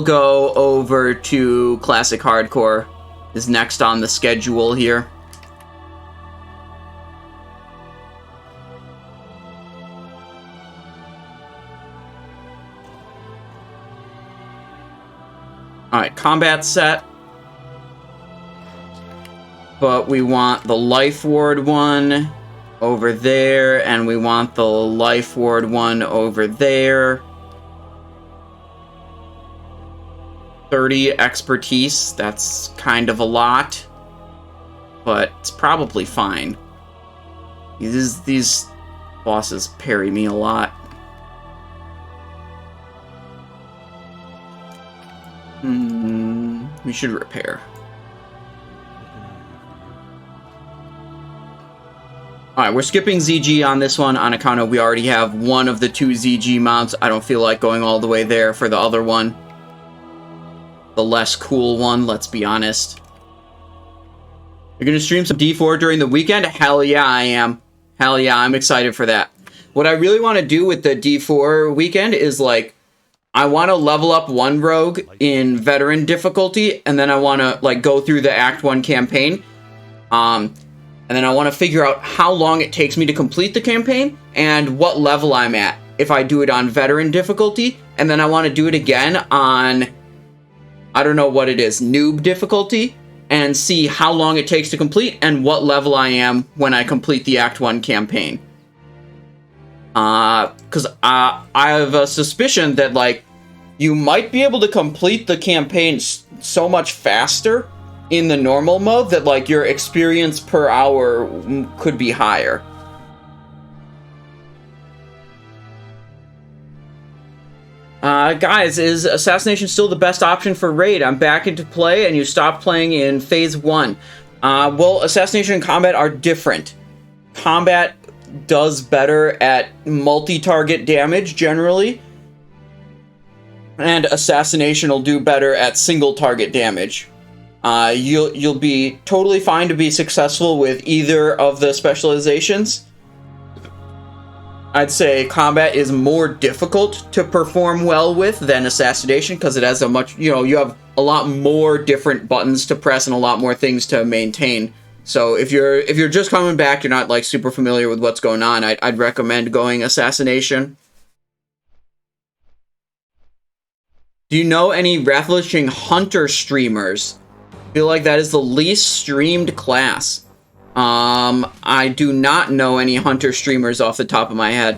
go over to Classic Hardcore, is next on the schedule here. Alright, combat set. But we want the Life Ward one over there, and we want the Life Ward one over there. 30 expertise, that's kind of a lot, but it's probably fine. These bosses parry me a lot. We should repair. Alright, we're skipping ZG on this one on account of we already have one of the 2 ZG mounts. I don't feel like going all the way there for the other one. The less cool one, let's be honest. You're gonna stream some D4 during the weekend? Hell yeah, I am. Hell yeah, I'm excited for that. What I really want to do with the D4 weekend is, like, I want to level up one rogue in veteran difficulty, and then I want to, like, go through the Act 1 campaign. And then I want to figure out how long it takes me to complete the campaign, and what level I'm at if I do it on veteran difficulty. And then I want to do it again on, I don't know what it is, noob difficulty, and see how long it takes to complete and what level I am when I complete the Act 1 campaign. Because I have a suspicion that, like, you might be able to complete the campaign so much faster in the normal mode that, like, your experience per hour could be higher. Guys, is Assassination still the best option for Raid? I'm back into play and you stopped playing in Phase 1. Well, Assassination and Combat are different. Combat does better at multi-target damage, generally. And Assassination will do better at single-target damage. You'll be totally fine to be successful with either of the specializations. I'd say Combat is more difficult to perform well with than Assassination, because it has a much, you have a lot more different buttons to press and a lot more things to maintain. So if you're just coming back, you're not like super familiar with what's going on, I'd recommend going Assassination. Do you know any Rathlishing Hunter streamers? I feel like that is the least streamed class. I do not know any Hunter streamers off the top of my head.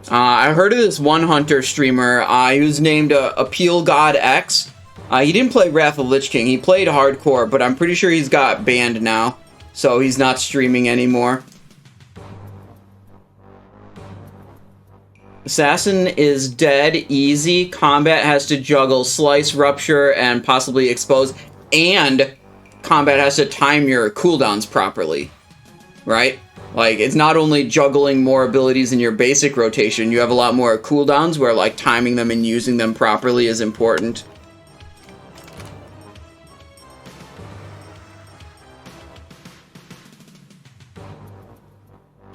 I heard of this one Hunter streamer, he was named Appeal God X. He didn't play Wrath of the Lich King, he played hardcore, but I'm pretty sure he's got banned now, so he's not streaming anymore. Assassin is dead easy. Combat has to juggle Slice, Rupture, and possibly Expose. And Combat has to time your cooldowns properly. Right? Like, it's not only juggling more abilities in your basic rotation, you have a lot more cooldowns where, like, timing them and using them properly is important.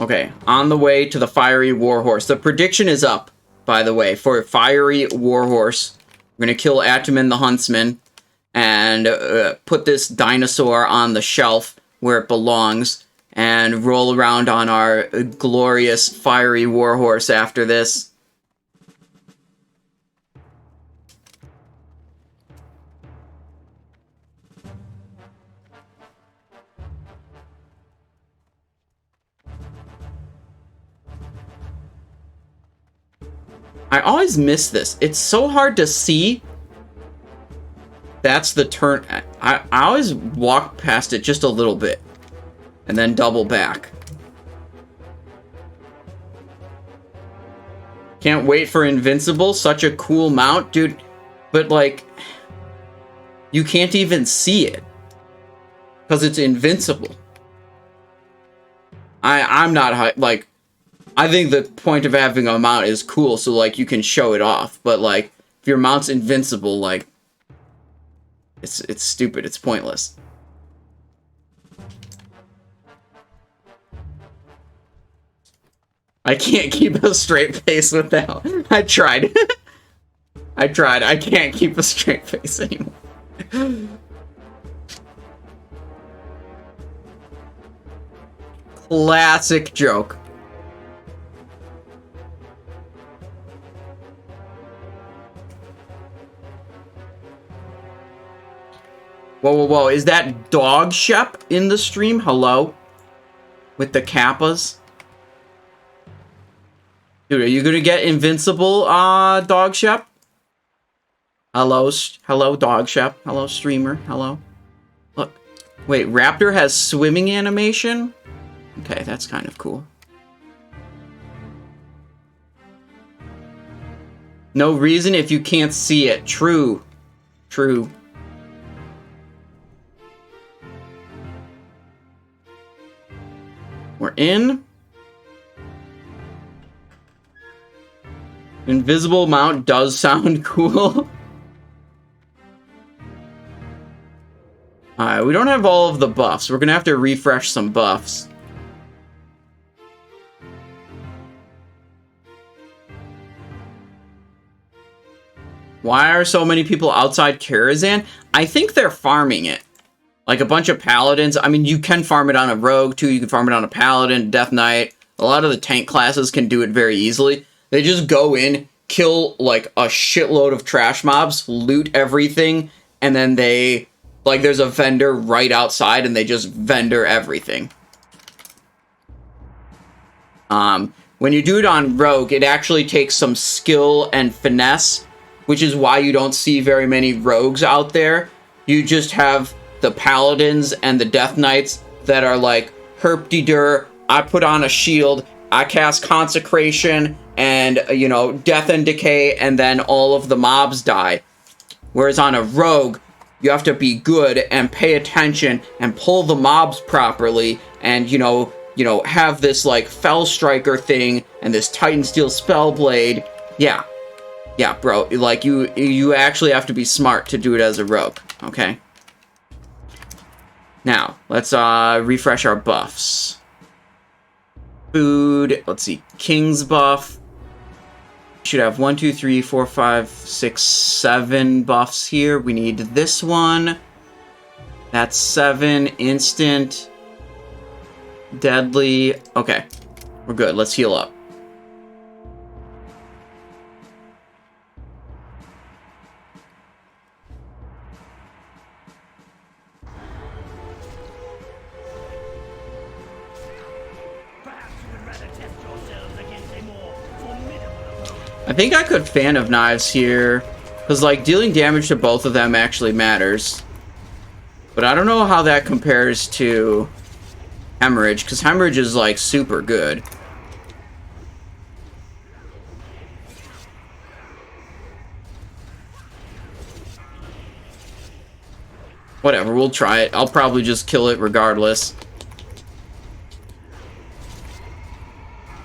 Okay, on the way to the Fiery Warhorse. The prediction is up, by the way, for Fiery Warhorse. We're going to kill Attumen the Huntsman and put this dinosaur on the shelf where it belongs and roll around on our glorious Fiery Warhorse after this. I always miss this. It's so hard to see. That's the turn. I always walk past it just a little bit. And then double back. Can't wait for Invincible. Such a cool mount, dude. But, like, you can't even see it. Because it's invincible. I'm not, like... I think the point of having a mount is cool, so, like, you can show it off. But, like, if your mount's invincible, like, it's stupid. It's pointless. I can't keep a straight face with that one. I tried. I tried. I can't keep a straight face anymore. Classic joke. Whoa, whoa, whoa. Is that Dog Shep in the stream? Hello? With the Kappas? Dude, are you gonna get Invincible, Dog Shep? Hello, hello, Dog Shep. Hello, streamer. Hello. Look. Wait, Raptor has swimming animation? Okay, that's kind of cool. No reason if you can't see it. True. True. We're in. Invisible mount does sound cool. Alright, we don't have all of the buffs. We're gonna have to refresh some buffs. Why are so many people outside Karazhan? I think they're farming it. Like a bunch of paladins. I mean, you can farm it on a rogue too. You can farm it on a paladin, death knight. A lot of the tank classes can do it very easily. They just go in, kill like a shitload of trash mobs, loot everything, and then they, like, there's a vendor right outside and they just vendor everything. When you do it on Rogue, it actually takes some skill and finesse, which is why you don't see very many Rogues out there. You just have the Paladins and the Death Knights that are like, herp-de-dur, I put on a shield, I cast Consecration, and, you know, Death and Decay, and then all of the mobs die. Whereas on a Rogue, you have to be good and pay attention and pull the mobs properly, and, you know, have this, like, Fell Striker thing, and this Titan Steel Spellblade. Yeah. Yeah, bro, like, you actually have to be smart to do it as a Rogue, okay? Now, let's, refresh our buffs. Food, let's see, King's buff. Should have 1, 2, 3, 4, 5, 6, 7 buffs here. We need this one. That's 7, instant. Deadly. Okay, we're good. Let's heal up. Perhaps you would rather test yourselves against a more formidable opponent. I think I could Fan of Knives here, because, like, dealing damage to both of them actually matters. But I don't know how that compares to Hemorrhage, because Hemorrhage is, like, super good. Whatever, we'll try it. I'll probably just kill it regardless.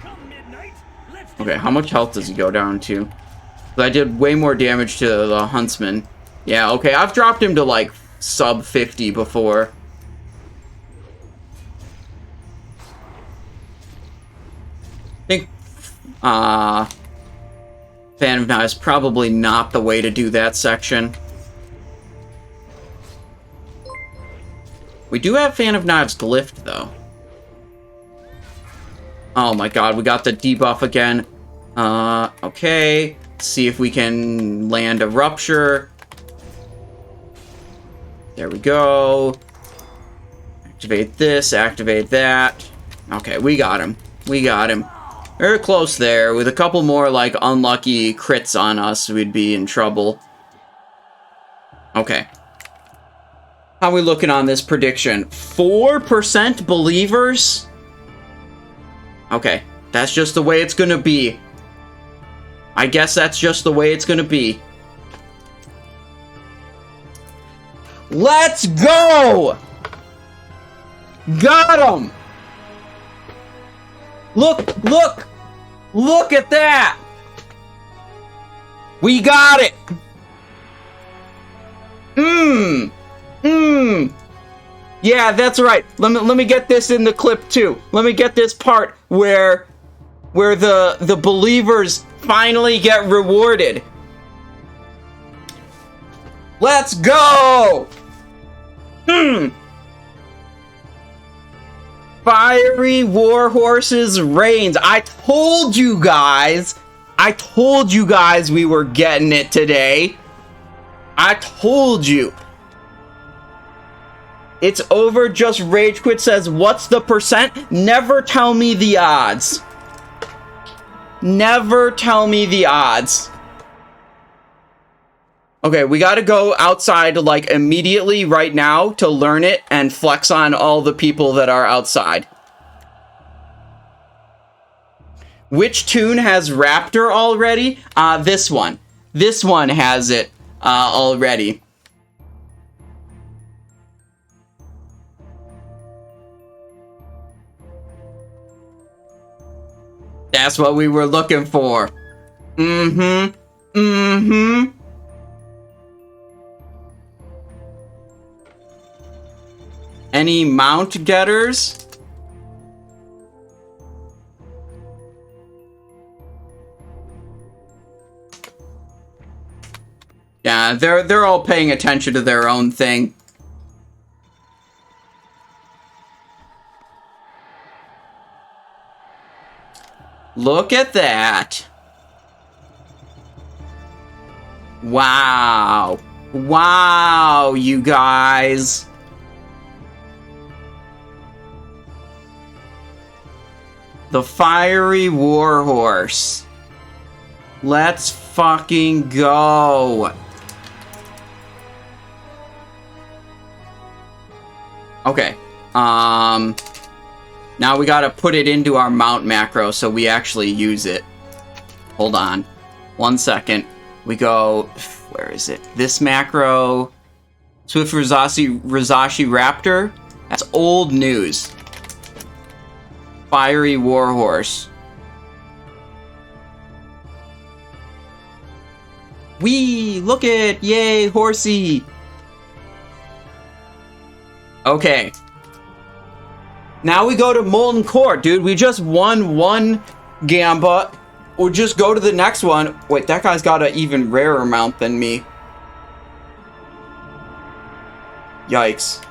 Come midnight, let's Okay, how much health does he go down to? 'Cause I did way more damage to the Huntsman. Yeah, okay, I've dropped him to, like, sub 50 before. I think, Fan of Knives probably not the way to do that section. We do have Fan of Knives glyphed, though. Oh my god, we got the debuff again. Okay. Let's see if we can land a Rupture. There we go. Activate this, activate that. Okay, we got him. We got him. Very close there. With a couple more, like, unlucky crits on us, we'd be in trouble. Okay. How are we looking on this prediction? 4% believers? Okay. That's just the way it's gonna be. I guess that's just the way it's gonna be. Let's go! Got him! Look, look! Look at that! We got it! Yeah, that's right. Let me get this in the clip too. Let me get this part where the believers finally get rewarded. Let's go! Fiery Warhorse's Reins. I told you guys we were getting it today. I told you. It's over. Just Rage Quit says, what's the percent? Never tell me the odds. Never tell me the odds. Okay, we gotta go outside, like, immediately right now to learn it and flex on all the people that are outside. Which tune has Raptor already? This one. This one has it, already. That's what we were looking for. Any mount getters? Yeah, they're all paying attention to their own thing. Look at that. Wow. Wow, you guys. The Fiery Warhorse. Let's fucking go. Okay. Now we gotta put it into our mount macro so we actually use it. Hold on. 1 second. We go... Where is it? This macro... Swift Razzashi Raptor? That's old news. Fiery Warhorse. Wee! Look it! Yay, horsey! Okay. Now we go to Molten Core, dude. We just won one Gamba. We'll just go to the next one. Wait, that guy's got an even rarer mount than me. Yikes.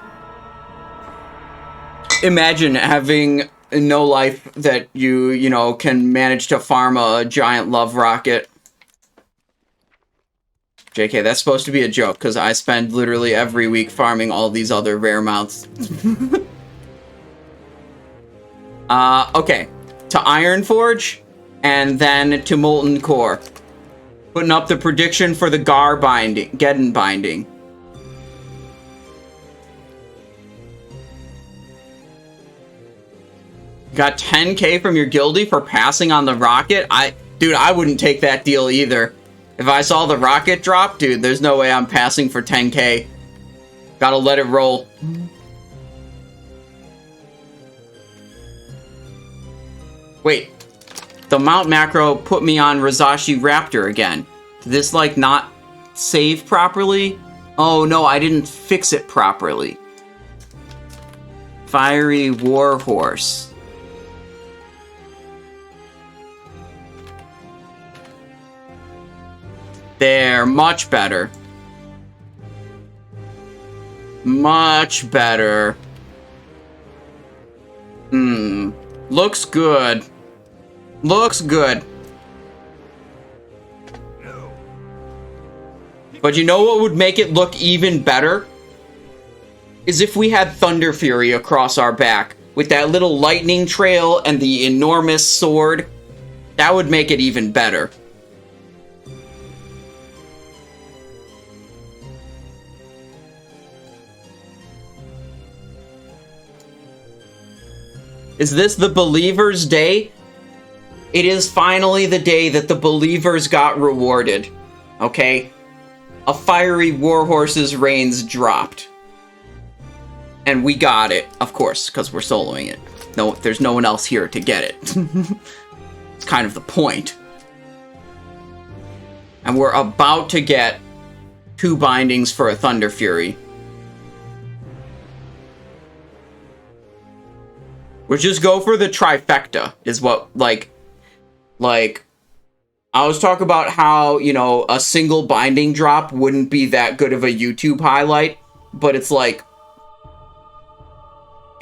Imagine having no life that you know, can manage to farm a giant love rocket. JK, that's supposed to be a joke, because I spend literally every week farming all these other rare mounts. Okay. To Ironforge, and then to Molten Core. Putting up the prediction for the Garr binding, Geddon binding. Got 10k from your guildie for passing on the rocket? Dude, I wouldn't take that deal either. If I saw the rocket drop, dude, there's no way I'm passing for 10k. Gotta let it roll. Wait. The mount macro put me on Razzashi Raptor again. Did this, like, not save properly? Oh, no, I didn't fix it properly. Fiery Warhorse. There, much better. Much better. Looks good. Looks good. But you know what would make it look even better? Is if we had Thunderfury across our back with that little lightning trail and the enormous sword. That would make it even better. Is this the Believers' Day? It is finally the day that the Believers got rewarded. Okay? A Fiery Warhorse's Reins dropped. And we got it, of course, because we're soloing it. No, there's no one else here to get it. It's kind of the point. And we're about to get 2 bindings for a Thunderfury. We'll just go for the trifecta, is what, like, I was talking about how, you know, a single binding drop wouldn't be that good of a YouTube highlight, but it's like,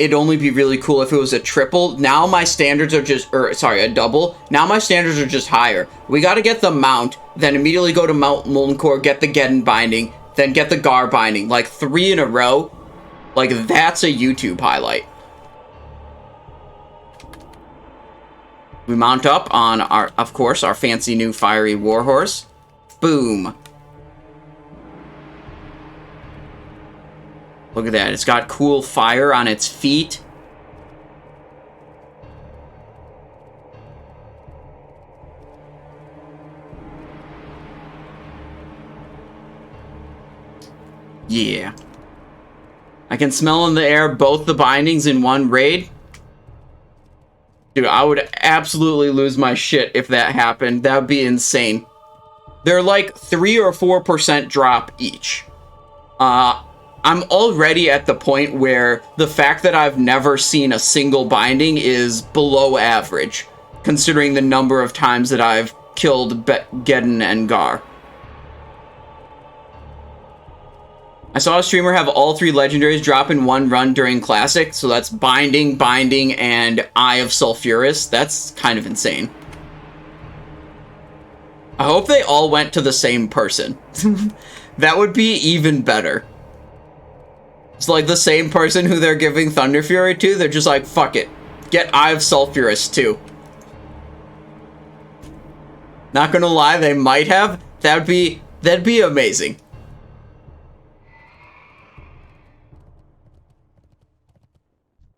it'd only be really cool if it was a triple. Now my standards are just, a double. Now my standards are just higher. We gotta get the mount, then immediately go to Molten Core, get the Geddon binding, then get the Garr binding. Like, 3 in a row. Like, that's a YouTube highlight. We mount up on our, of course, our fancy new Fiery Warhorse. Boom. Look at that. It's got cool fire on its feet. Yeah. I can smell in the air both the bindings in one raid. Dude, I would absolutely lose my shit if that happened. That would be insane. They're like 3 or 4% drop each. I'm already at the point where the fact that I've never seen a single binding is below average, considering the number of times that I've killed Geddon and Garr. I saw a streamer have all 3 legendaries drop in one run during Classic, so that's Binding, Binding, and Eye of Sulfuras. That's kind of insane. I hope they all went to the same person. That would be even better. It's like the same person who they're giving Thunderfury to, they're just like, fuck it. Get Eye of Sulphurous too. Not gonna lie, they might have. That'd be amazing.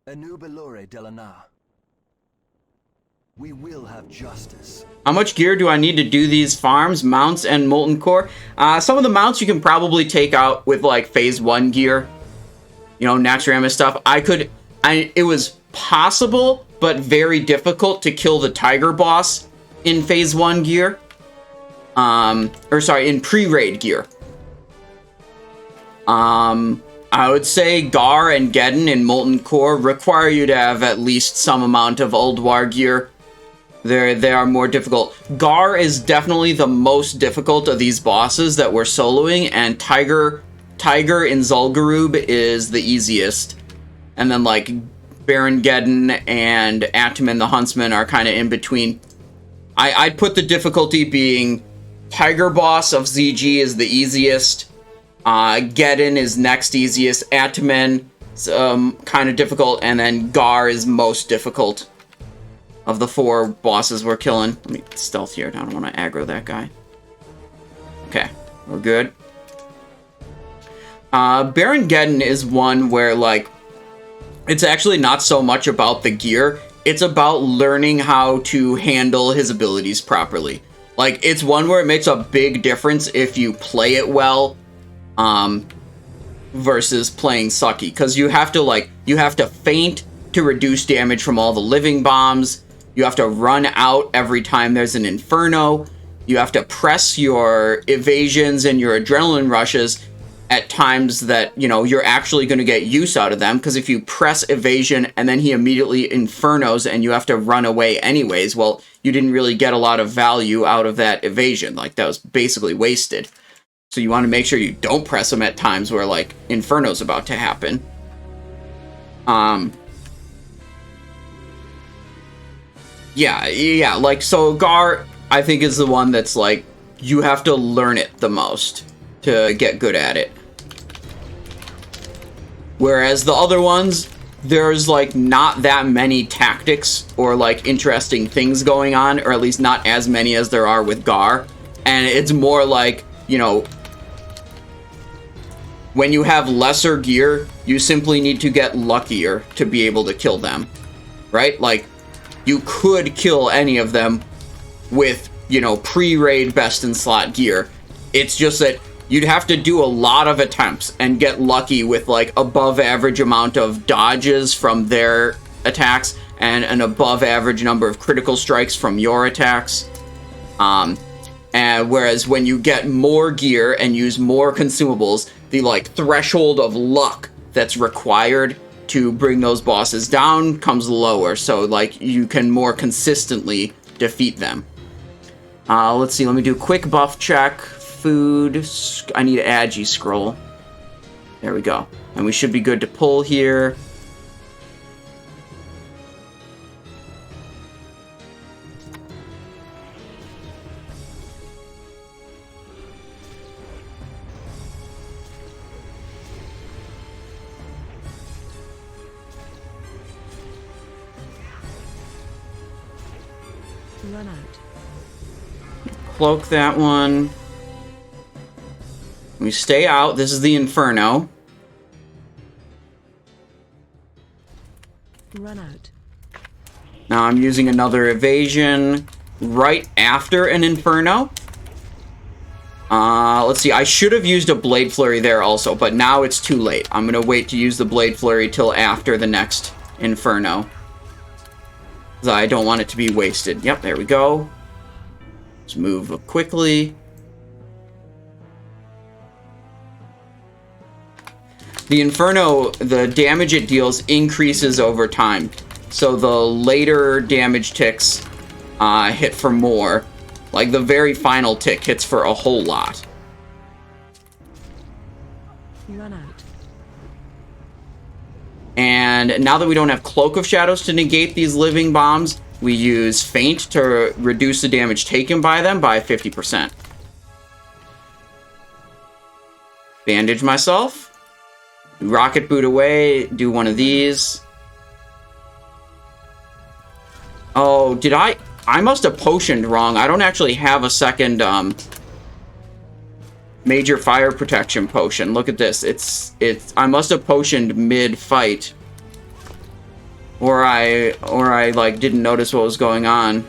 Anubelore Delana. We will have justice. How much gear do I need to do these farms, mounts, and molten core? Some of the mounts you can probably take out with like phase 1 gear. You know, Naxxramas stuff. It was possible, but very difficult to kill the Tiger boss in phase 1 gear. In pre-raid gear. I would say Garr and Geddon in Molten Core require you to have at least some amount of Old War gear. They are more difficult. Garr is definitely the most difficult of these bosses that we're soloing, and Tiger in Zul'Gurub is the easiest. And then like Baron Geddon and Attumen the Huntsman are kind of in between. I'd put the difficulty being Tiger boss of ZG is the easiest. Geddon is next easiest. Attumen is kind of difficult, and then Garr is most difficult of the 4 bosses we're killing. Let me stealth here. I don't want to aggro that guy. Okay, we're good. Baron Geddon is one where, like, it's actually not so much about the gear. It's about learning how to handle his abilities properly. Like, it's one where it makes a big difference if you play it well, versus playing sucky. Because you have to feint to reduce damage from all the living bombs. You have to run out every time there's an inferno. You have to press your evasions and your adrenaline rushes at times that, you know, you're actually going to get use out of them. Because if you press evasion and then he immediately infernos and you have to run away anyways, well, you didn't really get a lot of value out of that evasion. Like, that was basically wasted. So you want to make sure you don't press him at times where, like, inferno's about to happen. Yeah, like, so Garr, I think, is the one that's, like, you have to learn it the most to get good at it. Whereas the other ones, there's, like, not that many tactics or, like, interesting things going on, or at least not as many as there are with Garr. And it's more like, you know, when you have lesser gear, you simply need to get luckier to be able to kill them, right? Like, you could kill any of them with, you know, pre-raid best in slot gear. It's just that you'd have to do a lot of attempts and get lucky with, like, above average amount of dodges from their attacks and an above average number of critical strikes from your attacks. And whereas when you get more gear and use more consumables, the, like, threshold of luck that's required to bring those bosses down comes lower, so, like, you can more consistently defeat them. Let's see, let me do a quick buff check. Food, I need Agi scroll. There we go. And we should be good to pull here. Run out. Cloak that one. We stay out. This is the Inferno. Run out. Now I'm using another evasion right after an Inferno. Let's see. I should have used a Blade Flurry there also, but now it's too late. I'm going to wait to use the Blade Flurry till after the next Inferno. I don't want it to be wasted. Yep, there we go. Let's move quickly. The Inferno, the damage it deals increases over time. So the later damage ticks hit for more. Like, the very final tick hits for a whole lot. Run out. And now that we don't have Cloak of Shadows to negate these living bombs, we use Feint to reduce the damage taken by them by 50%. Bandage myself. Rocket boot away. Do one of these. Oh, did I must have potioned wrong. I don't actually have a second, major fire protection potion. Look at this. I must have potioned mid-fight. Or I, like, didn't notice what was going on.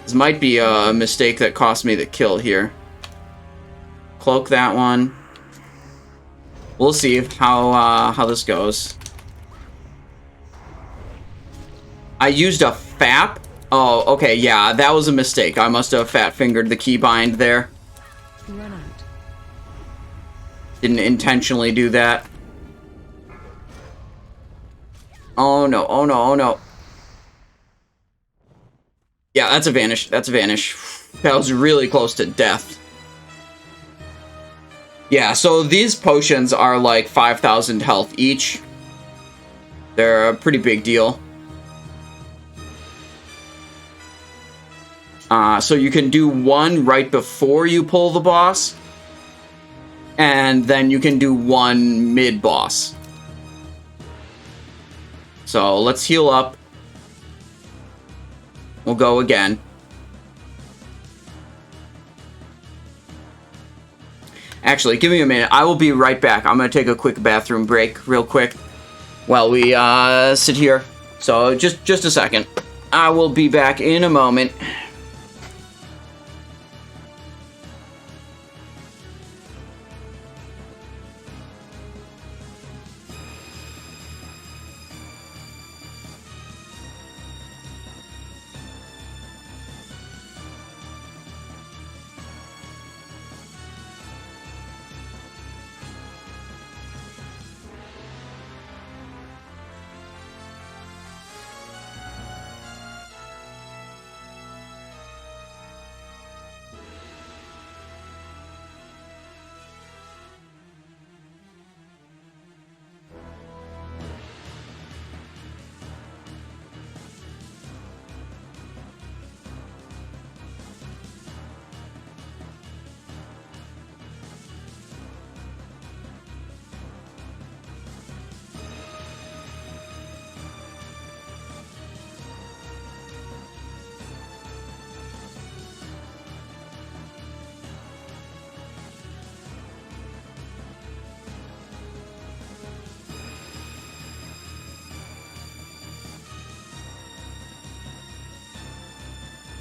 This might be a mistake that cost me the kill here. Cloak that one. We'll see how this goes. I used a FAP. Oh, okay, yeah, that was a mistake. I must have fat-fingered the keybind there. Run out. Didn't intentionally do that. Oh no, oh no, oh no. Yeah, that's a vanish. That's a vanish. That was really close to death. Yeah, so these potions are like 5,000 health each. They're a pretty big deal. So you can do one right before you pull the boss. And then you can do one mid-boss. So let's heal up. We'll go again. Actually, give me a minute. I will be right back. I'm going to take a quick bathroom break real quick while we sit here. So just a second. I will be back in a moment.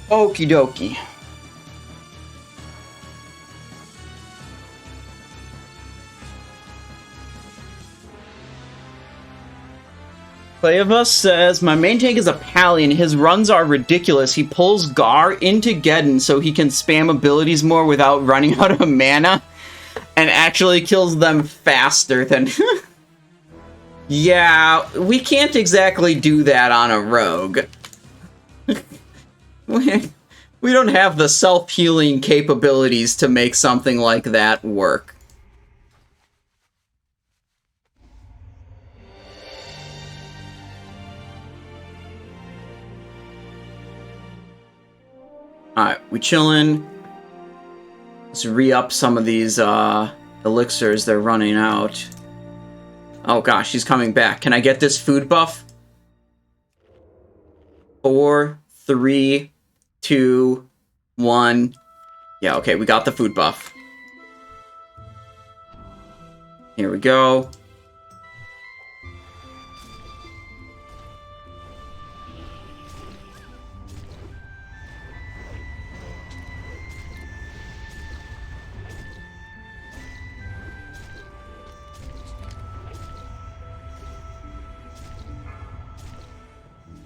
Okie dokie. Clayavus says, my main tank is a Palian. His runs are ridiculous. He pulls Garr into Geddon so he can spam abilities more without running out of mana. And actually kills them faster than... Yeah, we can't exactly do that on a rogue. We don't have the self-healing capabilities to make something like that work. Alright, we chillin'. Let's re-up some of these elixirs. They're running out. Oh gosh, he's coming back. Can I get this food buff? 4, 3, 2, 1. Yeah, okay, we got the food buff. Here we go.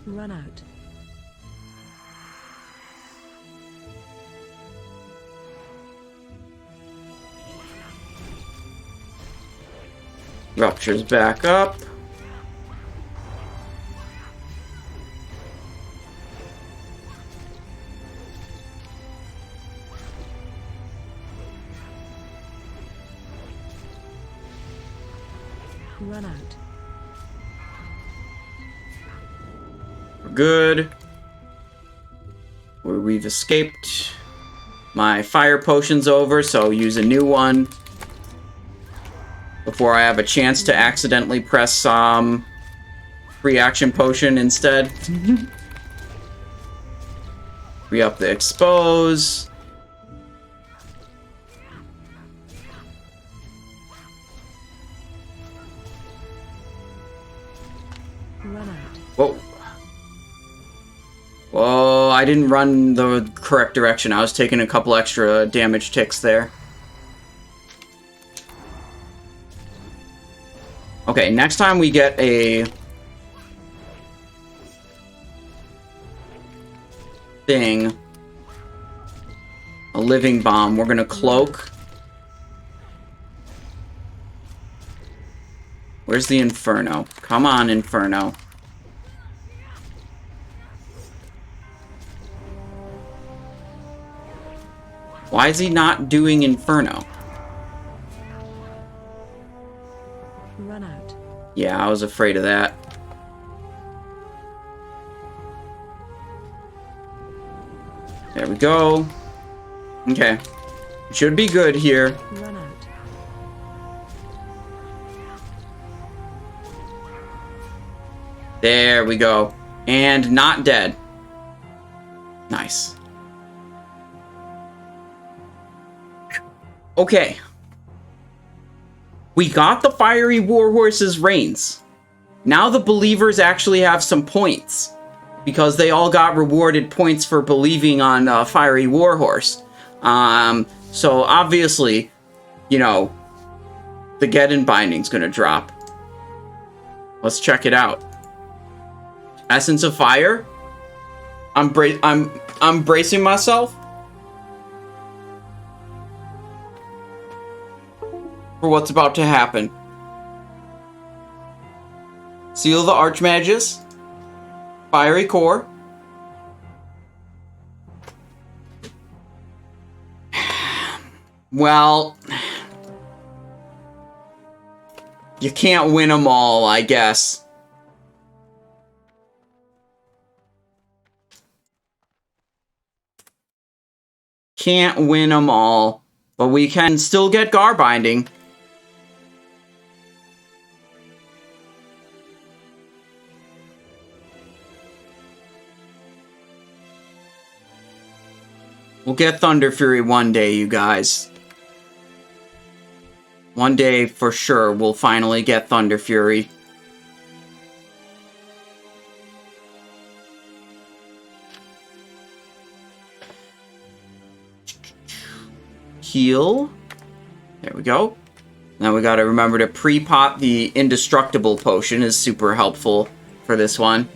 Run out. Rupture's back up. Run out. We're good. we've escaped. My fire potion's over, so use a new one before I have a chance to accidentally press reaction potion instead. Re-up the expose. Run out. Whoa. Whoa, I didn't run the correct direction. I was taking a couple extra damage ticks there. Okay, next time we get a thing, a living bomb, we're gonna cloak. Where's the Inferno? Come on, Inferno. Why is he not doing Inferno? Run out. Yeah, I was afraid of that. There we go. Okay. Should be good here. Run out. There we go. And not dead. Nice. Okay. We got the fiery Warhorse's Reins. Now the believers actually have some points, because they all got rewarded points for believing on fiery Warhorse. So obviously, you know, the Geddon binding's gonna drop. Let's check it out. Essence of Fire. I'm bracing myself for what's about to happen. Seal of the Archmagus. Fiery Core. Well, you can't win them all, I guess. Can't win them all, but we can still get Garr binding. We'll get Thunderfury one day, you guys. One day, for sure, we'll finally get Thunderfury. Heal. There we go. Now we gotta remember to pre-pop the Indestructible potion is super helpful for this one.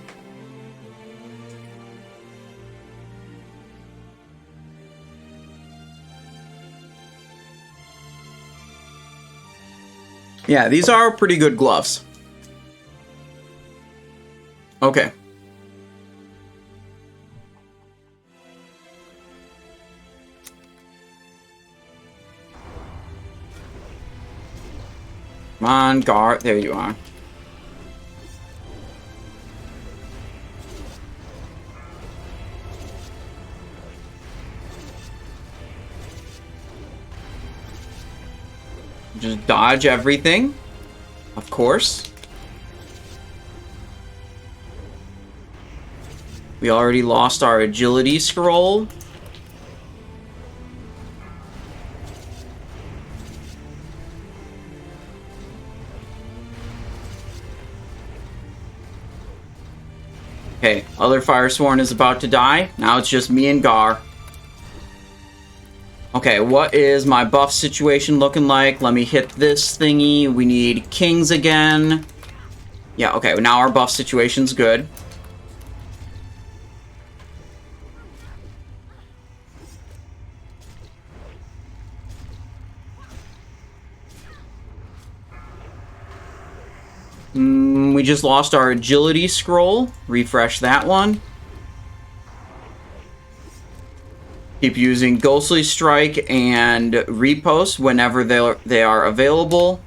Yeah, these are pretty good gloves. Okay. Come on, Garr. There you are. Just dodge everything, of course. We already lost our agility scroll. Okay, other Firesworn is about to die. Now it's just me and Garr. Okay, what is my buff situation looking like? Let me hit this thingy. We need kings again. Yeah, okay, now our buff situation's good. We just lost our agility scroll. Refresh that one. Keep using Ghostly Strike and Repost whenever they are available.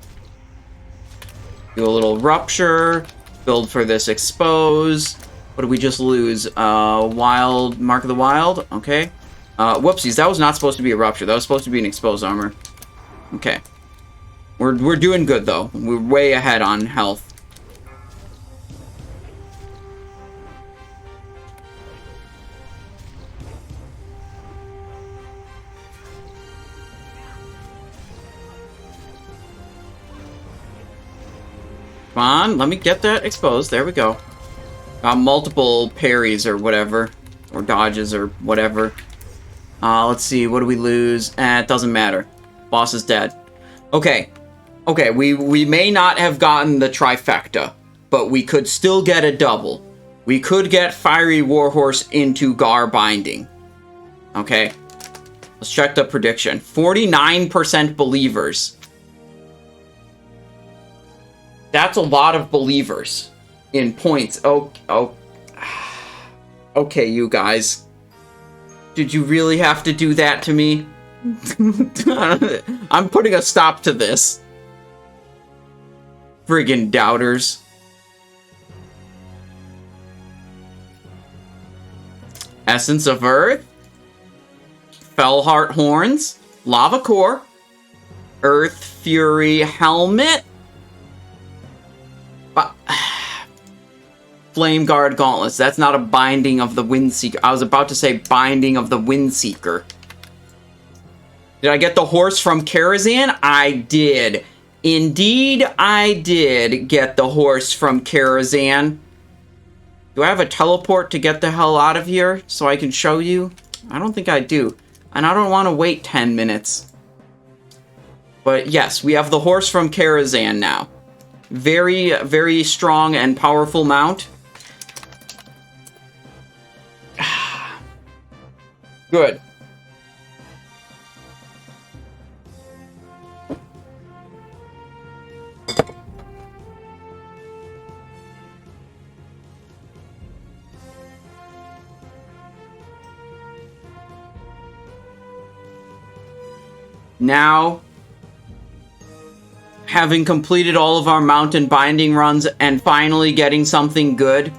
Do a little Rupture. Build for this Expose. What did we just lose? Wild, Mark of the Wild, okay. Whoopsies, that was not supposed to be a Rupture. That was supposed to be an Exposed Armor. Okay. We're doing good, though. We're way ahead on health. Come on, let me get that exposed. There we go. Got multiple parries or whatever. Or dodges or whatever. Let's see, what do we lose? It doesn't matter. Boss is dead. Okay. Okay, we may not have gotten the trifecta, but we could still get a double. We could get Fiery Warhorse into Garr binding. Okay. Let's check the prediction. 49% believers. That's a lot of believers in points. Oh. Okay, you guys. Did you really have to do that to me? I'm putting a stop to this. Friggin' doubters. Essence of Earth. Fellheart Horns. Lava Core. Earth Fury Helmet. Flame Guard Gauntlets. That's not a binding of the Windseeker. I was about to say binding of the Windseeker. Did I get the horse from Karazhan? I did. Indeed, I did get the horse from Karazhan. Do I have a teleport to get the hell out of here so I can show you? I don't think I do. And I don't want to wait 10 minutes. But yes, we have the horse from Karazhan now. Very, very strong and powerful mount. Good. Now, having completed all of our mountain binding runs and finally getting something good,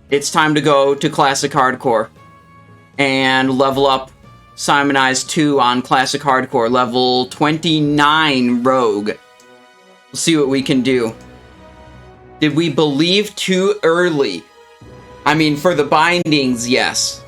it's time to go to Classic Hardcore and level up Simonize 2 on Classic Hardcore, level 29 Rogue. We'll see what we can do. Did we believe too early? I mean, for the bindings, yes.